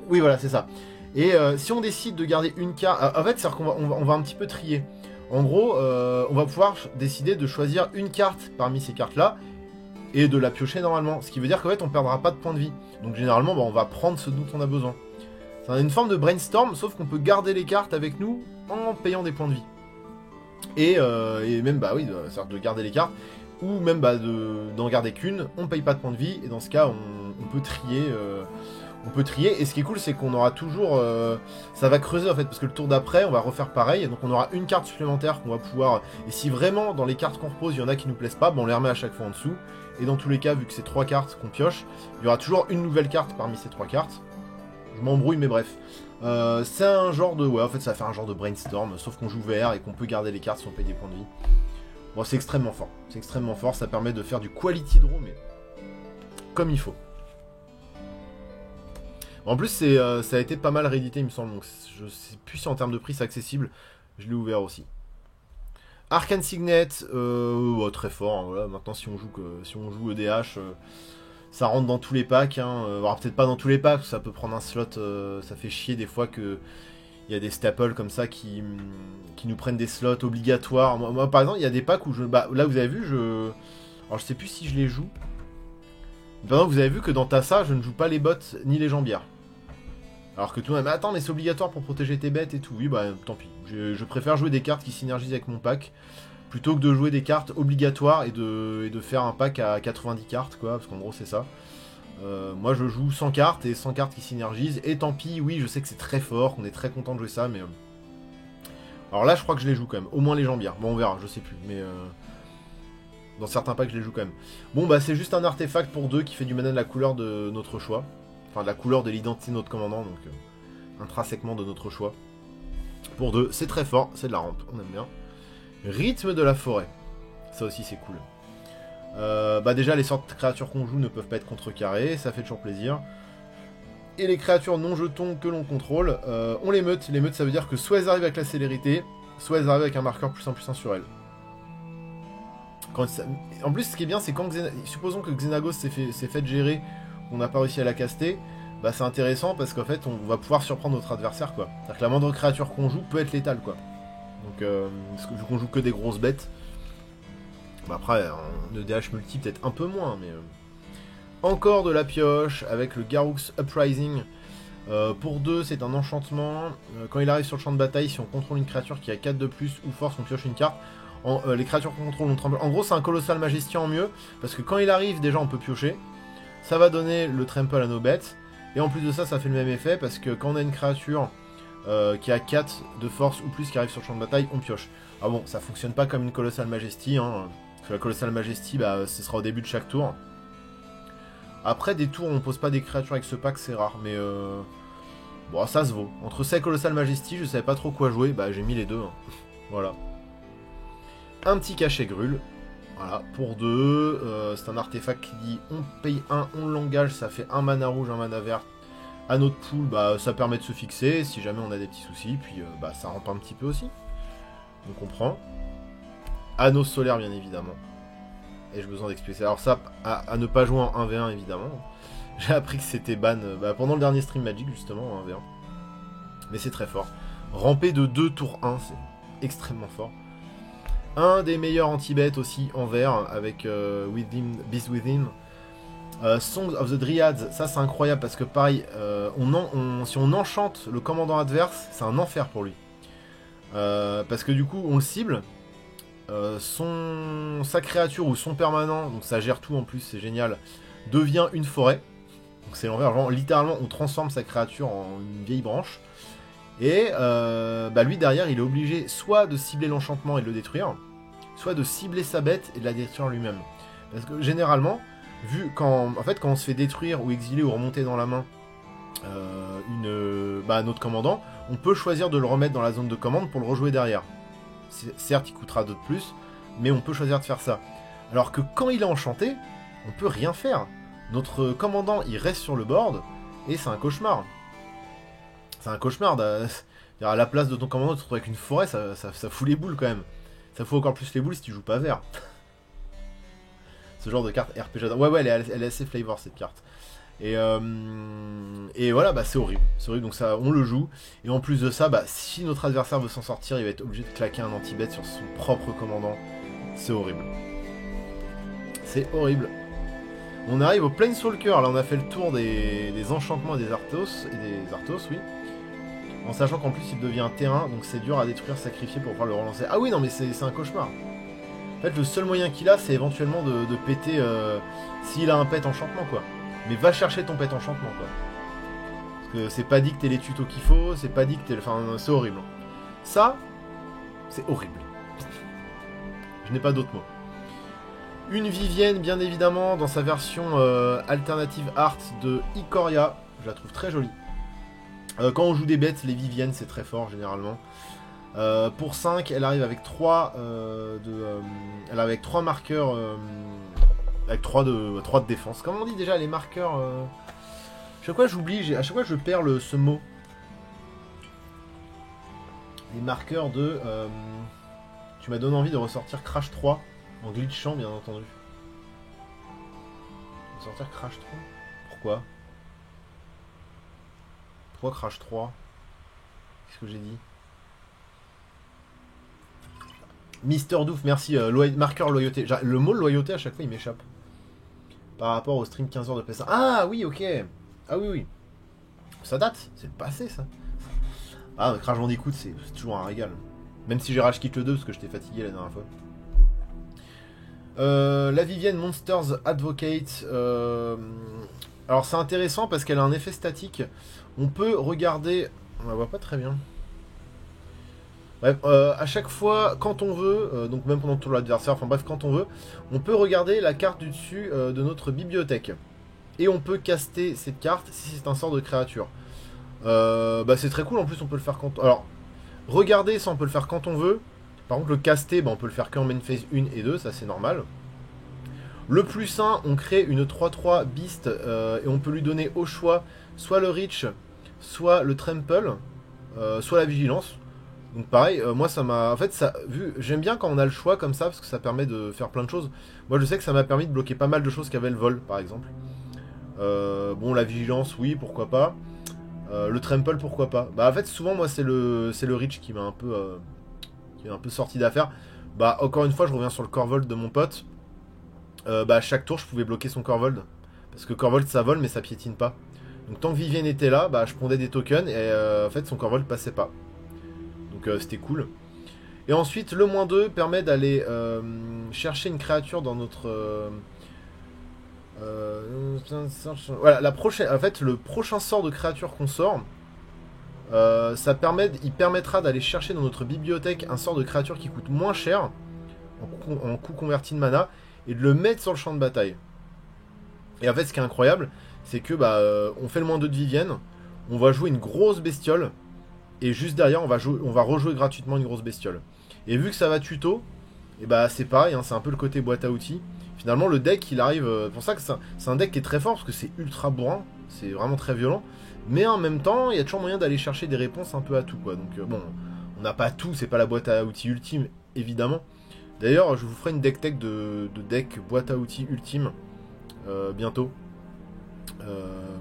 Oui, voilà, c'est ça. Et si on décide de garder une carte... en fait, c'est-à-dire qu'on va un petit peu trier. En gros, on va pouvoir décider de choisir une carte parmi ces cartes-là et de la piocher normalement. Ce qui veut dire qu'en fait, on perdra pas de points de vie. Donc généralement, on va prendre ce dont on a besoin. C'est une forme de brainstorm, sauf qu'on peut garder les cartes avec nous en payant des points de vie. Et même, bah oui, c'est-à-dire de garder les cartes, ou même d'en garder qu'une, on paye pas de points de vie, et dans ce cas, on peut trier. On peut trier, et ce qui est cool, c'est qu'on aura toujours... ça va creuser, en fait, parce que le tour d'après, on va refaire pareil, et donc on aura une carte supplémentaire qu'on va pouvoir... Et si vraiment, dans les cartes qu'on repose, il y en a qui nous plaisent pas, on les remet à chaque fois en dessous. Et dans tous les cas, vu que c'est 3 cartes qu'on pioche, il y aura toujours une nouvelle carte parmi ces 3 cartes. Je m'embrouille, mais bref. C'est un genre de... Ouais, en fait, ça va faire un genre de brainstorm, sauf qu'on joue VR et qu'on peut garder les cartes si on paye des points de vie. Bon, c'est extrêmement fort. C'est extrêmement fort, ça permet de faire du quality draw, mais comme il faut. En plus, ça a été pas mal réédité, il me semble, donc je sais plus si en termes de prix c'est accessible. Je l'ai ouvert aussi. Arcane Signet, très fort. Hein, voilà. Maintenant, si on joue EDH, ça rentre dans tous les packs. Hein. Alors, peut-être pas dans tous les packs, ça peut prendre un slot. Ça fait chier des fois que il y a des staples comme ça qui nous prennent des slots obligatoires. Moi, par exemple, il y a des packs où là, vous avez vu, alors je sais plus si je les joue. Par exemple, vous avez vu que dans Tassa, je ne joue pas les bots ni les jambières. Alors que tout le monde dit, mais attends, mais c'est obligatoire pour protéger tes bêtes et tout. Oui, bah tant pis. Je préfère jouer des cartes qui synergisent avec mon pack plutôt que de jouer des cartes obligatoires et de faire un pack à 90 cartes, quoi. Parce qu'en gros, c'est ça. Moi, je joue 100 cartes et 100 cartes qui synergisent. Et tant pis, oui, je sais que c'est très fort, qu'on est très content de jouer ça, mais. Alors là, je crois que je les joue quand même. Au moins les jambières. Bon, on verra, je sais plus. Mais. Dans certains packs, je les joue quand même. Bon, bah, c'est juste un artefact pour 2 qui fait du mana de la couleur de notre choix. Enfin, de la couleur de l'identité de notre commandant, donc intrinsèquement de notre choix. Pour 2, c'est très fort, c'est de la rampe, on aime bien. Rythme de la forêt, ça aussi c'est cool. Déjà, les sortes de créatures qu'on joue ne peuvent pas être contrecarrées, ça fait toujours plaisir. Et les créatures non jetons que l'on contrôle, on les meute. Les meutes, ça veut dire que soit elles arrivent avec la célérité, soit elles arrivent avec un marqueur +1/+1 sur elles. En plus, ce qui est bien, c'est quand supposons que Xenagos s'est fait gérer, on n'a pas réussi à la caster, bah c'est intéressant parce qu'en fait on va pouvoir surprendre notre adversaire, quoi. C'est-à-dire que la moindre créature qu'on joue peut être létale, quoi. Donc vu qu'on joue que des grosses bêtes, bah après en EDH multi peut-être un peu moins, mais encore de la pioche avec le Garruk's Uprising. Pour 2, c'est un enchantement. Quand il arrive sur le champ de bataille, si on contrôle une créature qui a 4 de plus ou force, on pioche une carte. Les créatures qu'on contrôle, on tremble. En gros, c'est un colossal magicien en mieux, parce que quand il arrive, déjà on peut piocher. Ça va donner le trample à nos bêtes. Et en plus de ça, ça fait le même effet parce que quand on a une créature qui a 4 de force ou plus qui arrive sur le champ de bataille, on pioche. Ah bon, ça fonctionne pas comme une Colossal Majesty, hein. Parce que la Colossal Majesty, bah, ce sera au début de chaque tour. Après, des tours où on pose pas des créatures avec ce pack, c'est rare, mais bon, ça se vaut. Entre ça et Colossal Majesty, je savais pas trop quoi jouer, bah j'ai mis les deux. Hein. Voilà. Un petit cachet grûle. Voilà, pour 2. C'est un artefact qui dit on paye 1, on l'engage, ça fait un mana rouge, un mana vert. À notre pool, bah, ça permet de se fixer si jamais on a des petits soucis, puis bah, ça rampe un petit peu aussi. Donc on prend. Anneau solaire, bien évidemment. Et j'ai besoin d'expliquer. Alors ça, à ne pas jouer en 1v1, évidemment. J'ai appris que c'était ban pendant le dernier stream Magic, justement, en 1v1. Mais c'est très fort. Ramper de 2 tours 1, c'est extrêmement fort. Un des meilleurs anti-bêtes aussi en vert, avec Beast Within. Songs of the Dryads, ça c'est incroyable parce que pareil, si on enchante le commandant adverse, c'est un enfer pour lui. Parce que du coup, on le cible. Sa créature ou son permanent, donc ça gère tout en plus, c'est génial, devient une forêt. Donc c'est l'envers, genre, littéralement on transforme sa créature en une vieille branche. Et lui derrière il est obligé soit de cibler l'enchantement et de le détruire, soit de cibler sa bête et de la détruire lui-même. Parce que généralement, quand on se fait détruire ou exiler ou remonter dans la main notre commandant, on peut choisir de le remettre dans la zone de commande pour le rejouer derrière. Certes, il coûtera 2 de plus, mais on peut choisir de faire ça. Alors que quand il est enchanté, on peut rien faire. Notre commandant, il reste sur le board, et c'est un cauchemar. C'est un cauchemar. À la place de ton commandant, de te retrouver avec une forêt, ça fout les boules quand même. Ça fout encore plus les boules si tu joues pas vert. Ce genre de carte RPG. Ouais, elle est assez flavor cette carte. Et voilà, bah c'est horrible. C'est horrible, donc ça, on le joue. Et en plus de ça, bah, si notre adversaire veut s'en sortir, il va être obligé de claquer un anti-bet sur son propre commandant. C'est horrible. C'est horrible. On arrive au Planeswalker. Là, on a fait le tour des enchantements et des Arthos. Oui. En sachant qu'en plus, il devient un terrain, donc c'est dur à détruire, sacrifier pour pouvoir le relancer. Ah oui, non, mais c'est un cauchemar. En fait, le seul moyen qu'il a, c'est éventuellement de péter s'il a un pet enchantement, quoi. Mais va chercher ton pet enchantement, quoi. Parce que c'est pas dit que t'aies les tutos qu'il faut, c'est pas dit que t'aies... Enfin, c'est horrible. Ça, c'est horrible. Je n'ai pas d'autres mots. Une Vivienne, bien évidemment, dans sa version alternative art de Ikoria. Je la trouve très jolie. Quand on joue des bêtes, les Viviennes, c'est très fort, généralement. Pour 5, elle arrive avec 3 elle arrive avec 3 marqueurs... avec 3 de défense. Comment on dit déjà les marqueurs chaque fois j'oublie, à chaque fois je perds ce mot. Les marqueurs de... tu m'as donné envie de ressortir Crash 3 en glitchant bien entendu. Ressortir Crash 3 ? Pourquoi ? Pourquoi Crash 3 ? Qu'est-ce que j'ai dit ? Mister Doof, merci. Marqueur loyauté. Le mot loyauté à chaque fois il m'échappe. Par rapport au stream 15 heures de PS1. Ah oui, ok. Ah oui. Ça date. C'est le passé, ça. Ah, Crash Bandicoot, c'est toujours un régal. Même si j'ai rage quitte le 2 parce que j'étais fatigué la dernière fois. La Vivienne Monsters Advocate. Alors c'est intéressant parce qu'elle a un effet statique. On peut regarder... On la voit pas très bien. Bref, à chaque fois, quand on veut, donc même pendant le tour de l'adversaire, enfin bref, quand on veut, on peut regarder la carte du dessus de notre bibliothèque. Et on peut caster cette carte si c'est un sort de créature. C'est très cool, en plus on peut le faire quand... Alors, regarder, ça on peut le faire quand on veut. Par contre, le caster, on peut le faire qu'en main phase 1 et 2, ça c'est normal. Le plus 1, on crée une 3-3 Beast, et on peut lui donner au choix soit le Reach, soit le Trample, soit la Vigilance. Donc pareil, moi ça m'a... En fait, j'aime bien quand on a le choix comme ça, parce que ça permet de faire plein de choses. Moi je sais que ça m'a permis de bloquer pas mal de choses qu'avait le vol, par exemple. La vigilance, oui, pourquoi pas. Le trample, pourquoi pas. En fait, souvent, moi, c'est le reach qui m'a un peu sorti d'affaire. Encore une fois, je reviens sur le Corvold de mon pote. À chaque tour, je pouvais bloquer son Corvold. Parce que Corvold, ça vole, mais ça piétine pas. Donc tant que Vivienne était là, je pondais des tokens, et en fait, son Corvold passait pas. Donc c'était cool. Et ensuite, le -2 permet d'aller chercher une créature dans notre Voilà, la prochaine, en fait, le prochain sort de créature qu'on sort, il permettra d'aller chercher dans notre bibliothèque un sort de créature qui coûte moins cher en coût converti de mana et de le mettre sur le champ de bataille. Et en fait, ce qui est incroyable, c'est que on fait le -2 de Vivienne, on va jouer une grosse bestiole et juste derrière, on va rejouer gratuitement une grosse bestiole. Et vu que ça va tuto, et c'est pareil, hein, c'est un peu le côté boîte à outils. Finalement, le deck, il arrive. Pour ça que c'est un deck qui est très fort parce que c'est ultra bourrin, c'est vraiment très violent. Mais en même temps, il y a toujours moyen d'aller chercher des réponses un peu à tout, quoi. Donc bon, on n'a pas tout, c'est pas la boîte à outils ultime, évidemment. D'ailleurs, je vous ferai une deck tech de deck boîte à outils ultime bientôt.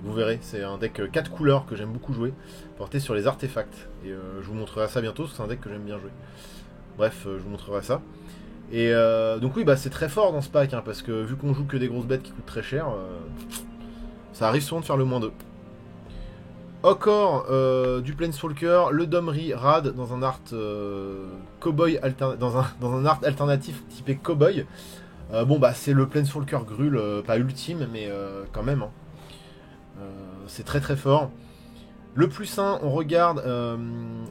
Vous verrez, c'est un deck 4 couleurs que j'aime beaucoup jouer, porté sur les artefacts. Et je vous montrerai ça bientôt, parce que c'est un deck que j'aime bien jouer. Bref, je vous montrerai ça. Et donc oui, c'est très fort dans ce pack, hein, parce que vu qu'on joue que des grosses bêtes qui coûtent très cher, ça arrive souvent de faire le -2. Encore du Planeswalker, le Domri Rad dans un art cowboy dans un art alternatif typé cowboy. C'est le Planeswalker Grul, pas ultime, mais quand même. Hein. C'est très très fort. Le +1, on regarde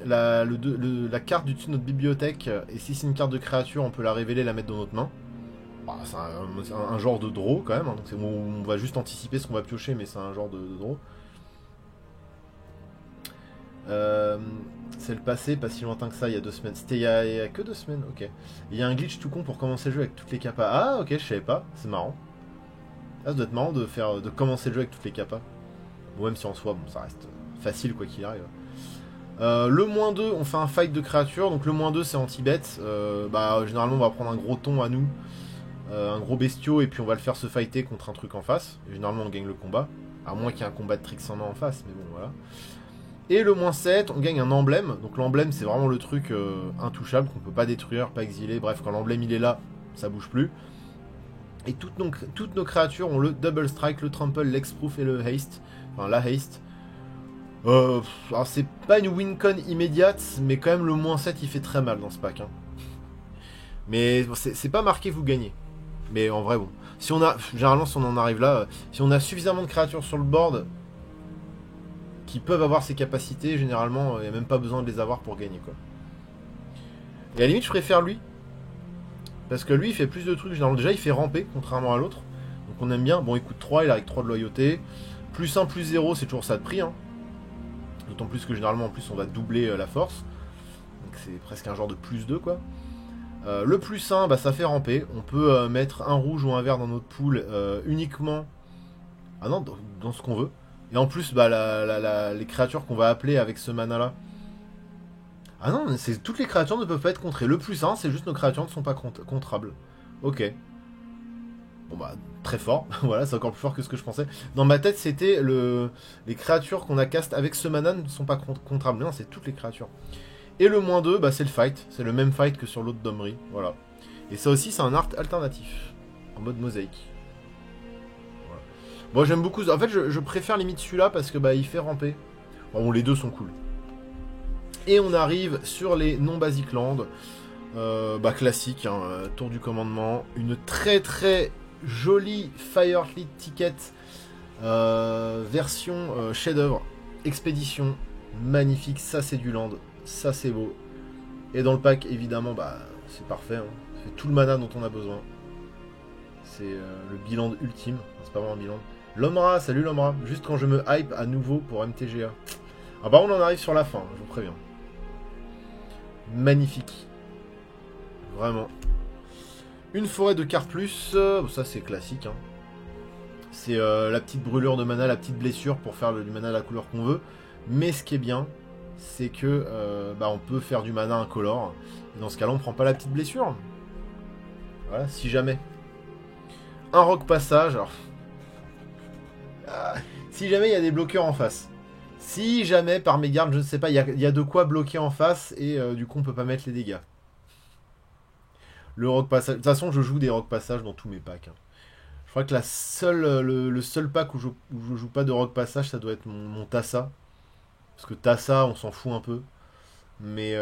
la carte du dessus de notre bibliothèque, et si c'est une carte de créature, on peut la révéler et la mettre dans notre main. C'est un genre de draw quand même, hein, donc on va juste anticiper ce qu'on va piocher, mais c'est un genre de draw. C'est le passé, pas si lointain que ça, il y a 2 semaines. C'était il y a que 2 semaines, ok. Il y a un glitch tout con pour commencer le jeu avec toutes les capas. Ah ok, je savais pas, c'est marrant. Ah, ça doit être marrant de commencer le jeu avec toutes les capas. Bon, même si en soi, bon, ça reste facile quoi qu'il arrive. Le -2, on fait un fight de créature. Donc le -2 c'est anti-bête. Généralement on va prendre un gros ton à nous, un gros bestiau, et puis on va le faire se fighter contre un truc en face. Et généralement on gagne le combat. À moins qu'il y ait un combat de Trix en main en face, mais bon voilà. Et le -7, on gagne un emblème. Donc l'emblème c'est vraiment le truc intouchable, qu'on peut pas détruire, pas exiler. Bref, quand l'emblème il est là, ça bouge plus. Et toutes nos créatures ont le double strike, le trample, l'exproof et le haste. Enfin la haste. Alors c'est pas une win-con immédiate, mais quand même le -7 il fait très mal dans ce pack. Hein. Mais c'est pas marqué vous gagnez. Mais en vrai bon. Généralement si on en arrive là, si on a suffisamment de créatures sur le board qui peuvent avoir ces capacités, généralement il n'y a même pas besoin de les avoir pour gagner quoi. Et à la limite je préfère lui. Parce que lui il fait plus de trucs, généralement déjà il fait ramper contrairement à l'autre. Donc on aime bien, bon il coûte 3, il a avec 3 de loyauté. +1, +0 c'est toujours ça de prix hein. D'autant plus que généralement en plus on va doubler la force. Donc c'est presque un genre de +2 quoi. Le +1 ça fait ramper. On peut mettre un rouge ou un vert dans notre pool uniquement. Ah non, dans ce qu'on veut. Et en plus les créatures qu'on va appeler avec ce mana là. Ah non, toutes les créatures ne peuvent pas être contrées. Le +1 c'est juste nos créatures ne sont pas contrables. Ok. Bon très fort, voilà, c'est encore plus fort que ce que je pensais. Dans ma tête, c'était les créatures qu'on a cast avec ce mana ne sont pas contrables. Non, c'est toutes les créatures. Et le -2, c'est le fight. C'est le même fight que sur l'autre Domri. Voilà. Et ça aussi, c'est un art alternatif. En mode mosaïque. Voilà. Bon, j'aime beaucoup. En fait, je préfère limite celui-là parce que il fait ramper. Bon, les deux sont cool. Et on arrive sur les non-basic land. Classique, hein, tour du commandement. Une très très jolie Firefleet Ticket version chef-d'œuvre, expédition, magnifique, ça c'est du land, ça c'est beau. Et dans le pack évidemment c'est parfait, hein. Ça fait tout le mana dont on a besoin. C'est le bilan ultime, c'est pas vraiment un bilan. L'Omra, salut l'Omra, juste quand je me hype à nouveau pour MTGA. Ah on en arrive sur la fin, je vous préviens. Magnifique. Vraiment. Une forêt de cartes plus, ça c'est classique. Hein. C'est la petite brûlure de mana, la petite blessure pour faire du mana à la couleur qu'on veut. Mais ce qui est bien, c'est que on peut faire du mana incolore. Et dans ce cas-là, on prend pas la petite blessure. Voilà, si jamais. Un rock passage. Alors... si jamais il y a des bloqueurs en face. Si jamais par mégarde, je ne sais pas, il y a de quoi bloquer en face et du coup on peut pas mettre les dégâts. Le rock passage. De toute façon, je joue des rock passages dans tous mes packs. Hein. Je crois que le seul pack où je joue pas de rock passage, ça doit être mon Tassa. Parce que Tassa, on s'en fout un peu. Mais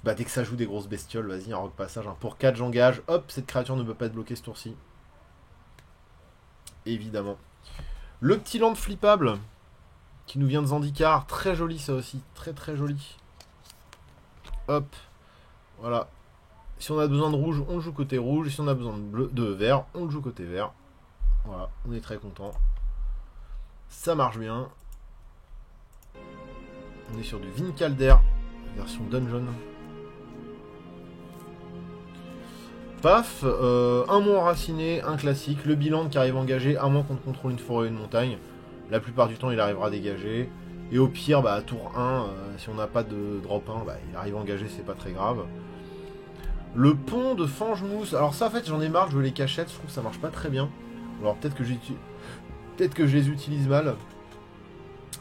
dès que ça joue des grosses bestioles, vas-y, un rock passage. Hein. Pour 4, j'engage. Hop, cette créature ne peut pas être bloquée ce tour-ci. évidemment. Le petit land flippable qui nous vient de Zendikar, très joli ça aussi, très très joli. Hop, voilà. Si on a besoin de rouge, on le joue côté rouge. Si on a besoin de bleu, de vert, on le joue côté vert. Voilà, on est très content. Ça marche bien. On est sur du Vincalder, version dungeon. Paf, un mont enraciné, un classique, le bilan qui arrive engagé, à moins qu'on contrôle une forêt ou une montagne. La plupart du temps, il arrivera à dégager. Et au pire, bah, à tour 1, si on n'a pas de drop 1, bah, il arrive engagé, c'est pas très grave. Le pont de Fangemousse. Alors ça, en fait, j'en ai marre, je veux les cachettes, je trouve que ça marche pas très bien. Alors peut-être que je les utilise mal.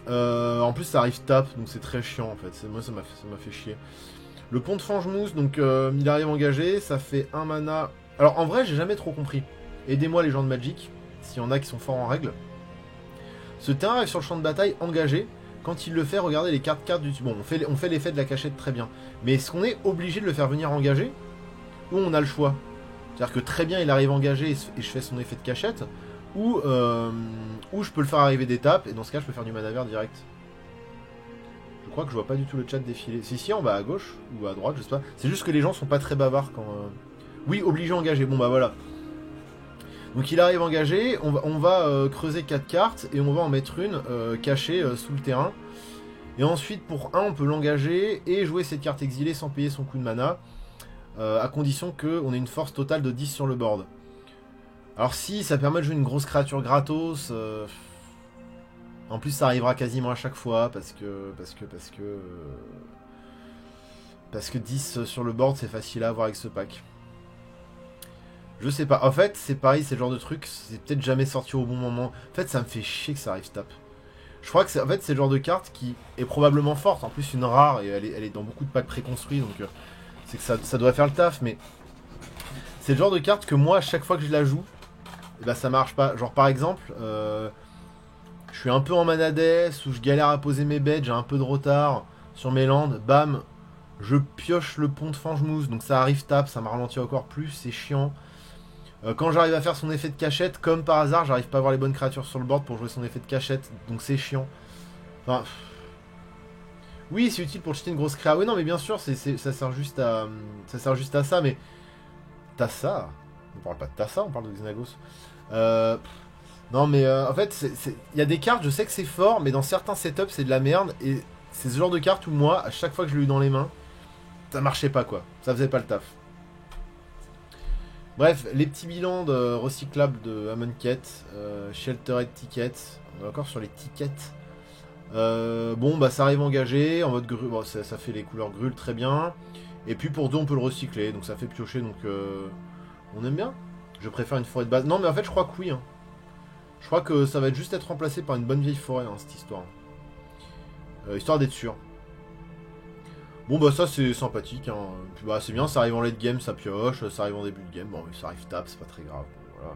En plus, ça arrive tap, donc c'est très chiant, en fait. Moi, ça m'a fait chier. Le pont de Fangemousse, donc il arrive engagé, ça fait un mana. Alors en vrai, j'ai jamais trop compris. Aidez-moi les gens de Magic, s'il y en a qui sont forts en règle. Ce terrain arrive sur le champ de bataille engagé. Quand il le fait, regardez les cartes du... Bon, on fait l'effet de la cachette très bien. Mais est-ce qu'on est obligé de le faire venir engagé? Ou on a le choix? C'est-à-dire que très bien, il arrive engagé et je fais son effet de cachette. Ou je peux le faire arriver d'étape, et dans ce cas, je peux faire du mana vert direct. Je crois que je vois pas du tout le chat défiler. C'est ici en bas à gauche ou à droite, je sais pas. C'est juste que les gens sont pas très bavards quand... Oui, obligé engagé. Bon bah voilà. Donc il arrive engagé, on va creuser 4 cartes et on va en mettre une cachée sous le terrain. Et ensuite pour 1 on peut l'engager et jouer cette carte exilée sans payer son coup de mana. À condition qu'on ait une force totale de 10 sur le board. Alors si ça permet de jouer une grosse créature gratos... En plus, ça arrivera quasiment à chaque fois parce que 10 sur le board, c'est facile à avoir avec ce pack. Je sais pas. En fait, c'est pareil, c'est le genre de truc, c'est peut-être jamais sorti au bon moment. En fait, ça me fait chier que ça arrive tap. Je crois que c'est le genre de carte qui est probablement forte. En plus, une rare et elle est dans beaucoup de packs préconstruits, donc c'est que ça doit faire le taf. Mais c'est le genre de carte que moi, à chaque fois que je la joue, et ben ça marche pas. Genre par exemple. Je suis un peu en mana death, où je galère à poser mes bêtes, j'ai un peu de retard sur mes landes, bam, je pioche le pont de Fangemousse, donc ça arrive tap, ça m'a ralenti encore plus, c'est chiant. Quand j'arrive à faire son effet de cachette, comme par hasard, j'arrive pas à avoir les bonnes créatures sur le board pour jouer son effet de cachette, donc c'est chiant. Enfin... Oui, c'est utile pour cheater une grosse créa. Oui, non, mais bien sûr, ça sert juste à ça, mais... Tassa? On parle pas de Tassa, on parle de Xenagos. Non mais en fait, il y a des cartes, je sais que c'est fort, mais dans certains setups c'est de la merde, et c'est ce genre de carte où moi, à chaque fois que je l'ai eu dans les mains, ça marchait pas quoi, ça faisait pas le taf. Bref, les petits bilans de recyclables de Amonkhet, Sheltered Ticket, on est encore sur les tickets. Bon bah ça arrive engagé, en mode grue, bon, ça fait les couleurs grûle très bien, et puis pour 2 on peut le recycler, donc ça fait piocher, donc on aime bien. Je préfère une forêt de base, non mais en fait je crois que oui, hein. Je crois que ça va juste être remplacé par une bonne vieille forêt, hein, cette histoire. Histoire d'être sûr. Bon bah ça c'est sympathique, hein. Puis bah c'est bien, ça arrive en late game, ça pioche, ça arrive en début de game, bon ça arrive tap, c'est pas très grave. Voilà.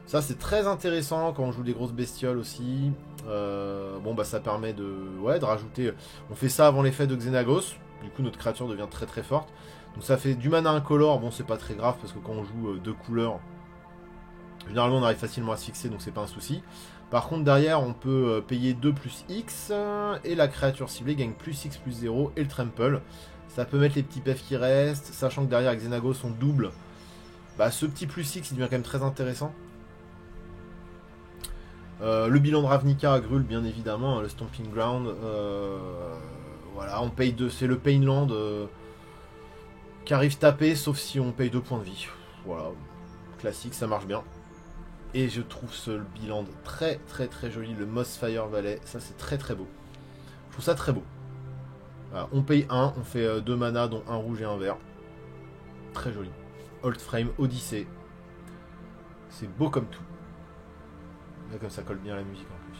Ça c'est très intéressant quand on joue des grosses bestioles aussi. Bon bah ça permet de rajouter... On fait ça avant l'effet de Xenagos, du coup notre créature devient très très forte. Donc ça fait du mana incolore, bon c'est pas très grave parce que quand on joue 2 couleurs... Généralement on arrive facilement à se fixer, donc c'est pas un souci. Par contre derrière on peut payer 2 plus X et la créature ciblée gagne plus X plus 0 et le trample. Ça peut mettre les petits PF qui restent, sachant que derrière avec Xenagos on double. Bah ce petit plus X il devient quand même très intéressant. Le bilan de Ravnica à Grul bien évidemment, le Stomping Ground. Voilà, on paye 2, c'est le Painland qui arrive taper sauf si on paye 2 points de vie. Voilà, classique, ça marche bien. Et je trouve ce bilan très très très joli, le Mossfire Valley, ça c'est très très beau. Je trouve ça très beau. Voilà, on paye 1, on fait 2 mana dont un rouge et un vert. Très joli. Old Frame, Odyssey. C'est beau comme tout. Là, comme ça colle bien à la musique en plus.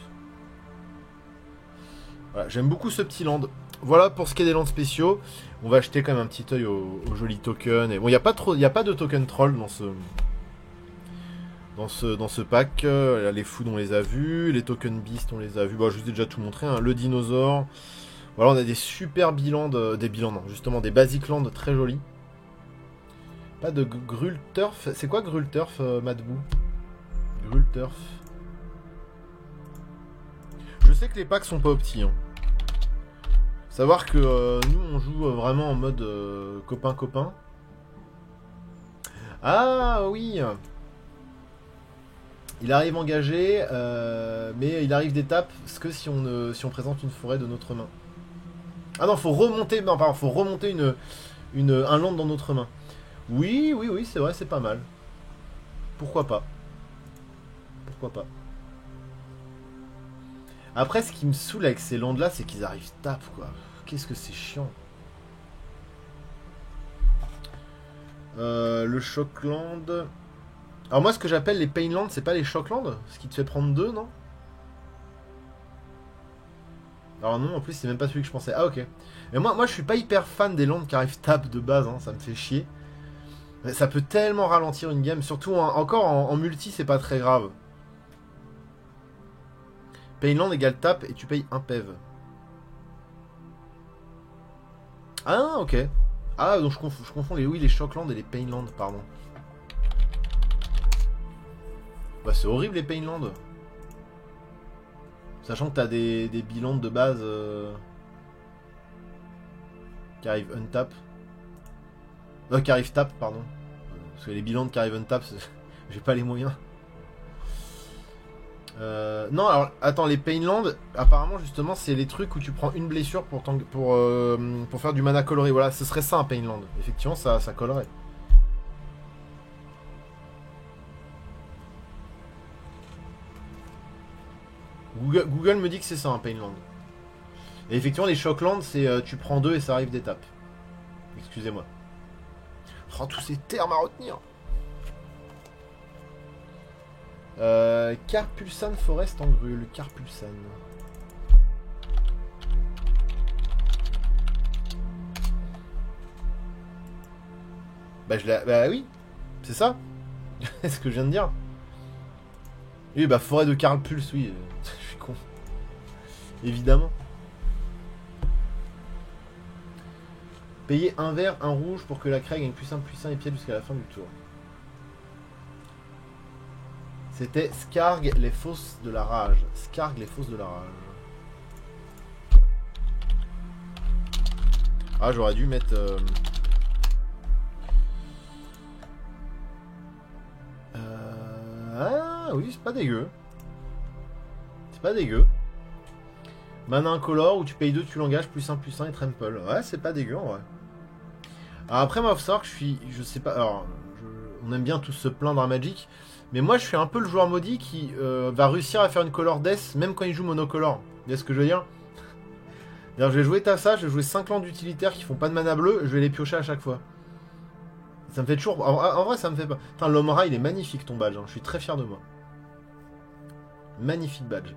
Voilà, j'aime beaucoup ce petit land. Voilà pour ce qui est des lands spéciaux. On va acheter quand même un petit œil aux jolis tokens. Et bon, il n'y a pas de token troll dans ce pack. Les foods on les a vus, les tokens beast on les a vus. Bon, je vous ai déjà tout montré, hein. Le dinosaure. Voilà, on a des super bilans, justement des basic lands très jolis. Pas de Grul Turf. C'est quoi Grul Turf, Madbou? Grul Turf. Je sais que les packs sont pas optis. Hein. Savoir que nous on joue vraiment en mode copain-copain. Ah oui. Il arrive engagé, mais il arrive d'étape que si on présente une forêt de notre main. Ah non, faut remonter. Non, pardon, faut remonter un land dans notre main. Oui, c'est vrai, c'est pas mal. Pourquoi pas? Pourquoi pas? Après, ce qui me saoule avec ces lands là, c'est qu'ils arrivent tape quoi. Qu'est-ce que c'est chiant. Le Shockland. Alors moi, ce que j'appelle les Painland, c'est pas les Shockland? Ce qui te fait prendre 2, non? Alors non, en plus, c'est même pas celui que je pensais. Ah ok. Mais moi je suis pas hyper fan des lands qui arrivent tap de base, hein, ça me fait chier. Mais ça peut tellement ralentir une game, surtout encore en multi, c'est pas très grave. Painland égale tap et tu payes un PEV. Ah ok. Ah donc je confonds les Shockland et les Painland, pardon. Bah c'est horrible les Painland. Sachant que t'as des bilans de base qui arrivent untap. Qui arrivent tap, pardon. Parce que les bilans qui arrivent untap, j'ai pas les moyens. Non, alors attends, les Painland, apparemment justement, c'est les trucs où tu prends une blessure pour faire du mana coloré. Voilà, ce serait ça un Painland. Effectivement, ça collerait. Google me dit que c'est ça un Painland. Et effectivement, les Shockland, c'est tu prends 2 et ça arrive d'étape. Excusez-moi. Oh, tous ces termes à retenir. Carpulsan Forest en grue, Carpulsan. Bah oui, c'est ça. C'est ce que je viens de dire. Oui, bah forêt de Carpulse, oui. Je suis con. Évidemment. Payer un vert, un rouge pour que la craie gagne plus 1 et pied jusqu'à la fin du tour. C'était Skarg, les fosses de la rage. Skarg, les fosses de la rage. Ah, j'aurais dû mettre... Ah oui, c'est pas dégueu. C'est pas dégueu. Mana incolore où tu payes 2, tu l'engages, plus 1 et trample. Ouais, c'est pas dégueu en vrai. Alors après, moi, faut savoir que je sais pas... Alors, on aime bien tous se plaindre à Magic. Mais moi, je suis un peu le joueur maudit qui va réussir à faire une color death même quand il joue monocolore. Vous voyez ce que je veux dire? Je vais jouer Tassa, je vais jouer 5 landes utilitaires qui font pas de mana bleu, je vais les piocher à chaque fois. Ça me fait toujours... En vrai, ça me fait pas... Putain, l'Omra, il est magnifique ton badge, hein. Je suis très fier de moi. Magnifique badge.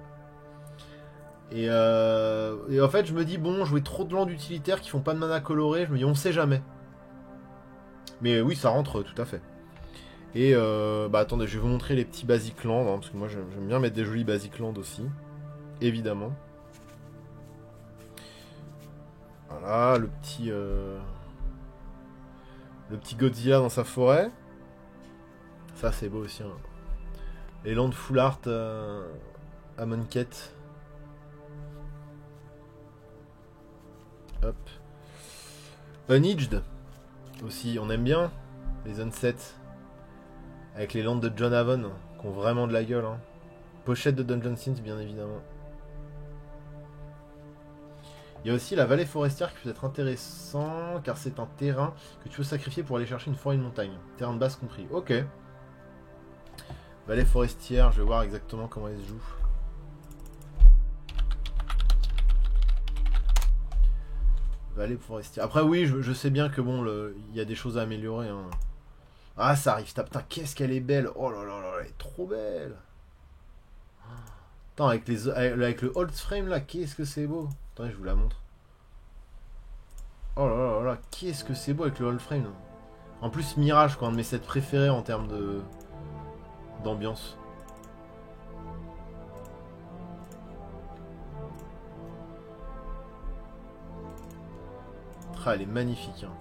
Et en fait, je me dis, bon, jouer trop de landes utilitaires qui font pas de mana coloré, je me dis, on sait jamais. Mais oui, ça rentre tout à fait. Et bah attendez, je vais vous montrer les petits basic land, hein, parce que moi j'aime bien mettre des jolis basic land aussi. Évidemment. Voilà, le petit Godzilla dans sa forêt. Ça c'est beau aussi. Hein. Les lands full art à Monquette. Hop. Unhinged aussi, on aime bien. Les Unsets. Avec les landes de John Avon, qui ont vraiment de la gueule. Hein. Pochette de Dungeon Synth, bien évidemment. Il y a aussi la vallée forestière qui peut être intéressant, car c'est un terrain que tu peux sacrifier pour aller chercher une forêt et une montagne. Terrain de base compris. Ok. Vallée forestière, je vais voir exactement comment elle se joue. Vallée forestière. Après oui, je sais bien que bon, il y a des choses à améliorer. Hein. Ah, ça arrive. Putain, qu'est-ce qu'elle est belle. Oh là là là, elle est trop belle. Attends, avec le Old Frame là, qu'est-ce que c'est beau. Attendez, je vous la montre. Oh là là là, qu'est-ce que c'est beau avec le Old Frame. Là. En plus, Mirage, quoi, un de mes sets préférés en termes d'ambiance. Ah, elle est magnifique. Hein.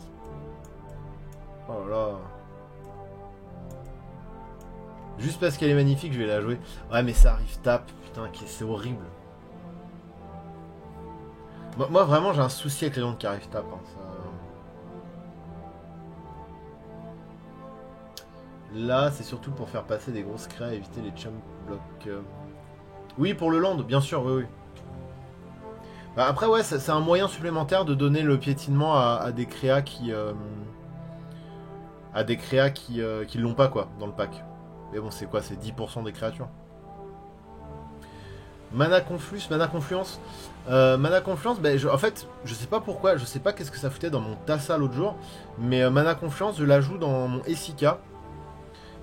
Oh là là. Juste parce qu'elle est magnifique, je vais la jouer. Ouais, mais ça arrive tape. Putain, c'est horrible. Moi, vraiment, j'ai un souci avec les noms de Carif Tap. Hein, ça... Là, c'est surtout pour faire passer des grosses créas et éviter les chump blocks. Oui, pour le land, bien sûr, oui, oui. Bah, après, ouais, c'est un moyen supplémentaire de donner le piétinement à des créas qui... à des créas qui l'ont pas, quoi, dans le pack. Mais bon, c'est quoi? C'est 10% des créatures. Mana Conflux, Mana Confluence. Mana Confluence, ben, en fait, je sais pas pourquoi, je sais pas qu'est-ce que ça foutait dans mon Tassa l'autre jour, mais Mana Confluence, je la joue dans mon Essika.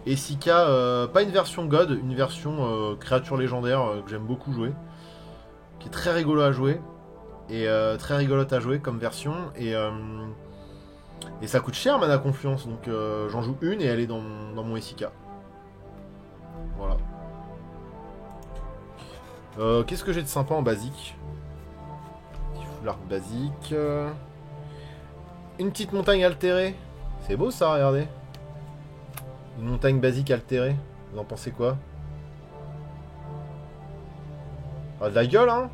Essika, pas une version God, une version créature légendaire que j'aime beaucoup jouer, qui est très rigolo à jouer, et très rigolote à jouer comme version, et ça coûte cher Mana Confluence, donc j'en joue une et elle est dans mon Essika. Voilà. Qu'est-ce que j'ai de sympa en basique? Petit foulard basique. Une petite montagne altérée. C'est beau ça, regardez. Une montagne basique altérée. Vous en pensez quoi? Ah, de la gueule, hein.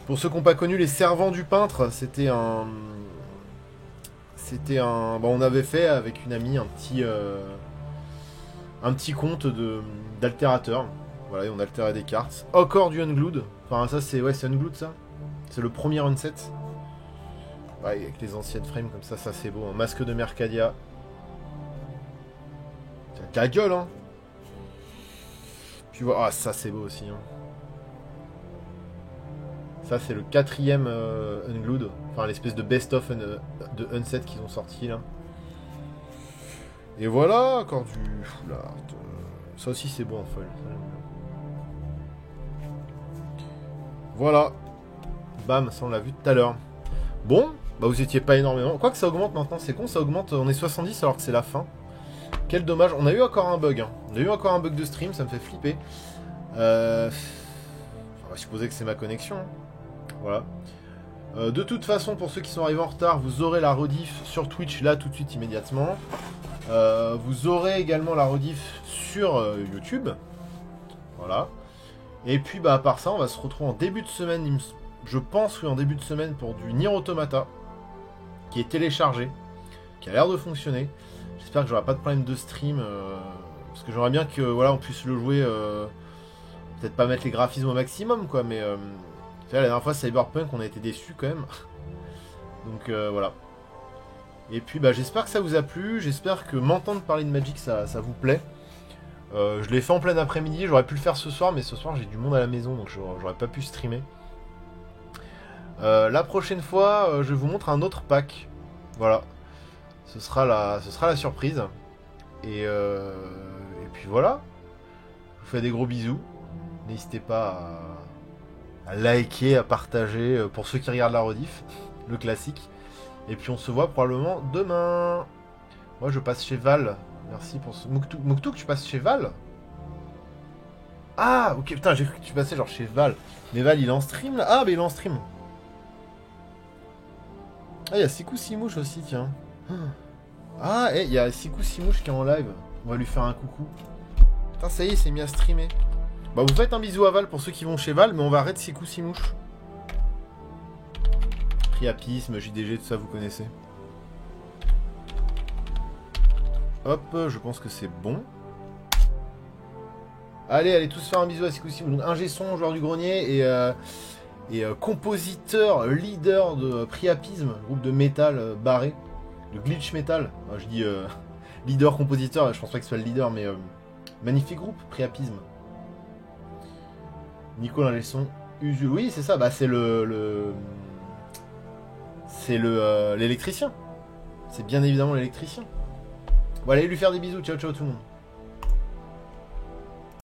Pour ceux qui n'ont pas connu les servants du peintre, c'était un... Bon, on avait fait avec une amie un petit conte d'altérateur. Voilà, et on altérait des cartes. Encore du Unglued. Enfin, ça, c'est Unglued, ça. C'est le premier unset. Ouais, avec les anciennes frames comme ça c'est beau. Un masque de Mercadia. T'as la gueule, hein. Puis voilà, ah, ça, c'est beau aussi, hein. Ça, c'est le 4ème Unglued. Enfin, l'espèce de best-of de unset qu'ils ont sorti, là. Et voilà, encore du foulard. Ça aussi, c'est beau en folle. Voilà. Bam, ça on l'a vu tout à l'heure. Bon, bah vous étiez pas énormément. Quoique ça augmente maintenant, c'est con, ça augmente. On est 70 alors que c'est la fin. Quel dommage. On a eu encore un bug. Hein. On a eu encore un bug de stream, ça me fait flipper. On va supposer que c'est ma connexion. Hein. Voilà. De toute façon, pour ceux qui sont arrivés en retard, vous aurez la rediff sur Twitch là tout de suite immédiatement. Vous aurez également la rediff sur YouTube. Voilà. Et puis bah à part ça, on va se retrouver en début de semaine, je pense oui en début de semaine pour du Nier Automata, qui est téléchargé, qui a l'air de fonctionner. J'espère que j'aurai pas de problème de stream, parce que j'aimerais bien que voilà on puisse le jouer, peut-être pas mettre les graphismes au maximum quoi, mais la dernière fois Cyberpunk on a été déçus quand même. Donc voilà. Et puis bah j'espère que ça vous a plu, j'espère que m'entendre parler de Magic ça vous plaît. Je l'ai fait en plein après-midi, j'aurais pu le faire ce soir, mais ce soir j'ai du monde à la maison, donc j'aurais pas pu streamer. La prochaine fois, je vous montre un autre pack. Voilà. Ce sera la surprise. Et puis voilà. Je vous fais des gros bisous. N'hésitez pas à liker, à partager, pour ceux qui regardent la rediff, le classique. Et puis on se voit probablement demain. Moi je passe chez Val. Merci pour ce... Mouktouk, tu passes chez Val? Ah, ok, putain, j'ai cru que tu passais genre chez Val. Mais Val, il est en stream, là? Ah, mais il est en stream. Ah, il y a Sikou Simouche aussi, tiens. Ah, il y a Sikou Simouche qui est en live. On va lui faire un coucou. Putain, ça y est, il s'est mis à streamer. Bah, vous faites un bisou à Val pour ceux qui vont chez Val, mais on va arrêter Sikou Simouche. Priapisme, JDG, tout ça, vous connaissez. Hop, je pense que c'est bon. Allez tous faire un bisou à Sikou Simouche. Donc, ingé son, joueur du grenier et compositeur, leader de Priapisme, groupe de métal barré, de glitch metal. Enfin, je dis leader, compositeur, je pense pas que ce soit le leader, mais magnifique groupe, Priapisme. Nico l'ingé son, Usul, oui c'est ça, bah c'est c'est l'électricien. C'est bien évidemment l'électricien. Bon allez lui faire des bisous, ciao ciao tout le monde.